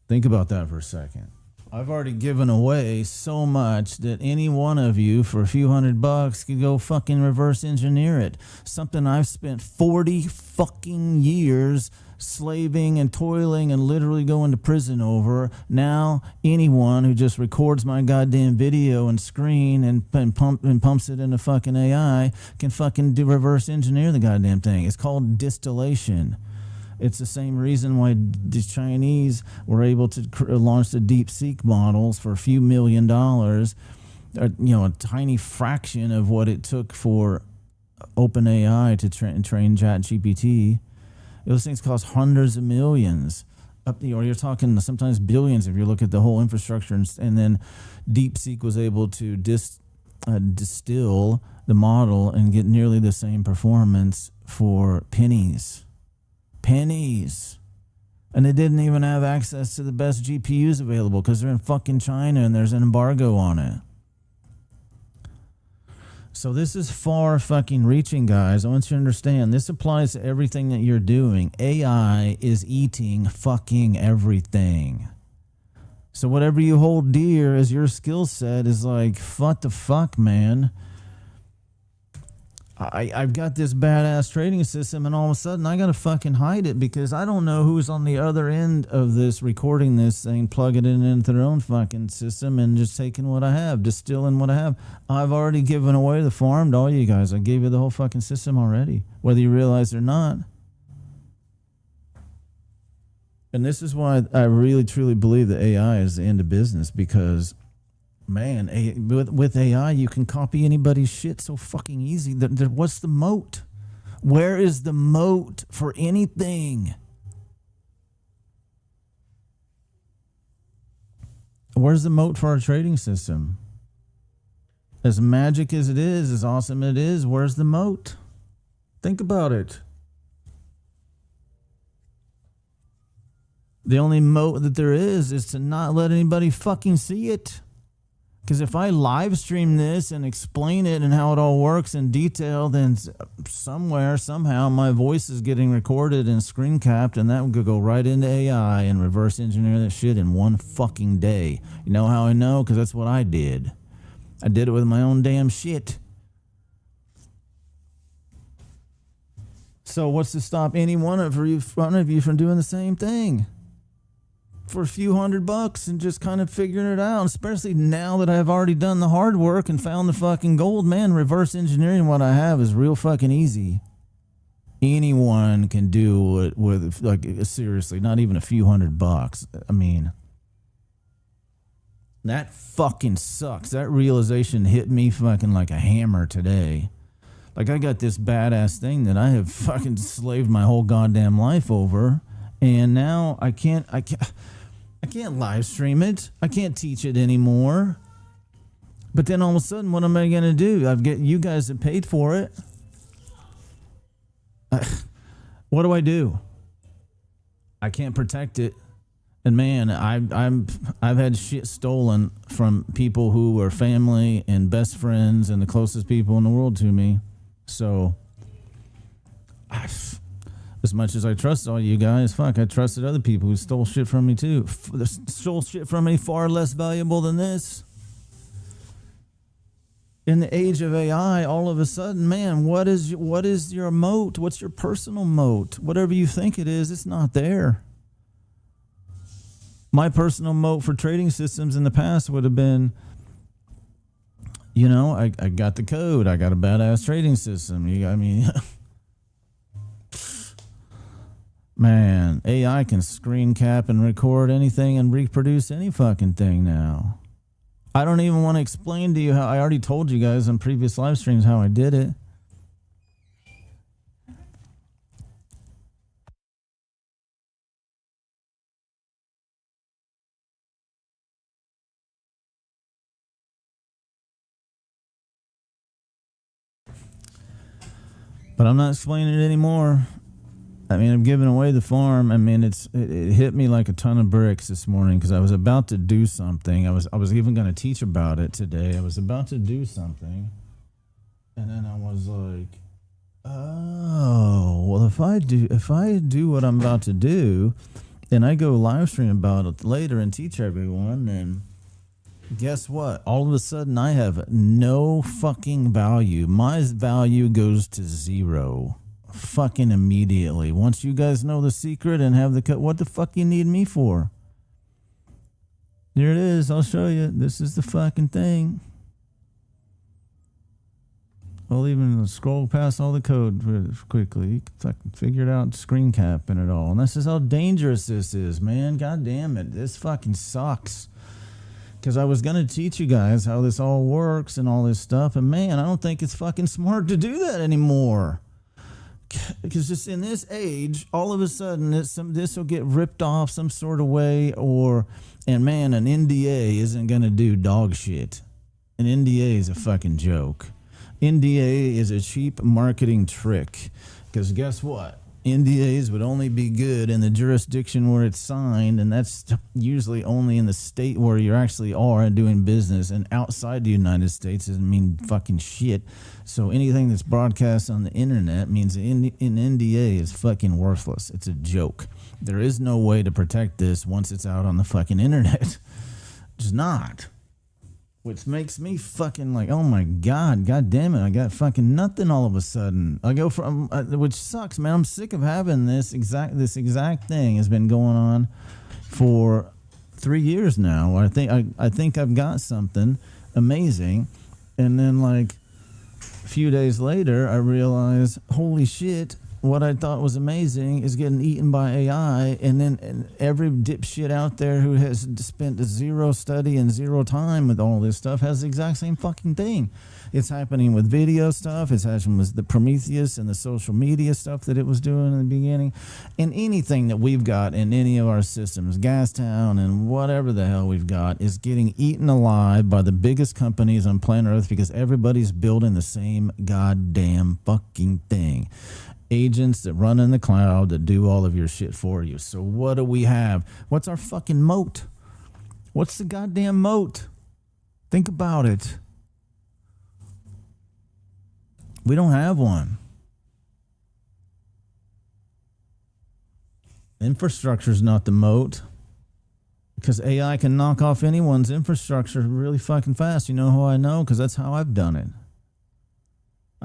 Think about that for a second. I've already given away so much that any one of you for a few $100 could go fucking reverse engineer it. Something I've spent 40 fucking years slaving and toiling and literally going to prison over. Now anyone who just records my goddamn video and screen and pumps it into fucking AI can fucking reverse engineer the goddamn thing. It's called distillation. It's the same reason why the Chinese were able to launch the DeepSeek models for a few $1 million, a tiny fraction of what it took for OpenAI to train ChatGPT. Those things cost hundreds of millions. Or you're talking sometimes billions if you look at the whole infrastructure. And then DeepSeek was able to distill the model and get nearly the same performance for pennies. And they didn't even have access to the best GPUs available because they're in fucking China and there's an embargo on it. So this is far fucking reaching, guys. I want you to understand, this applies to everything that you're doing. AI is eating fucking everything. So whatever you hold dear as your skill set is like, what the fuck, man? I've got this badass trading system, and all of a sudden I gotta fucking hide it because I don't know who's on the other end of this, recording this thing, plugging it into their own fucking system and just taking what I have, distilling what I have. I've already given away the farm to all you guys. I gave you the whole fucking system already, whether you realize it or not. And this is why I really truly believe that AI is the end of business, because man, with AI, you can copy anybody's shit so fucking easy. What's the moat? Where is the moat for anything? Where's the moat for our trading system? As magic as it is, as awesome it is, where's the moat? Think about it. The only moat that there is to not let anybody fucking see it. Because if I live stream this and explain it and how it all works in detail, then somewhere, somehow, my voice is getting recorded and screen capped, and that would go right into AI and reverse engineer that shit in one fucking day. You know how I know? Because that's what I did. I did it with my own damn shit. So what's to stop any one of you from doing the same thing? For a few $100 and just kind of figuring it out, especially now that I've already done the hard work and found the fucking gold. Man, reverse engineering what I have is real fucking easy. Anyone can do it with, like, seriously, not even a few $100. I mean, that fucking sucks. That realization hit me fucking like a hammer today. Like, I got this badass thing that I have fucking slaved my whole goddamn life over, and now I can't live stream it. I can't teach it anymore. But then all of a sudden, what am I going to do? You guys have paid for it. What do? I can't protect it. And man, I've had shit stolen from people who are family and best friends and the closest people in the world to me. So, as much as I trust all you guys, fuck, I trusted other people who stole shit from me too. Stole shit from me far less valuable than this. In the age of AI, all of a sudden, man, what is your moat? What's your personal moat? Whatever you think it is, it's not there. My personal moat for trading systems in the past would have been You know, I got the code. I got a badass trading system. Man, AI can screen cap and record anything and reproduce any fucking thing now. I don't even want to explain to you how I already told you guys on previous live streams how I did it. But I'm not explaining it anymore. I mean, I'm giving away the farm. I mean, it hit me like a ton of bricks this morning because I was about to do something. I was even going to teach about it today. I was about to do something, and then I was like, "Oh, well, if I do what I'm about to do, and I go live stream about it later and teach everyone, then guess what? All of a sudden, I have no fucking value. My value goes to zero." Fucking immediately. Once you guys know the secret and have the cut, what the fuck you need me for? Here it is. I'll show you. This is the fucking thing. I'll even scroll past all the code quickly. You can fucking figure it out, screen cap and it all. And this is how dangerous this is, man. God damn it. This fucking sucks. Because I was going to teach you guys how this all works and all this stuff. And man, I don't think it's fucking smart to do that anymore. Because just in this age, all of a sudden, this will get ripped off some sort of way, and man, an NDA isn't going to do dog shit. An NDA is a fucking joke. NDA is a cheap marketing trick. Because guess what? NDAs would only be good in the jurisdiction where it's signed, and that's usually only in the state where you actually are doing business, and outside the United States doesn't mean fucking shit. So anything that's broadcast on the internet means an NDA is fucking worthless. It's a joke. There is no way to protect this once it's out on the fucking internet. Just not. Which makes me fucking like, oh my God, God damn it, I got fucking nothing all of a sudden. I go from, which sucks, man. I'm sick of having this exact thing has been going on for 3 years now. I think I've got something amazing, and then like a few days later, I realize, holy shit, what I thought was amazing is getting eaten by AI, and every dipshit out there who has spent zero study and zero time with all this stuff has the exact same fucking thing. It's happening with video stuff. It's happening with the Prometheus and the social media stuff that it was doing in the beginning, and anything that we've got in any of our systems, Gastown and whatever the hell we've got, is getting eaten alive by the biggest companies on planet Earth because everybody's building the same goddamn fucking thing. Agents that run in the cloud that do all of your shit for you. So what do we have? What's our fucking moat? What's the goddamn moat? Think about it. We don't have one. Infrastructure's not the moat. Because AI can knock off anyone's infrastructure really fucking fast. You know how I know? Because that's how I've done it.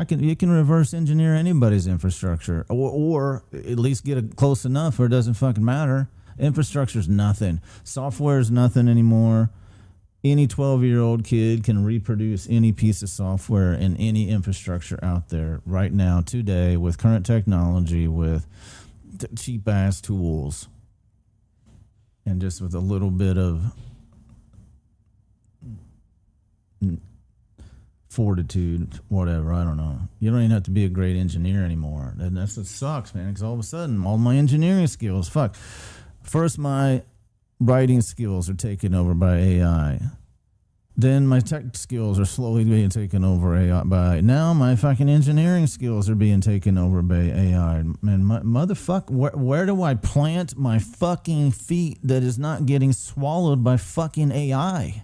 You can reverse engineer anybody's infrastructure, or at least get it close enough where it doesn't fucking matter. Infrastructure's nothing. Software's nothing anymore. Any 12-year-old kid can reproduce any piece of software in any infrastructure out there right now, today, with current technology, with cheap-ass tools, and just with a little bit of fortitude, whatever, I don't know. You don't even have to be a great engineer anymore. And that's what sucks, man, because all of a sudden, all my engineering skills, First, my writing skills are taken over by AI. Then my tech skills are slowly being taken over by now my fucking engineering skills are being taken over by AI. Man, where do I plant my fucking feet that is not getting swallowed by fucking AI?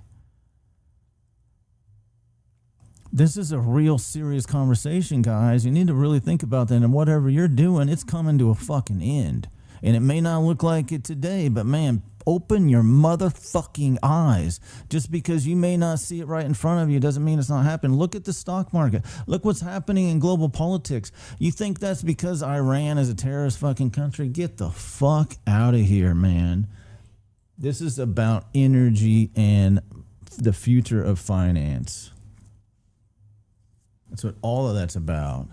This is a real serious conversation, guys. You need to really think about that. And whatever you're doing, it's coming to a fucking end. And it may not look like it today, but man, open your motherfucking eyes. Just because you may not see it right in front of you doesn't mean it's not happening. Look at the stock market. Look what's happening in global politics. You think that's because Iran is a terrorist fucking country? Get the fuck out of here, man. This is about energy and the future of finance. That's what all of that's about.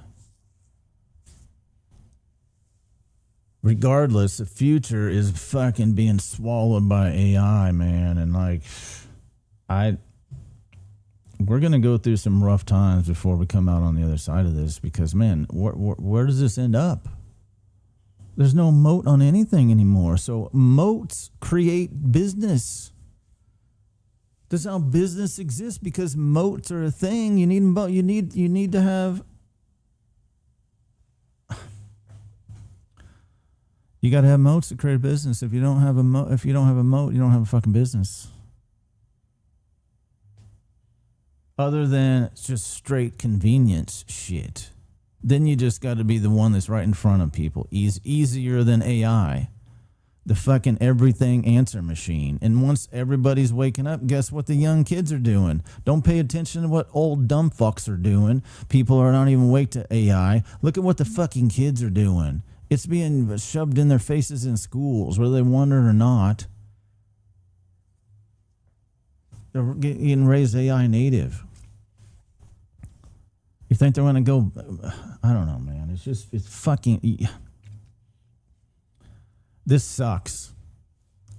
Regardless, the future is fucking being swallowed by AI, man. And like, we're going to go through some rough times before we come out on the other side of this because, man, where does this end up? There's no moat on anything anymore. So moats create business. That's how business exists because moats are a thing. You need to have. You got to have moats to create a business. If you don't have a moat, you don't have a fucking business. Other than just straight convenience shit. Then you just got to be the one that's right in front of people. Easier than AI. The fucking everything answer machine. And once everybody's waking up, guess what the young kids are doing? Don't pay attention to what old dumb fucks are doing. People are not even awake to AI. Look at what the fucking kids are doing. It's being shoved in their faces in schools, whether they want it or not. They're getting raised AI native. You think they're going to go... I don't know, man. It's fucking... This sucks.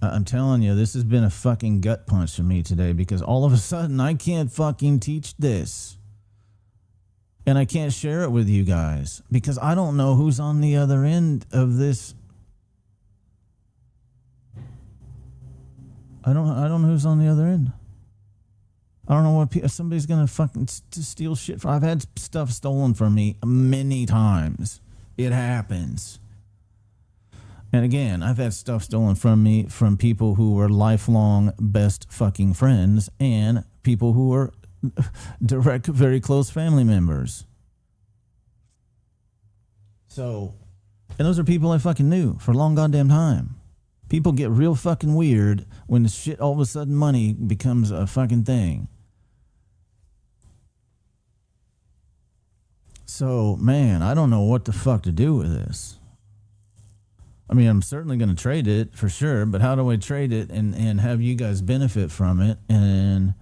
I'm telling you, this has been a fucking gut punch for me today because all of a sudden I can't fucking teach this. And I can't share it with you guys because I don't know who's on the other end of this. I don't know who's on the other end. I don't know what somebody's going to fucking steal shit from. I've had stuff stolen from me many times. It happens. And again, I've had stuff stolen from me from people who were lifelong best fucking friends and people who were direct, very close family members. So, and those are people I fucking knew for a long goddamn time. People get real fucking weird when the shit, all of a sudden money becomes a fucking thing. So, man, I don't know what the fuck to do with this. I mean, I'm certainly going to trade it for sure, but how do I trade it and have you guys benefit from it and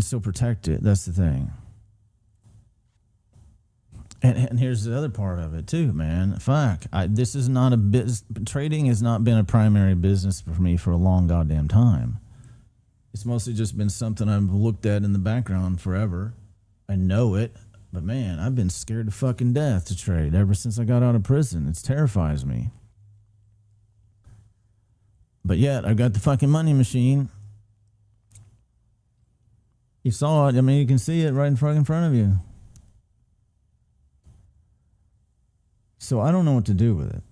still protect it? That's the thing. And here's the other part of it too, man. Fuck, this is not a business. Trading has not been a primary business for me for a long goddamn time. It's mostly just been something I've looked at in the background forever. I know it. But man, I've been scared to fucking death to trade ever since I got out of prison. It terrifies me. But yet, I've got the fucking money machine. You saw it. I mean, you can see it right in front of you. So I don't know what to do with it.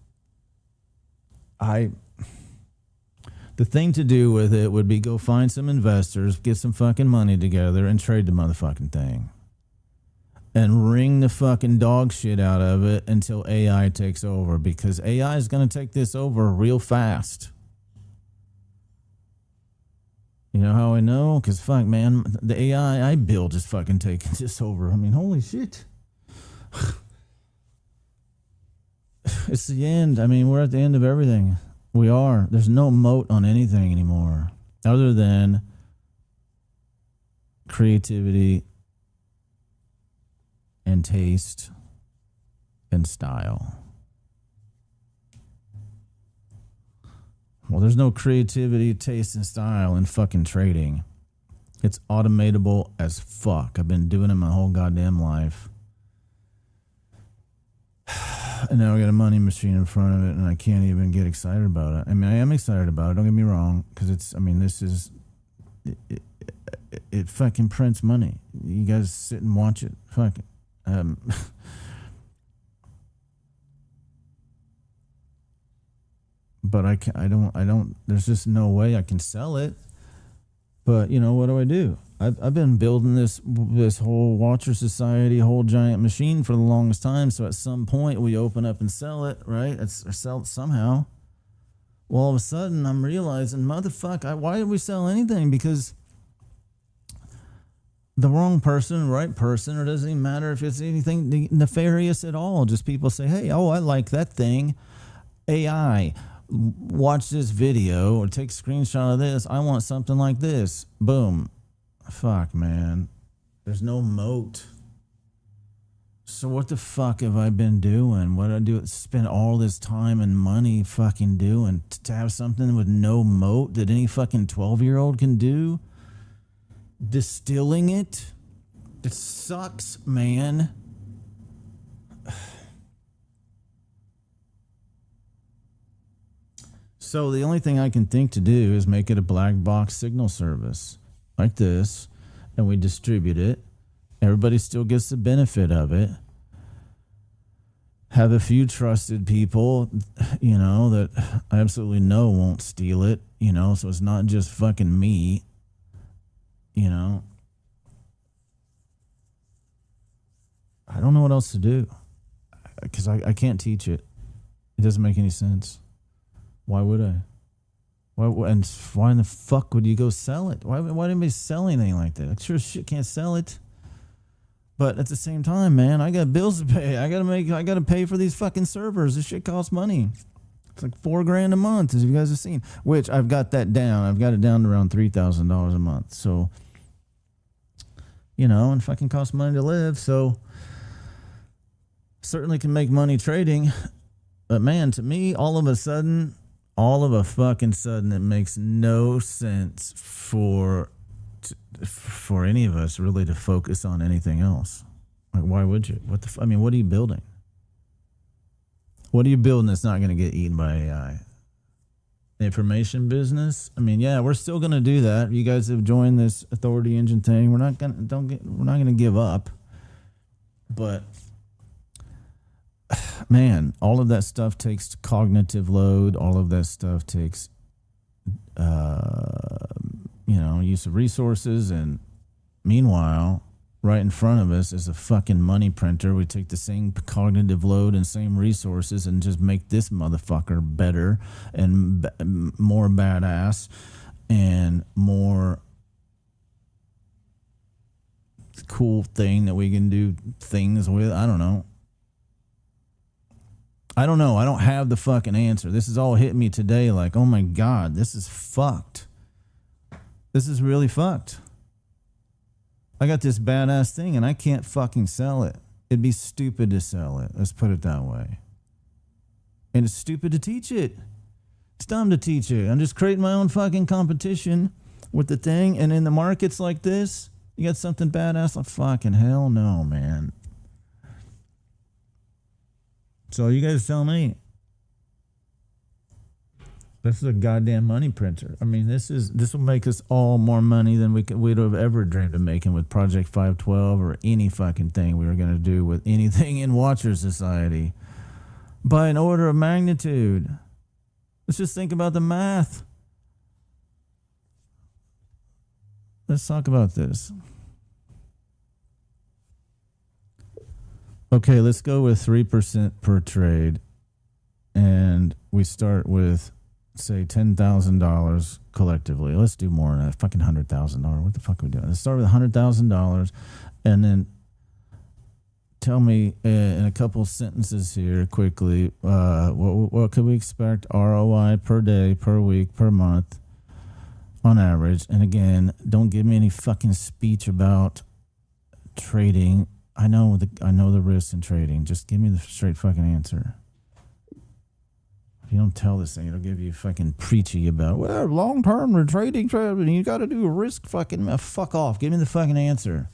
The thing to do with it would be go find some investors, get some fucking money together, and trade the motherfucking thing. And wring the fucking dog shit out of it until AI takes over, because AI is going to take this over real fast. You know how I know? Because fuck, man, the AI I build is fucking taking this over. I mean, holy shit. It's the end. I mean, we're at the end of everything. We are. There's no moat on anything anymore other than creativity and taste and style. Well, there's no creativity, taste, and style in fucking trading. It's automatable as fuck. I've been doing it my whole goddamn life. And now I got a money machine in front of it, and I can't even get excited about it. I mean, I am excited about it. Don't get me wrong, because it's. I mean, this is. It fucking prints money. You guys sit and watch it. Fuck it. But I don't. There's just no way I can sell it. But you know, what do? I've been building this whole Watcher Society, whole giant machine for the longest time. So at some point we open up and sell it, right? Or sell it somehow. Well, all of a sudden I'm realizing, motherfucker, why did we sell anything? Because the wrong person, right person, or it doesn't even matter if it's anything nefarious at all. Just people say, hey, I like that thing. AI, watch this video or take a screenshot of this. I want something like this. Boom. Fuck, man. There's no moat. So what the fuck have I been doing? What did I do? Spend all this time and money fucking doing to have something with no moat that any fucking 12-year-old can do? Distilling it? It sucks, man. So the only thing I can think to do is make it a black box signal service like this, and we distribute it. Everybody still gets the benefit of it. Have a few trusted people, you know, that I absolutely know won't steal it, you know, so it's not just fucking me, you know. I don't know what else to do because I can't teach it. It doesn't make any sense. Why would I? Why in the fuck would you go sell it? Why would anybody sell anything like that? Like, sure as shit can't sell it. But at the same time, man, I got bills to pay. I gotta pay for these fucking servers. This shit costs money. It's like $4,000 a month, as you guys have seen. Which I've got that down. I've got it down to around $3,000 a month. So, you know, and fucking costs money to live. So certainly can make money trading. But man, to me, all of a fucking sudden, it makes no sense for any of us really to focus on anything else. Like, why would you? What are you building? What are you building that's not going to get eaten by AI? The information business? I mean, yeah, we're still going to do that. You guys have joined this authority engine thing. We're not going to give up. But man, all of that stuff takes cognitive load. All of that stuff takes, use of resources. And meanwhile, right in front of us is a fucking money printer. We take the same cognitive load and same resources and just make this motherfucker better and more badass and more cool thing that we can do things with. I don't know. I don't have the fucking answer. This is all hitting me today like, oh my God, this is fucked. This is really fucked. I got this badass thing and I can't fucking sell it. It'd be stupid to sell it. Let's put it that way. And it's stupid to teach it. It's dumb to teach it. I'm just creating my own fucking competition with the thing. And in the markets like this, you got something badass like fucking hell no, man. So you guys tell me. This is a goddamn money printer. I mean, this will make us all more money than we'd have ever dreamed of making with Project 512 or any fucking thing we were going to do with anything in Watcher Society. By an order of magnitude. Let's just think about the math. Let's talk about this. Okay, let's go with 3% per trade. And we start with, say, $10,000 collectively. Let's do more than that. Fucking $100,000. What the fuck are we doing? Let's start with $100,000 and then tell me in a couple sentences here quickly, what could we expect ROI per day, per week, per month on average? And again, don't give me any fucking speech about trading. I know the risks in trading. Just give me the straight fucking answer. If you don't tell this thing, it'll give you fucking preachy about, well, long-term trading, you got to do a risk fucking, fuck off. Give me the fucking answer.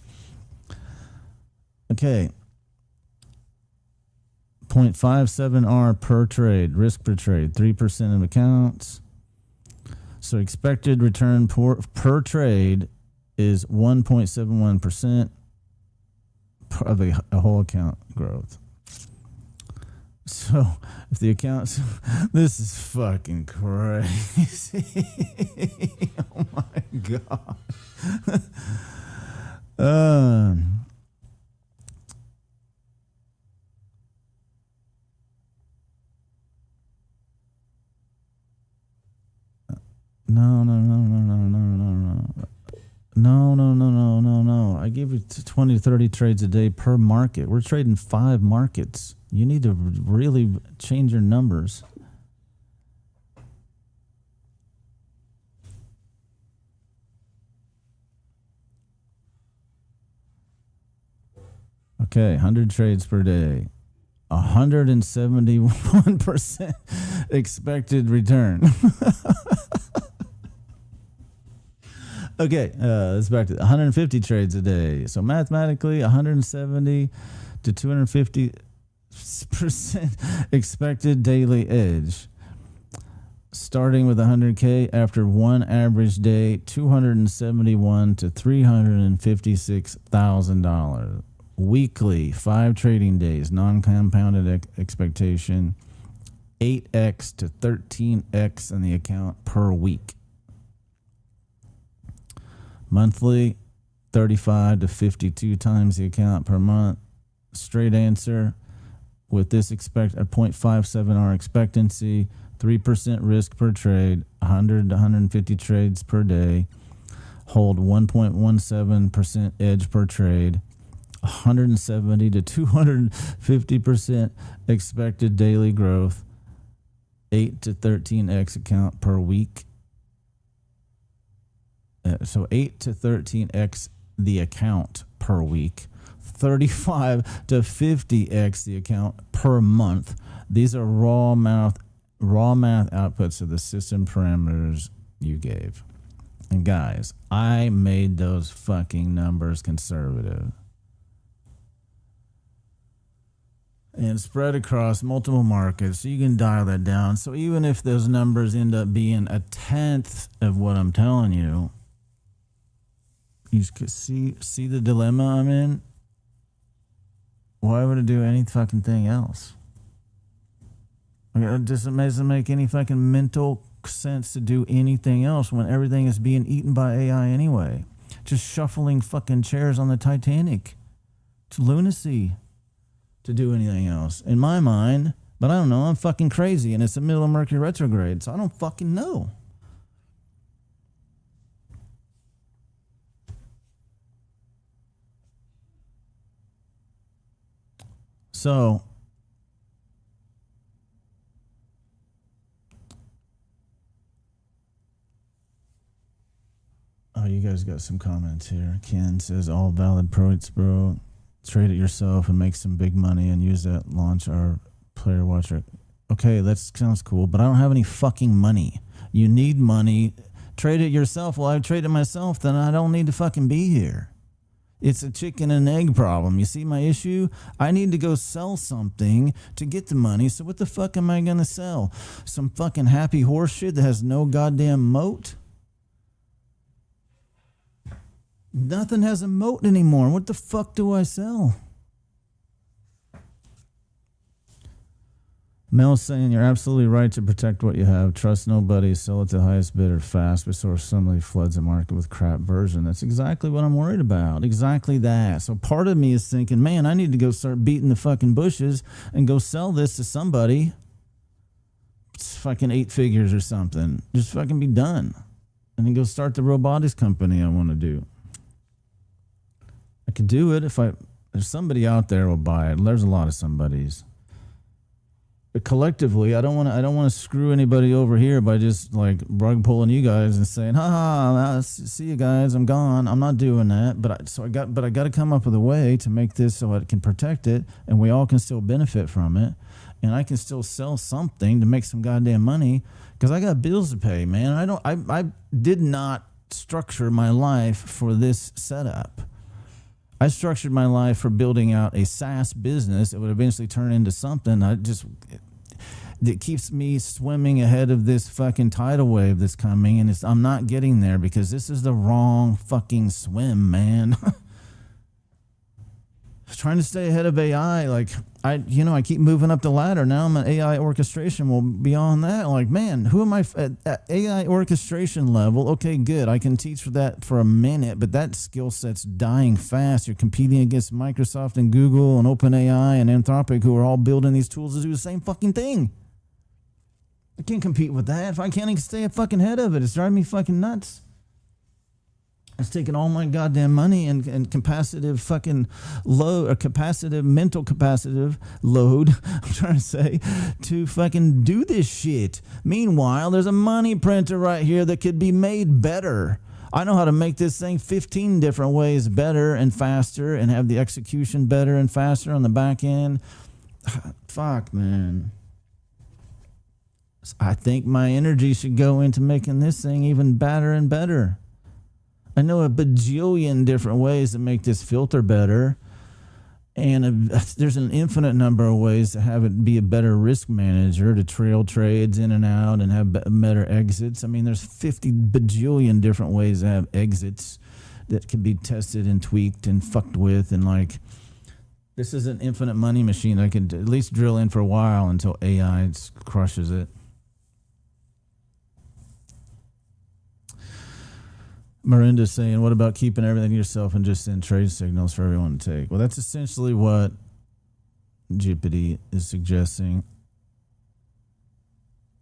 Okay. 0.57R per trade, risk per trade, 3% of accounts. So expected return per trade is 1.71% of a whole account growth. So if the accounts, this is fucking crazy. Oh my God. No. I give you 20 to 30 trades a day per market. We're trading 5 markets. You need to really change your numbers. Okay, 100 trades per day. 171% expected return. Okay, let's back to 150 trades a day. So mathematically, 170 to 250% expected daily edge. Starting with 100K after one average day, $271 to $356,000. Weekly, 5 trading days, non-compounded expectation, 8x to 13x in the account per week. Monthly, 35 to 52 times the account per month. Straight answer with this a 0.57 hour expectancy, 3% risk per trade, 100 to 150 trades per day, hold 1.17% edge per trade, 170 to 250% expected daily growth, 8 to 13x account per week. So 8 to 13x the account per week, 35 to 50x the account per month. These are raw math outputs of the system parameters you gave. And guys, I made those fucking numbers conservative and spread across multiple markets, so you can dial that down. So even if those numbers end up being a tenth of what I'm telling you, you see the dilemma I'm in? Why would I do any fucking thing else? It doesn't make any fucking mental sense to do anything else when everything is being eaten by AI anyway. Just shuffling fucking chairs on the Titanic. It's lunacy to do anything else in my mind, but I don't know. I'm fucking crazy, and it's the middle of Mercury retrograde, so I don't fucking know. So, oh, you guys got some comments here. Ken says, all valid points, bro. Trade it yourself and make some big money and use that launch our player watcher. Okay, that sounds cool, but I don't have any fucking money. You need money. Trade it yourself. Well, I trade it myself, then I don't need to fucking be here. It's a chicken and egg problem. You see my issue? I need to go sell something to get the money. So what the fuck am I going to sell? Some fucking happy horse shit that has no goddamn moat? Nothing has a moat anymore. What the fuck do I sell? Mel's saying you're absolutely right to protect what you have. Trust nobody. Sell it to the highest bidder fast before somebody floods the market with crap version. That's exactly what I'm worried about. Exactly that. So part of me is thinking, man, I need to go start beating the fucking bushes and go sell this to somebody. It's fucking 8 figures or something. Just fucking be done. And then go start the robotics company I want to do. I could do it if there's somebody out there will buy it. There's a lot of somebodies. But collectively, I don't want to screw anybody over here by just like rug pulling you guys and saying, "Ha, see you guys, I'm gone." I'm not doing that. But I got to come up with a way to make this so I can protect it, and we all can still benefit from it, and I can still sell something to make some goddamn money because I got bills to pay, man. I did not structure my life for this setup. I structured my life for building out a SaaS business that would eventually turn into something that keeps me swimming ahead of this fucking tidal wave that's coming, and I'm not getting there because this is the wrong fucking swim, man. Trying to stay ahead of AI, like I keep moving up the ladder. Now I'm at AI orchestration. Well, beyond that, like, man, who am I at AI orchestration level? Okay, good. I can teach for that for a minute, but that skill set's dying fast. You're competing against Microsoft and Google and OpenAI and Anthropic, who are all building these tools to do the same fucking thing. I can't compete with that. If I can't even stay fucking ahead of it, it's driving me fucking nuts. It's taking all my goddamn money and capacitive fucking load, or mental capacitive load, I'm trying to say, to fucking do this shit. Meanwhile, there's a money printer right here that could be made better. I know how to make this thing 15 different ways better and faster and have the execution better and faster on the back end. Fuck, man. I think my energy should go into making this thing even better and better. I know a bajillion different ways to make this filter better. And there's an infinite number of ways to have it be a better risk manager, to trail trades in and out and have better exits. I mean, there's 50 bajillion different ways to have exits that can be tested and tweaked and fucked with. And like, this is an infinite money machine. I could at least drill in for a while until AI crushes it. Miranda's saying, what about keeping everything to yourself and just send trade signals for everyone to take? Well, that's essentially what Jeopardy is suggesting.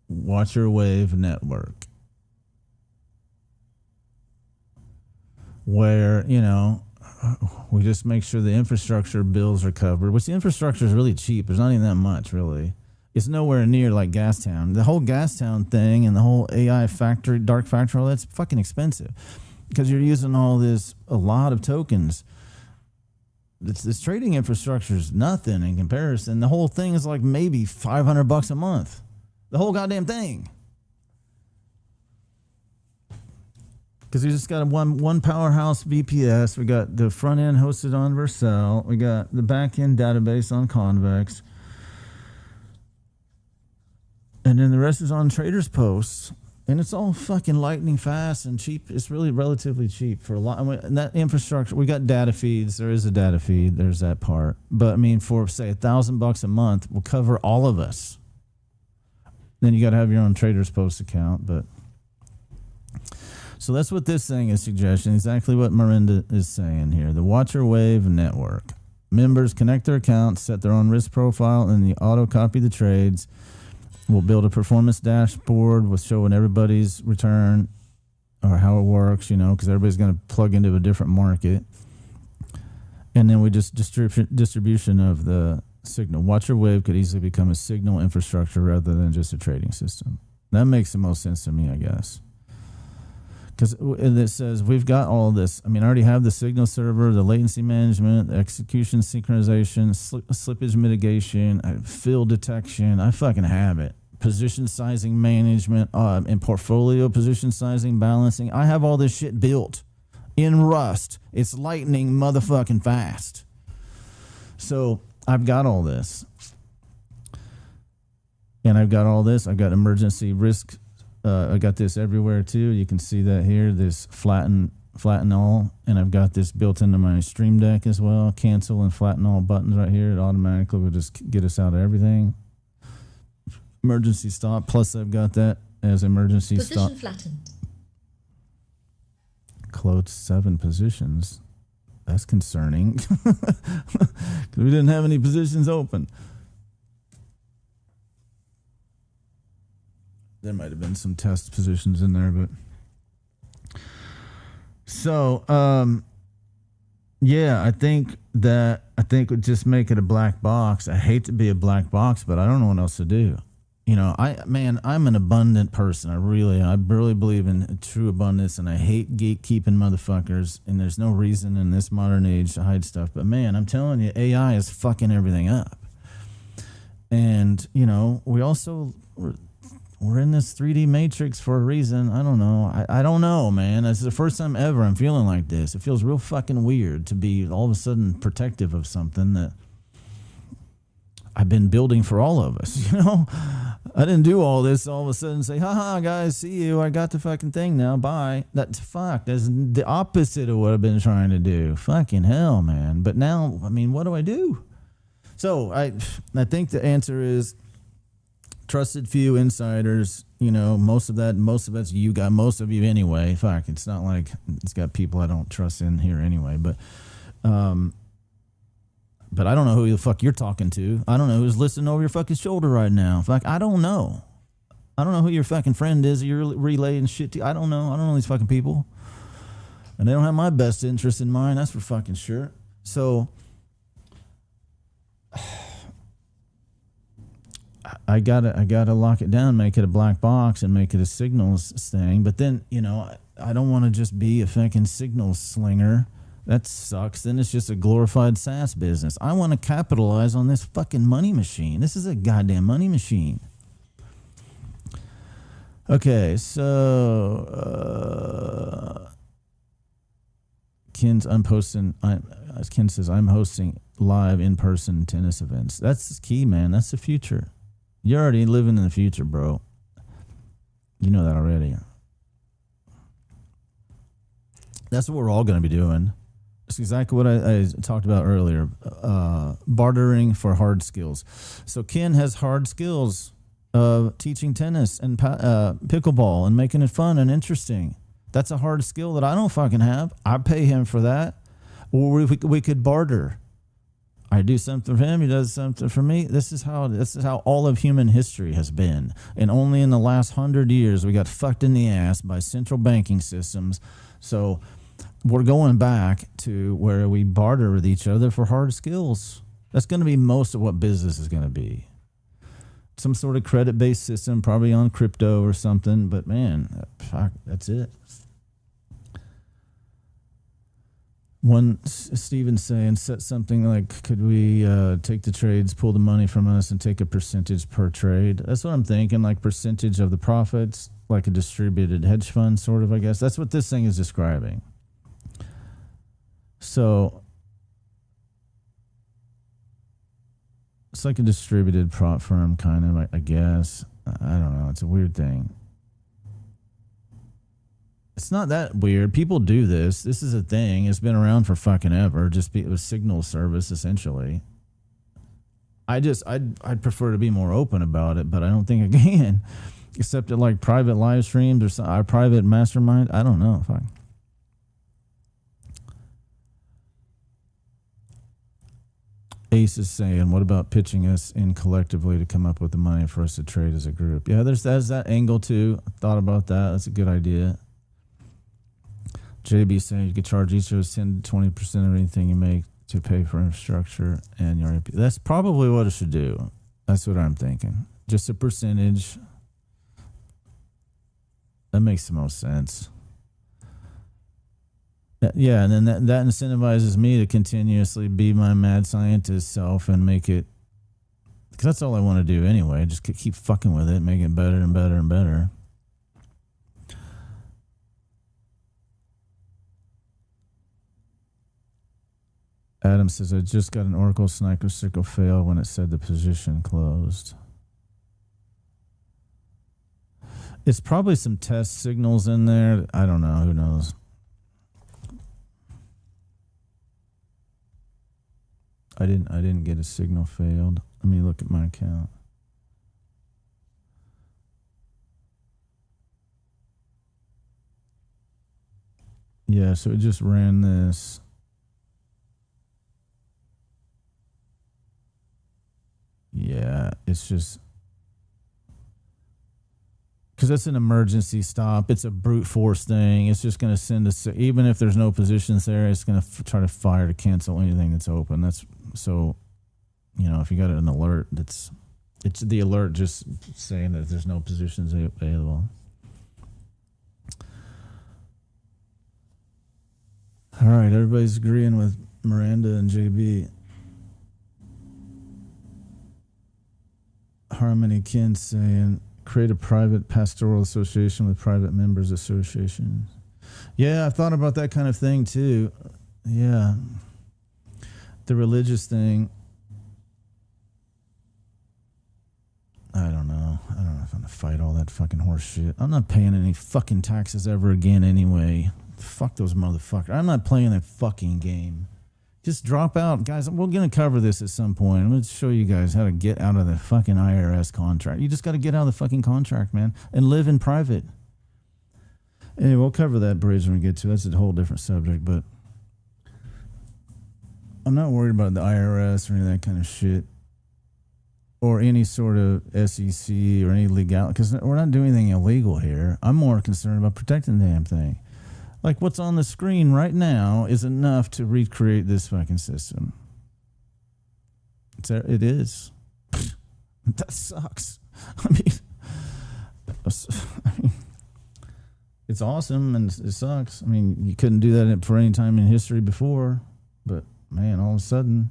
Watch your wave network. Where, you know, we just make sure the infrastructure bills are covered, which the infrastructure is really cheap. There's not even that much, really. It's nowhere near like Gastown. The whole Gastown thing and the whole AI factory, dark factory, all that's fucking expensive. Because you're using a lot of tokens. This trading infrastructure is nothing in comparison. The whole thing is like maybe $500 a month. The whole goddamn thing. Because we just got one powerhouse VPS. We got the front end hosted on Vercel. We got the back end database on Convex. And then the rest is on Traders Posts. And it's all fucking lightning fast and cheap. It's really relatively cheap for a lot. And that infrastructure, we got data feeds. There is a data feed. There's that part. But I mean, for say $1,000 a month, will cover all of us. Then you got to have your own Traders Post account. But so that's what this thing is suggesting. Exactly what Miranda is saying here. The Watcher Wave Network. Members connect their accounts, set their own risk profile, and they auto copy the trades. We'll build a performance dashboard with showing everybody's return or how it works, you know, because everybody's going to plug into a different market. And then we just distribution of the signal. Watcher Wave could easily become a signal infrastructure rather than just a trading system. That makes the most sense to me, I guess. Because it says we've got all of this. I mean, I already have the signal server, the latency management, the execution synchronization, slippage mitigation, fill detection. I fucking have it. Position sizing management and portfolio position sizing balancing. I have all this shit built in Rust. It's lightning motherfucking fast. So I've got all this. And I've got all this. I've got emergency risk. I got this everywhere too. You can see that here, this flatten all, and I've got this built into my Stream Deck as well. Cancel and flatten all buttons right here. It automatically will just get us out of everything. Emergency stop. Plus, I've got that as emergency stop. Position flattened. Closed 7 positions. That's concerning because we didn't have any positions open. There might have been some test positions in there, but so yeah, I think would just make it a black box. I hate to be a black box, but I don't know what else to do. You know, I'm an abundant person. I really believe in true abundance, and I hate gatekeeping motherfuckers. And there's no reason in this modern age to hide stuff. But man, I'm telling you, AI is fucking everything up. And you know, we're in this 3D matrix for a reason. I don't know. I don't know, man. This is the first time ever I'm feeling like this. It feels real fucking weird to be all of a sudden protective of something that I've been building for all of us. You know, I didn't do all this all of a sudden say, haha, guys, see you. I got the fucking thing now. Bye. That's the opposite of what I've been trying to do. Fucking hell, man. But now, I mean, what do I do? So I think the answer is trusted few insiders. You know, most of that's you got, most of you anyway. Fuck, it's not like it's got people I don't trust in here anyway. But I don't know who the fuck you're talking to. I don't know who's listening over your fucking shoulder right now. Fuck, I don't know. I don't know who your fucking friend is you're relaying shit to. I don't know these fucking people. And they don't have my best interest in mind, that's for fucking sure. So I gotta lock it down, make it a black box, and make it a signals thing. But then, you know, I don't want to just be a fucking signal slinger. That sucks. Then it's just a glorified SaaS business. I want to capitalize on this fucking money machine. This is a goddamn money machine. Okay, so Ken says, I'm hosting live in-person tennis events. That's key, man. That's the future. You're already living in the future, bro. You know that already. That's what we're all going to be doing. It's exactly what I talked about earlier. Bartering for hard skills. So Ken has hard skills of teaching tennis and pickleball and making it fun and interesting. That's a hard skill that I don't fucking have. I pay him for that. Or we could barter. I do something for him, he does something for me. This is how all of human history has been. And only in the last 100 years we got fucked in the ass by central banking systems. So we're going back to where we barter with each other for hard skills. That's going to be most of what business is going to be. Some sort of credit-based system, probably on crypto or something. But man, fuck, that's it. One, Steven's saying, set something like, could we take the trades, pull the money from us, and take a percentage per trade? That's what I'm thinking, like percentage of the profits, like a distributed hedge fund, sort of, I guess. That's what this thing is describing. So it's like a distributed prop firm, kind of, I guess. I don't know. It's a weird thing. It's not that weird. People do this. This is a thing. It's been around for fucking ever. It was signal service, essentially. I'd prefer to be more open about it, but I don't think I can. Except at like private live streams or some, our private mastermind. I don't know if I. Ace is saying, what about pitching us in collectively to come up with the money for us to trade as a group? Yeah, there's that angle too. I thought about that. That's a good idea. JB saying you could charge each of us 10 to 20% of anything you make to pay for infrastructure and your AP. That's probably what it should do. That's what I'm thinking. Just a percentage. That makes the most sense. Yeah, and then that incentivizes me to continuously be my mad scientist self and make it, because that's all I want to do anyway. Just keep fucking with it, make it better and better and better. Adam says, I just got an Oracle Sniper Circle fail when it said the position closed. It's probably some test signals in there. I don't know. Who knows? I didn't get a signal failed. Let me look at my account. Yeah, so it just ran this. Yeah, it's just because it's an emergency stop. It's a brute force thing. It's just going to send us, even if there's no positions there, it's going to try to fire to cancel anything that's open. That's so, you know, if you got an alert, it's the alert just saying that there's no positions available. All right, everybody's agreeing with Miranda and JB. Harmony Ken saying, create a private pastoral association with private members association. Yeah, I've thought about that kind of thing too. Yeah. The religious thing. I don't know. I don't know if I'm going to fight all that fucking horse shit. I'm not paying any fucking taxes ever again anyway. Fuck those motherfuckers. I'm not playing that fucking game. Just drop out. Guys, we're going to cover this at some point. I'm going to show you guys how to get out of the fucking IRS contract. You just got to get out of the fucking contract, man, and live in private. Anyway, we'll cover that bridge when we get to it. That's a whole different subject, but I'm not worried about the IRS or any of that kind of shit or any sort of SEC or any legality, because we're not doing anything illegal here. I'm more concerned about protecting the damn thing. Like what's on the screen right now is enough to recreate this fucking system. It is. That sucks. I mean, it's awesome and it sucks. I mean, you couldn't do that for any time in history before, but man, all of a sudden.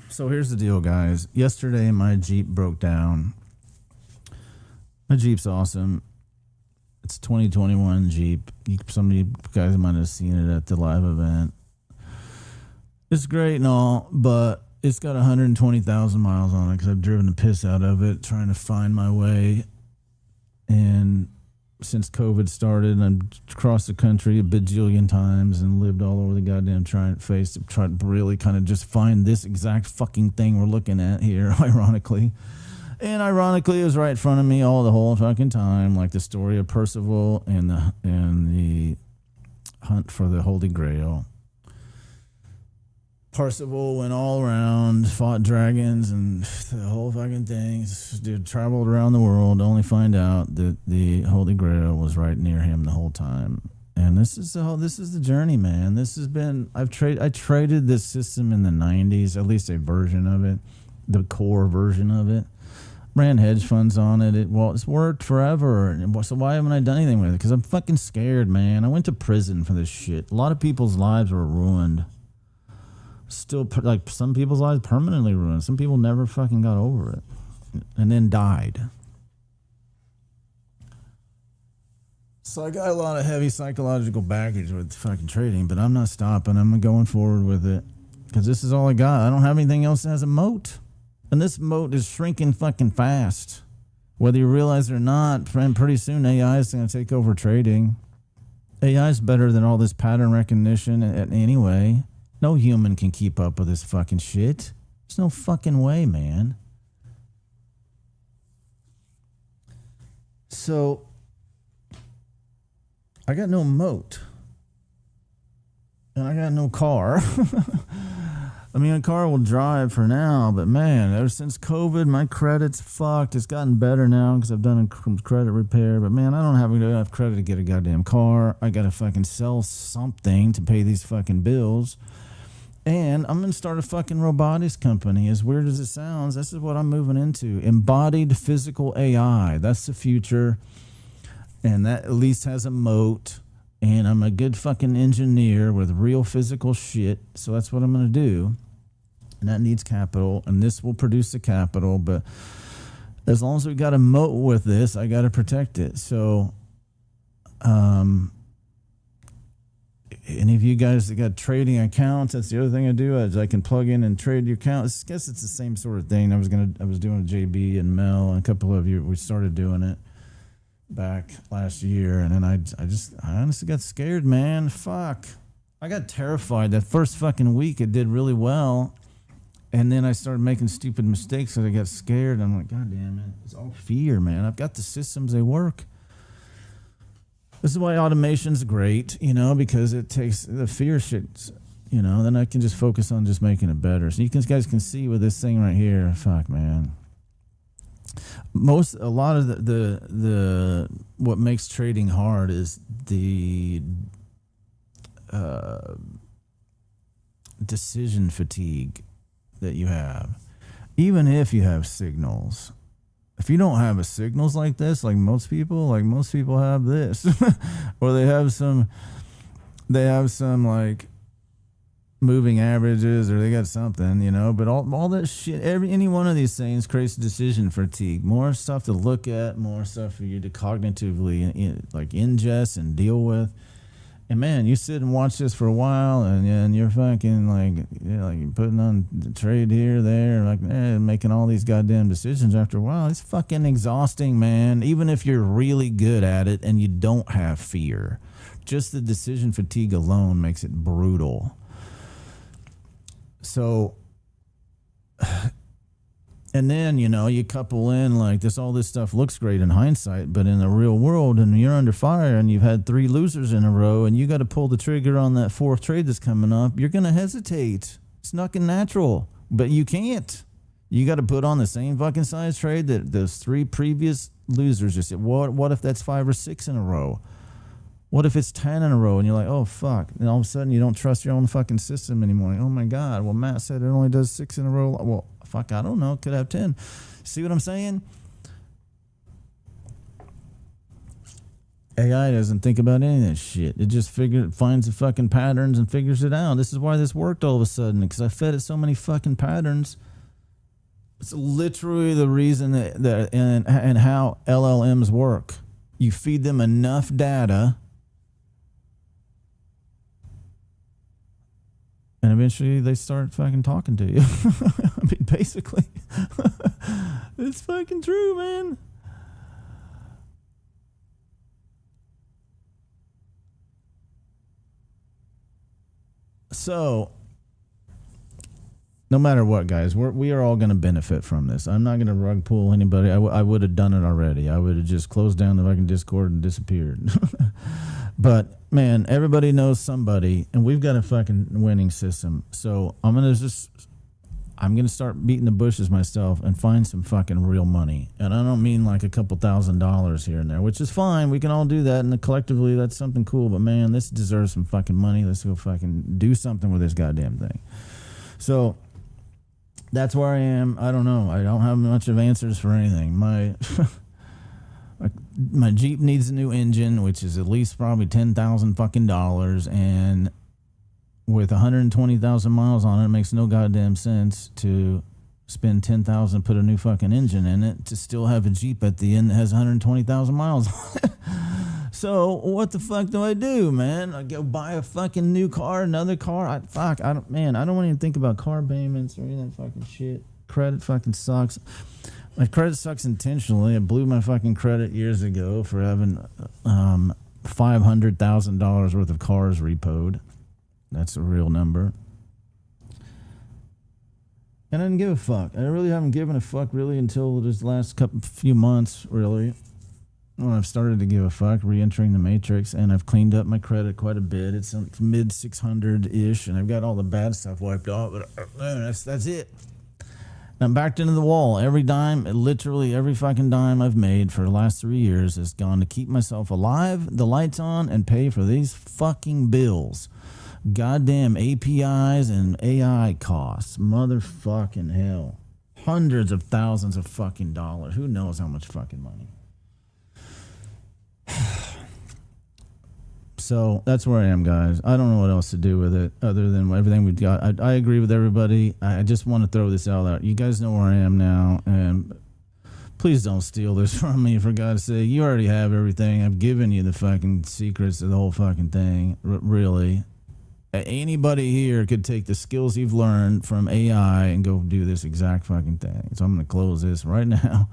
So here's the deal, guys. Yesterday, my Jeep broke down. My Jeep's awesome. It's a 2021 Jeep. Some of you guys might have seen it at the live event. It's great and all, but it's got 120,000 miles on it because I've driven the piss out of it trying to find my way. And since COVID started, I've crossed the country a bajillion times and lived all over the goddamn tried to really kind of just find this exact fucking thing we're looking at here, ironically. And ironically, it was right in front of me all the whole fucking time, like the story of Percival and the hunt for the Holy Grail. Percival went all around, fought dragons, and the whole fucking thing. Dude traveled around the world to only find out that the Holy Grail was right near him the whole time. And this is the journey, man. This has been I traded this system in the 90s, at least a version of it, the core version of it. Ran hedge funds on it. It's worked forever. So why haven't I done anything with it? Because I'm fucking scared, man. I went to prison for this shit. A lot of people's lives were ruined. Still, like, some people's lives permanently ruined. Some people never fucking got over it and then died. So I got a lot of heavy psychological baggage with fucking trading, but I'm not stopping. I'm going forward with it because this is all I got. I don't have anything else that has a moat. And this moat is shrinking fucking fast. Whether you realize it or not, friend, pretty soon AI is going to take over trading. AI is better than all this pattern recognition anyway. No human can keep up with this fucking shit. There's no fucking way, man. So, I got no moat. And I got no car. I mean, a car will drive for now, but man, ever since COVID, my credit's fucked. It's gotten better now because I've done a credit repair, but man, I don't have enough credit to get a goddamn car. I gotta fucking sell something to pay these fucking bills. And I'm going to start a fucking robotics company. As weird as it sounds, this is what I'm moving into. Embodied physical AI. That's the future. And that at least has a moat. And I'm a good fucking engineer with real physical shit. So that's what I'm going to do. And that needs capital. And this will produce the capital. But as long as we got a moat with this, I got to protect it. So, any of you guys that got trading accounts, that's the other thing I do. I can plug in and trade your accounts. I guess it's the same sort of thing. I was doing with JB and Mel and a couple of you. We started doing it back last year, and then I honestly got scared, man. Fuck, I got terrified. That first fucking week, it did really well, and then I started making stupid mistakes, so I got scared. I'm like, God damn it, it's all fear, man. I've got the systems; they work. This is why automation's great, because it takes the fear shit, then I can just focus on just making it better. So you guys can see with this thing right here, fuck, man. A lot of the what makes trading hard is the decision fatigue that you have. Even if you have signals. If you don't have signals like this, like most people have this, or they have some like moving averages, or they got something, but all that shit, any one of these things creates decision fatigue. More stuff to look at, more stuff for you to cognitively like ingest and deal with. And man, you sit and watch this for a while, and you're fucking like you're putting on the trade here, there, making all these goddamn decisions. After a while, it's fucking exhausting, man. Even if you're really good at it and you don't have fear, just the decision fatigue alone makes it brutal. So, and then, you couple in like this, all this stuff looks great in hindsight, but in the real world, and you're under fire and you've had 3 losers in a row and you got to pull the trigger on that 4th trade that's coming up, you're going to hesitate. It's not natural, but you can't. You got to put on the same fucking size trade that those 3 previous losers just said. What if that's 5 or 6 in a row? What if it's 10 in a row and you're like, oh, fuck. And all of a sudden you don't trust your own fucking system anymore. Like, oh, my God. Well, Matt said it only does 6 in a row. Well, fuck, I don't know. Could have 10. See what I'm saying? AI doesn't think about any of that shit. It just finds the fucking patterns and figures it out. This is why this worked all of a sudden, because I fed it so many fucking patterns. It's literally the reason that and how LLMs work. You feed them enough data, and eventually they start fucking talking to you. I mean, basically. It's fucking true, man. So, no matter what, guys, we are all going to benefit from this. I'm not going to rug pull anybody. I would have done it already. I would have just closed down the fucking Discord and disappeared. But, man, everybody knows somebody, and we've got a fucking winning system. So I'm going to start beating the bushes myself and find some fucking real money. And I don't mean like a couple $1,000s here and there, which is fine. We can all do that, and collectively that's something cool. But, man, this deserves some fucking money. Let's go fucking do something with this goddamn thing. So that's where I am. I don't know. I don't have much of answers for anything. My Jeep needs a new engine, which is at least probably $10,000 fucking dollars, and with 120,000 miles on it, it makes no goddamn sense to spend $10,000, put a new fucking engine in it, to still have a Jeep at the end that has 120,000 miles on it. So what the fuck do I do, man? I go buy a fucking new car, another car. I don't want to even think about car payments or any of that fucking shit. Credit fucking sucks. My credit sucks intentionally. I blew my fucking credit years ago for having $500,000 worth of cars repoed. That's a real number. And I didn't give a fuck. I really haven't given a fuck really until this last few months, really, when I've started to give a fuck, re-entering the matrix, and I've cleaned up my credit quite a bit. It's mid 600-ish, and I've got all the bad stuff wiped off, but that's it. I'm backed into the wall. Every dime, literally every fucking dime I've made for the last 3 years has gone to keep myself alive, the lights on, and pay for these fucking bills. Goddamn APIs and AI costs. Motherfucking hell. Hundreds of thousands of fucking dollars. Who knows how much fucking money. So that's where I am, guys. I don't know what else to do with it other than everything we've got. I agree with everybody. I just want to throw this all out. You guys know where I am now, and please don't steal this from me, for God's sake. You already have everything. I've given you the fucking secrets of the whole fucking thing, really. Anybody here could take the skills you've learned from AI and go do this exact fucking thing. So I'm going to close this right now.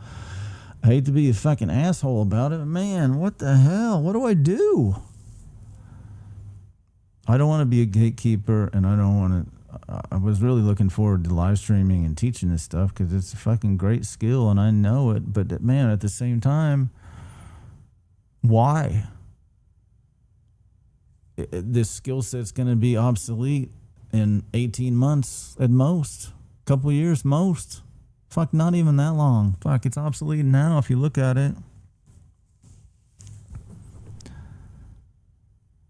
I hate to be a fucking asshole about it, but man, what the hell? What do I do? I don't want to be a gatekeeper, and I don't want to... I was really looking forward to live streaming and teaching this stuff because it's a fucking great skill, and I know it. But, man, at the same time, why? This skill set's going to be obsolete in 18 months at most. A couple years, most. Fuck, not even that long. Fuck, it's obsolete now if you look at it.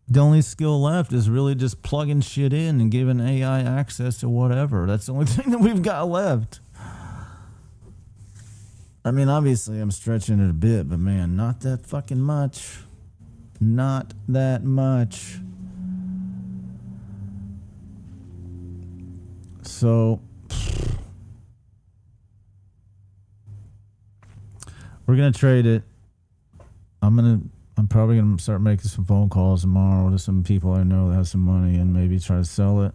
The only skill left is really just plugging shit in and giving AI access to whatever. That's the only thing that we've got left. I mean, obviously I'm stretching it a bit, but man, not that fucking much. Not that much. So we're gonna trade it. I'm probably gonna start making some phone calls tomorrow to some people I know that have some money and maybe try to sell it.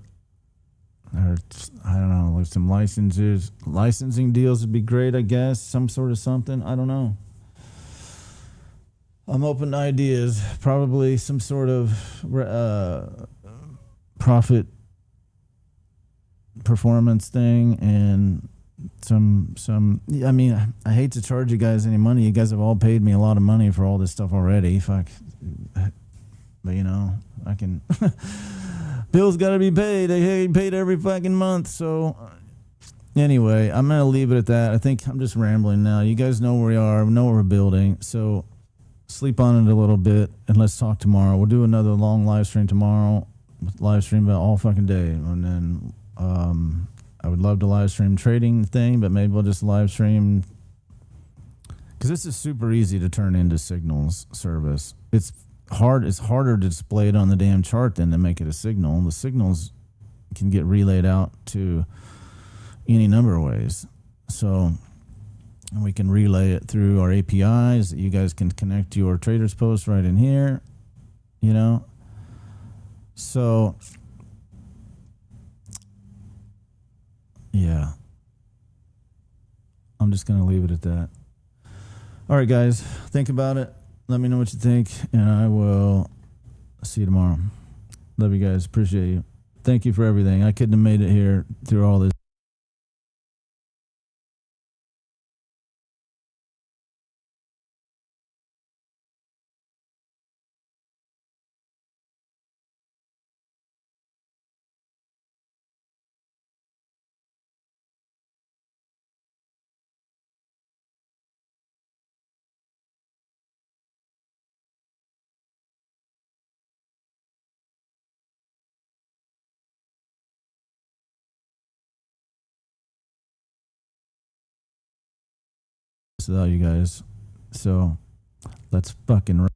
Or I don't know, like some licensing deals would be great, I guess. Some sort of something. I don't know. I'm open to ideas. Probably some sort of profit performance thing and some I mean, I hate to charge you guys any money. You guys have all paid me a lot of money for all this stuff already. Fuck. But you know, I can bills got to be paid. They get paid every fucking month. So anyway, I'm going to leave it at that. I think I'm just rambling now. You guys know where we are. We know what we're building. So sleep on it a little bit, and let's talk tomorrow. We'll do another long live stream tomorrow. Live stream about all fucking day, and then I would love to live stream trading thing, but maybe we'll just live stream because this is super easy to turn into signals service. It's harder to display it on the damn chart than to make it a signal. The signals can get relayed out to any number of ways. So we can relay it through our APIs. You guys can connect your traders post right in here, you know. So yeah, I'm just going to leave it at that. All right, guys, think about it. Let me know what you think, and I will see you tomorrow. Love you guys. Appreciate you. Thank you for everything. I couldn't have made it here through all this. Without you guys. So let's fucking